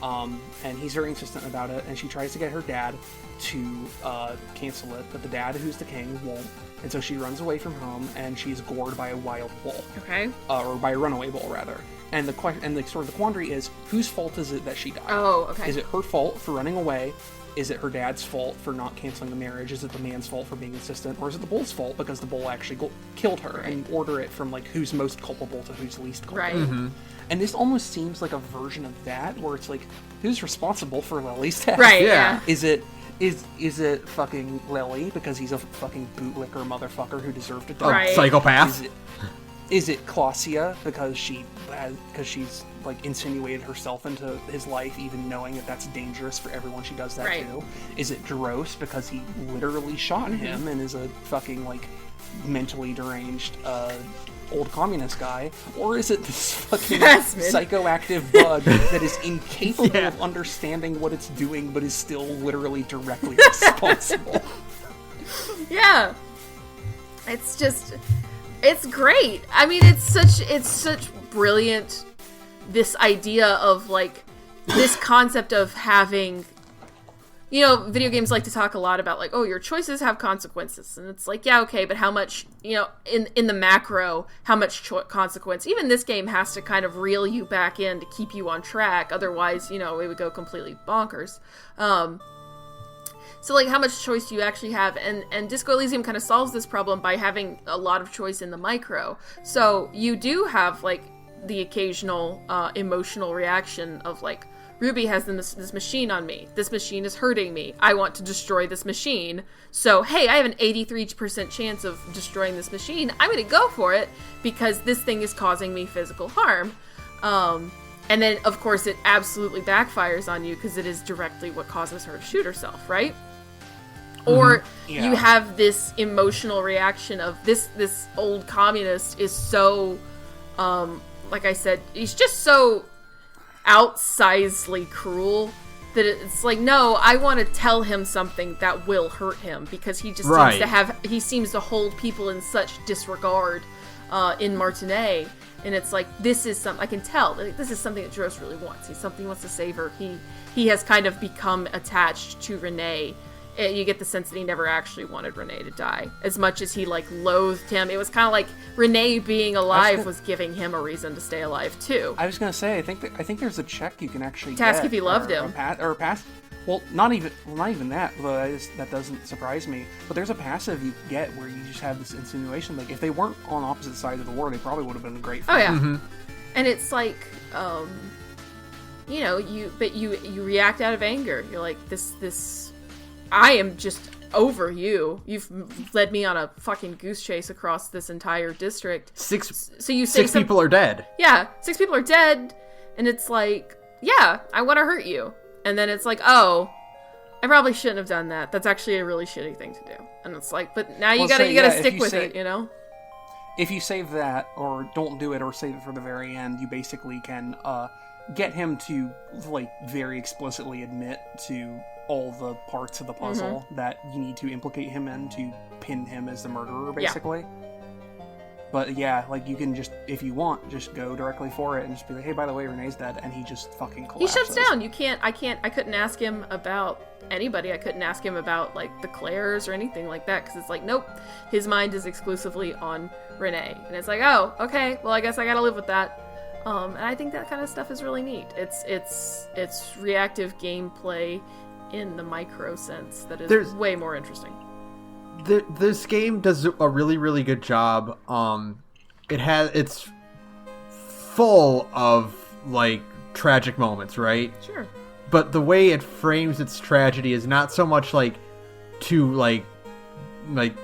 and he's very insistent about it, and she tries to get her dad to cancel it, but the dad, who's the king, won't, and so she runs away from home, and she's gored by a wild bull. Okay. Or by a runaway bull, rather. And the quandary is, whose fault is it that she died? Oh, okay. Is it her fault for running away? Is it her dad's fault for not canceling the marriage? Is it the man's fault for being insistent? Or is it the bull's fault because the bull actually killed her? And order it from, like, who's most culpable to who's least culpable. Right. Mm-hmm. And this almost seems like a version of that, where it's like, who's responsible for Lily's death? Right, yeah. Is it fucking Lily, because he's a fucking bootlicker motherfucker who deserved to die? Right. Psychopath? Is it Clausia, because she's, like, insinuated herself into his life, even knowing that that's dangerous for everyone she does that to? Is it Dros, because he literally shot him and is a fucking, like, mentally deranged, old communist guy? Or is it this fucking psychoactive bug that is incapable of understanding what it's doing, but is still literally directly responsible? Yeah. It's just... It's great. I mean, it's such brilliant, this idea of, like, this concept of having, you know, video games like to talk a lot about, like, oh, your choices have consequences. And it's like, yeah, okay, but how much, you know, in the macro, how much consequence? Even this game has to kind of reel you back in to keep you on track. Otherwise, you know, it would go completely bonkers. So, like, how much choice do you actually have? And Disco Elysium kind of solves this problem by having a lot of choice in the micro. So you do have, like, the occasional emotional reaction of, like, Ruby has this machine on me. This machine is hurting me. I want to destroy this machine. So, hey, I have an 83% chance of destroying this machine. I'm going to go for it because this thing is causing me physical harm. And then, of course, it absolutely backfires on you because it is directly what causes her to shoot herself, right? Or you have this emotional reaction of this old communist is so, like I said, he's just so outsizely cruel that it's like, no, I want to tell him something that will hurt him because he just seems to hold people in such disregard in Martinet. And it's like, this is something, I can tell, like, this is something that Dros really wants. He wants to save her. He has kind of become attached to Renee you get the sense that he never actually wanted Renee to die. As much as he, like, loathed him, it was kind of like Renee being alive was giving him a reason to stay alive, too. I was gonna say, I think there's a check you can actually To ask get, if he loved him. or a pass. Well, not even that. Although that doesn't surprise me. But there's a passive you get where you just have this insinuation. Like, if they weren't on opposite sides of the war, they probably would have been great friends. Oh, yeah. And it's like, you know, you react out of anger. You're like, this, I am just over you. You've led me on a fucking goose chase across this entire district. So you say six people are dead. Yeah, 6 people are dead, and it's like, yeah, I want to hurt you. And then it's like, oh, I probably shouldn't have done that. That's actually a really shitty thing to do. And it's like, but now you gotta stick with it, you know? If you save that, or don't do it, or save it for the very end, you basically can get him to, like, very explicitly admit to all the parts of the puzzle that you need to implicate him in to pin him as the murderer, basically. Yeah. But yeah, like, you can just, if you want, just go directly for it and just be like, hey, by the way, Renee's dead, and he just fucking collapses. He shuts down. I couldn't ask him about anybody. I couldn't ask him about, like, the Claires or anything like that, because it's like, nope, his mind is exclusively on Renee. And it's like, oh, okay, well, I guess I gotta live with that. And I think that kind of stuff is really neat. It's reactive gameplay in the micro sense that is way more interesting. This game does a really, really good job. It's full of, like, tragic moments, right? Sure. But the way it frames its tragedy is not so much like to like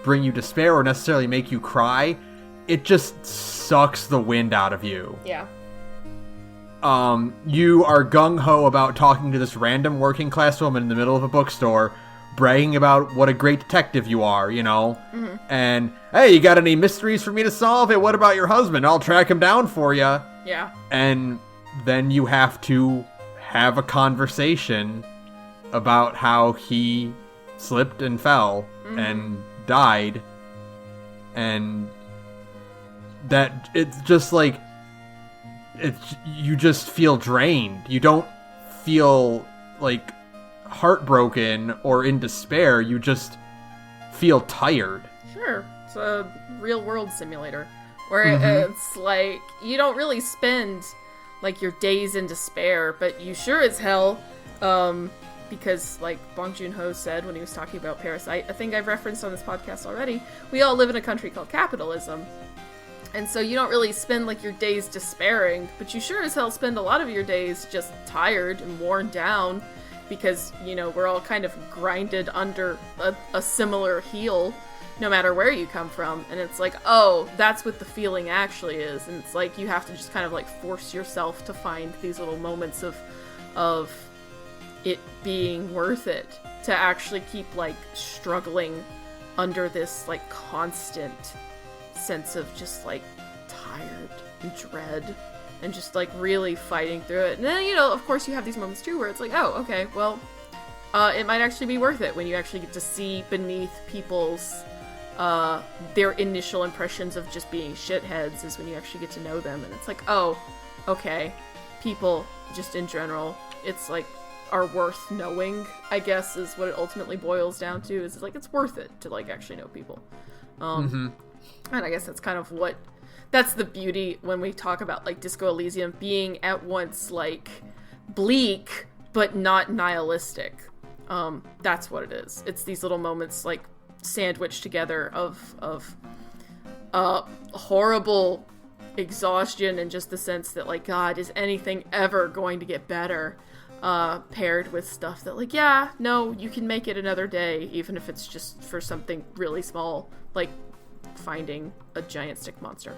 bring you despair or necessarily make you cry. It just sucks the wind out of you. Yeah. You are gung-ho about talking to this random working class woman in the middle of a bookstore, bragging about what a great detective you are, you know? Mm-hmm. And, hey, you got any mysteries for me to solve? Hey, what about your husband? I'll track him down for you. Yeah. And then you have to have a conversation about how he slipped and fell and died. And that it's just like, you just feel drained. You don't feel like heartbroken or in despair. You just feel tired. Sure. It's a real world simulator where it's like you don't really spend like your days in despair, but you sure as hell because like Bong Joon-ho said when he was talking about Parasite, I think I've referenced on this podcast already, we all live in a country called capitalism. And so you don't really spend, like, your days despairing, but you sure as hell spend a lot of your days just tired and worn down because, you know, we're all kind of grinded under a similar heel no matter where you come from. And it's like, oh, that's what the feeling actually is. And it's like you have to just kind of, like, force yourself to find these little moments of it being worth it to actually keep, like, struggling under this, like, constant sense of just like tired and dread and just like really fighting through it. And then, you know, of course you have these moments too where it's like, oh, okay, well, it might actually be worth it when you actually get to see beneath people's their initial impressions of just being shitheads is when you actually get to know them. And it's like, oh, okay, people just in general, it's like are worth knowing, I guess, is what it ultimately boils down to. Is like it's worth it to like actually know people. And I guess that's kind of that's the beauty when we talk about, like, Disco Elysium being at once, like, bleak, but not nihilistic. That's what it is. It's these little moments, like, sandwiched together of horrible exhaustion and just the sense that, like, God, is anything ever going to get better? Paired with stuff that, like, yeah, no, you can make it another day, even if it's just for something really small, like finding a giant stick monster.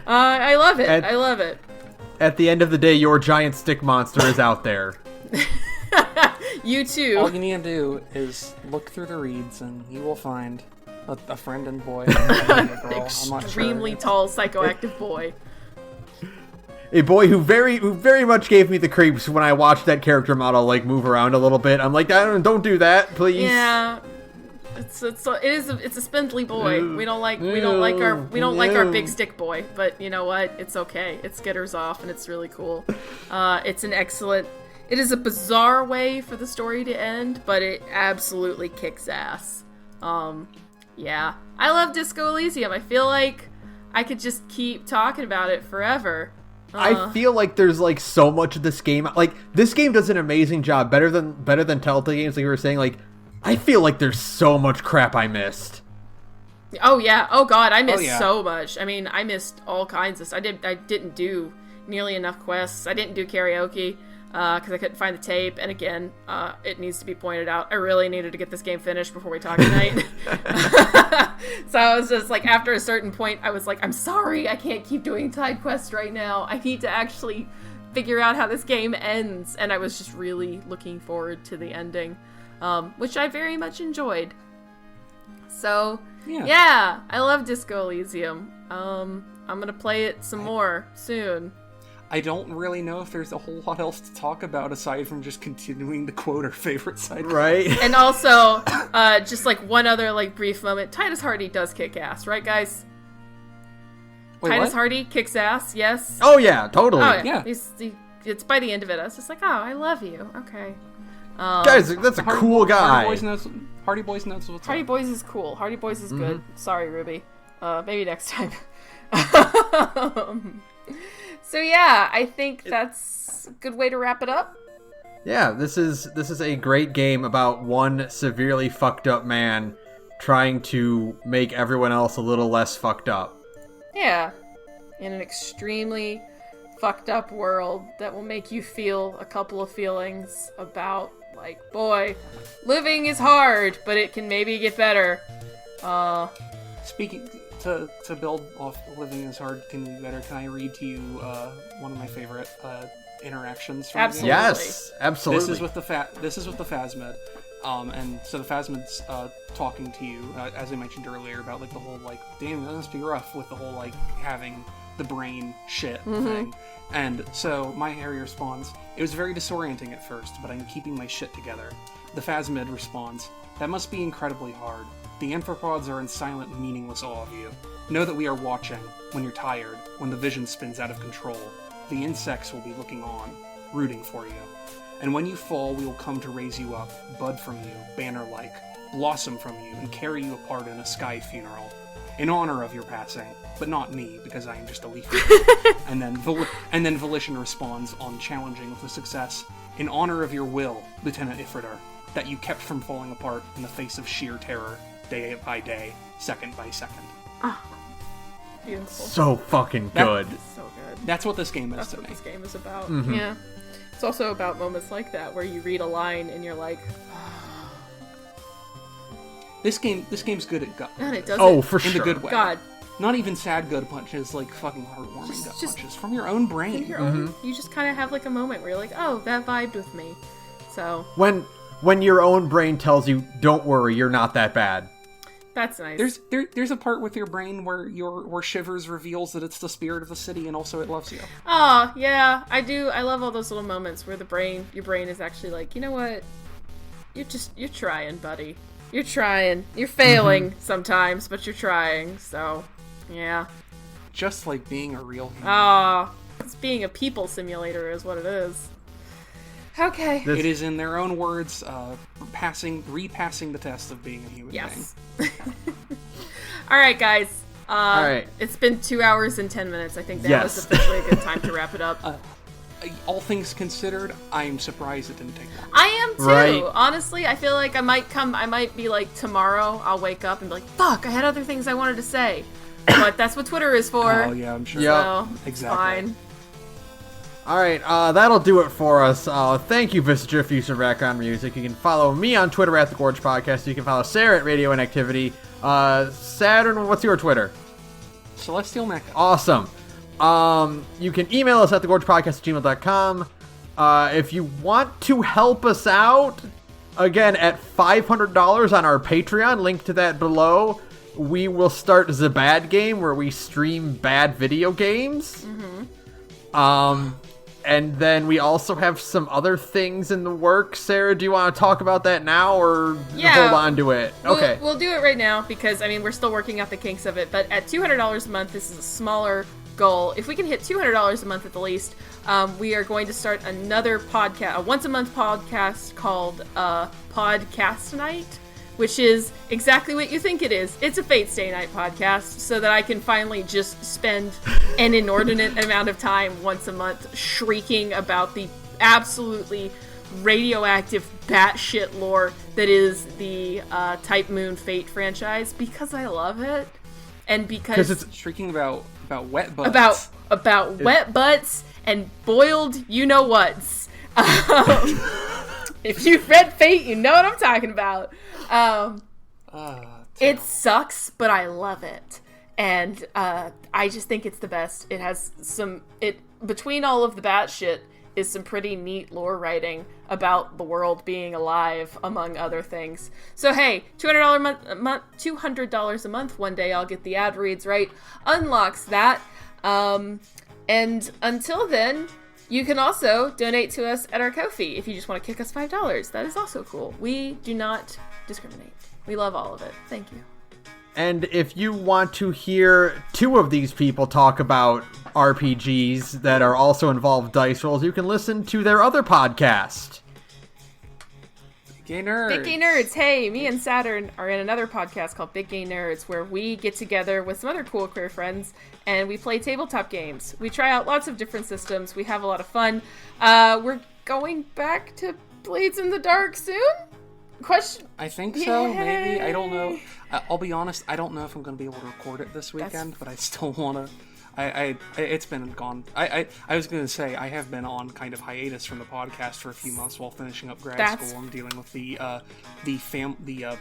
I love it. I love it. At the end of the day, your giant stick monster is out there. You too. All you need to do is look through the reeds and you will find a friend and boy. And a girl. Extremely tall, psychoactive boy. A boy who very much gave me the creeps when I watched that character model like move around a little bit. I'm like, don't do that, please. Yeah. It's a spindly boy. We don't like our big stick boy, but you know what? It's okay. It skitters off and it's really cool. It's an excellent It is a bizarre way for the story to end, but it absolutely kicks ass. Yeah. I love Disco Elysium. I feel like I could just keep talking about it forever. I feel like there's like so much of this game. Like this game does an amazing job, better than Telltale games. Like you were saying, like I feel like there's so much crap I missed. Oh yeah. Oh god, I missed so much. I mean, I missed all kinds of stuff. I didn't do nearly enough quests. I didn't do karaoke because I couldn't find the tape. And again, it needs to be pointed out, I really needed to get this game finished before we talk tonight. So I was just like, after a certain point, I was like, I'm sorry, I can't keep doing side quests right now. I need to actually figure out how this game ends. And I was just really looking forward to the ending, which I very much enjoyed. So yeah, I love Disco Elysium. I'm gonna play it some more soon. I don't really know if there's a whole lot else to talk about aside from just continuing to quote our favorite side. Right. And also, just like one other like brief moment, Titus Hardy does kick ass, right guys? Wait, Titus what? Hardy kicks ass, yes? Oh yeah, totally. Oh Yeah. It's by the end of it, I was just like, oh, I love you. Okay. Guys, that's a cool guy. Hardy Boys knows what's Hardy up. Boys is cool. Hardy Boys is good. Sorry, Ruby. Maybe next time. So yeah, I think that's a good way to wrap it up. Yeah, this is a great game about one severely fucked up man trying to make everyone else a little less fucked up. Yeah. In an extremely fucked up world that will make you feel a couple of feelings about, like, boy, living is hard, but it can maybe get better. Speaking to build off living is hard can be better, can I read to you one of my favorite interactions from Absolutely. the game? Yes, absolutely. This is with the Phasmid. And so the Phasmid's talking to you, as I mentioned earlier, about like the whole like, damn, that must be rough with the whole like having the brain shit thing. And so my Harry responds, it was very disorienting at first, but I'm keeping my shit together. The Phasmid responds, that must be incredibly hard. The anthropods are in silent, meaningless awe of you. Know that we are watching, when you're tired, when the vision spins out of control. The insects will be looking on, rooting for you. And when you fall, we will come to raise you up, bud from you, banner-like, blossom from you, and carry you apart in a sky funeral. In honor of your passing, but not me, because I am just a leaf. And then Volition responds on challenging with a success. In honor of your will, Lieutenant Ifritar, that you kept from falling apart in the face of sheer terror, day by day, second by second. Beautiful. So fucking good. So good. That's what this game is That's to what me. this game is about. Yeah. It's also about moments like that where you read a line and you're like, This game's good at gut man, it punches. doesn't. Oh, for In sure. the good way. God. Not even sad good punches, like fucking heartwarming gut Just- punches from your own brain. Your own, you just kind of have like a moment where you're like, oh, that vibed with me. So When your own brain tells you, don't worry, you're not that bad. that's nice. There's a part with your brain where Shivers reveals that it's the spirit of the city and also it loves you. Oh, yeah, I do. I love all those little moments where your brain is actually like, you know what? You're trying, buddy. You're trying. You're failing sometimes, but you're trying. So, yeah. Just like being a real human. It's being a people simulator is what it is. Okay. It is, in their own words, repassing the test of being a human Yes. All right, guys. All right. It's been 2 hours and 10 minutes. I think that Yes. was officially a good time to wrap it up. being. All things considered, I'm surprised it didn't take long. I am too. Right. Honestly, I feel like I might be like tomorrow, I'll wake up and be like, fuck, I had other things I wanted to say. But that's what Twitter is for. Oh yeah, I'm sure. Yep. So, it's Exactly. fine. All right, that'll do it for us. Thank you, Visitor, for using background music. You can follow me on Twitter at thegorgepodcast. You can follow Sara at radioinactivity. Saturn, what's your Twitter? Celestial Mecha. Awesome. You can email us at thegorgepodcast@gmail.com. If you want to help us out, again, at $500 on our Patreon, link to that below, we will start the Bad Game, where we stream bad video games. And then we also have some other things in the works. Sarah, do you want to talk about that now or hold on to it? Okay. We'll do it right now because, I mean, we're still working out the kinks of it. But at $200 a month, this is a smaller goal. If we can hit $200 a month at the least, we are going to start another podcast, a once-a-month podcast called Podcast Night, which is exactly what you think it is. It's a Fate Stay Night podcast, so that I can finally just spend an inordinate amount of time once a month shrieking about the absolutely radioactive batshit lore that is the Type Moon Fate franchise, because I love it, and because it's shrieking about wet butts. About wet butts and boiled you-know-whats. If you've read Fate, you know what I'm talking about. It sucks, but I love it. And I just think it's the best. It has between all of the batshit is some pretty neat lore writing about the world being alive, among other things. So hey, $200 a month, one day I'll get the ad reads right, unlocks that. And until then, you can also donate to us at our Ko-fi if you just want to kick us $5. That is also cool. We do not discriminate. We love all of it. Thank you. And if you want to hear two of these people talk about RPGs that are also involved dice rolls, you can listen to their other podcast. Big Gay Nerds. Big Gay Nerds. Hey, me and Saturn are in another podcast called Big Gay Nerds, where we get together with some other cool queer friends and we play tabletop games. We try out lots of different systems. We have a lot of fun. We're going back to Blades in the Dark soon? I think so, maybe. I don't know. I'll be honest, I don't know if I'm going to be able to record it this weekend, but I still want to. It's been gone. I was going to say, I have been on kind of hiatus from the podcast for a few months while finishing up grad school and dealing with the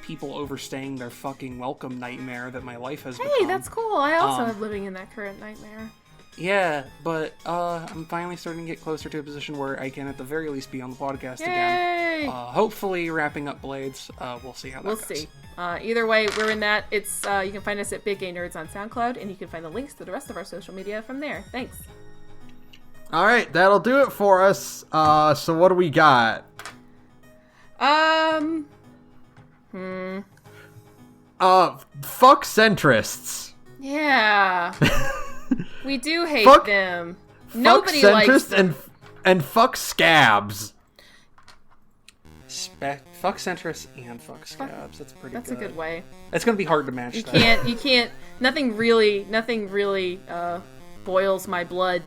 people overstaying their fucking welcome nightmare that my life has become. Hey, that's cool. I also am living in that current nightmare. Yeah, but I'm finally starting to get closer to a position where I can at the very least be on the podcast again. Hopefully wrapping up Blades. We'll see how that goes. We'll see. Either way, we're in that. It's you can find us at Big Gay Nerds on SoundCloud, and you can find the links to the rest of our social media from there. Thanks. All right, that'll do it for us. So what do we got? Fuck Centrists. Yeah. We do hate them. Nobody likes them. And fuck scabs. Fuck centrists and fuck scabs. That's pretty good. That's a good way. It's gonna be hard to match. You can't. Nothing really boils my blood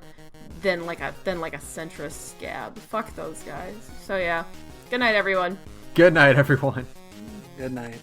than like a centrist scab. Fuck those guys. So yeah. Good night, everyone. Good night, everyone. Good night.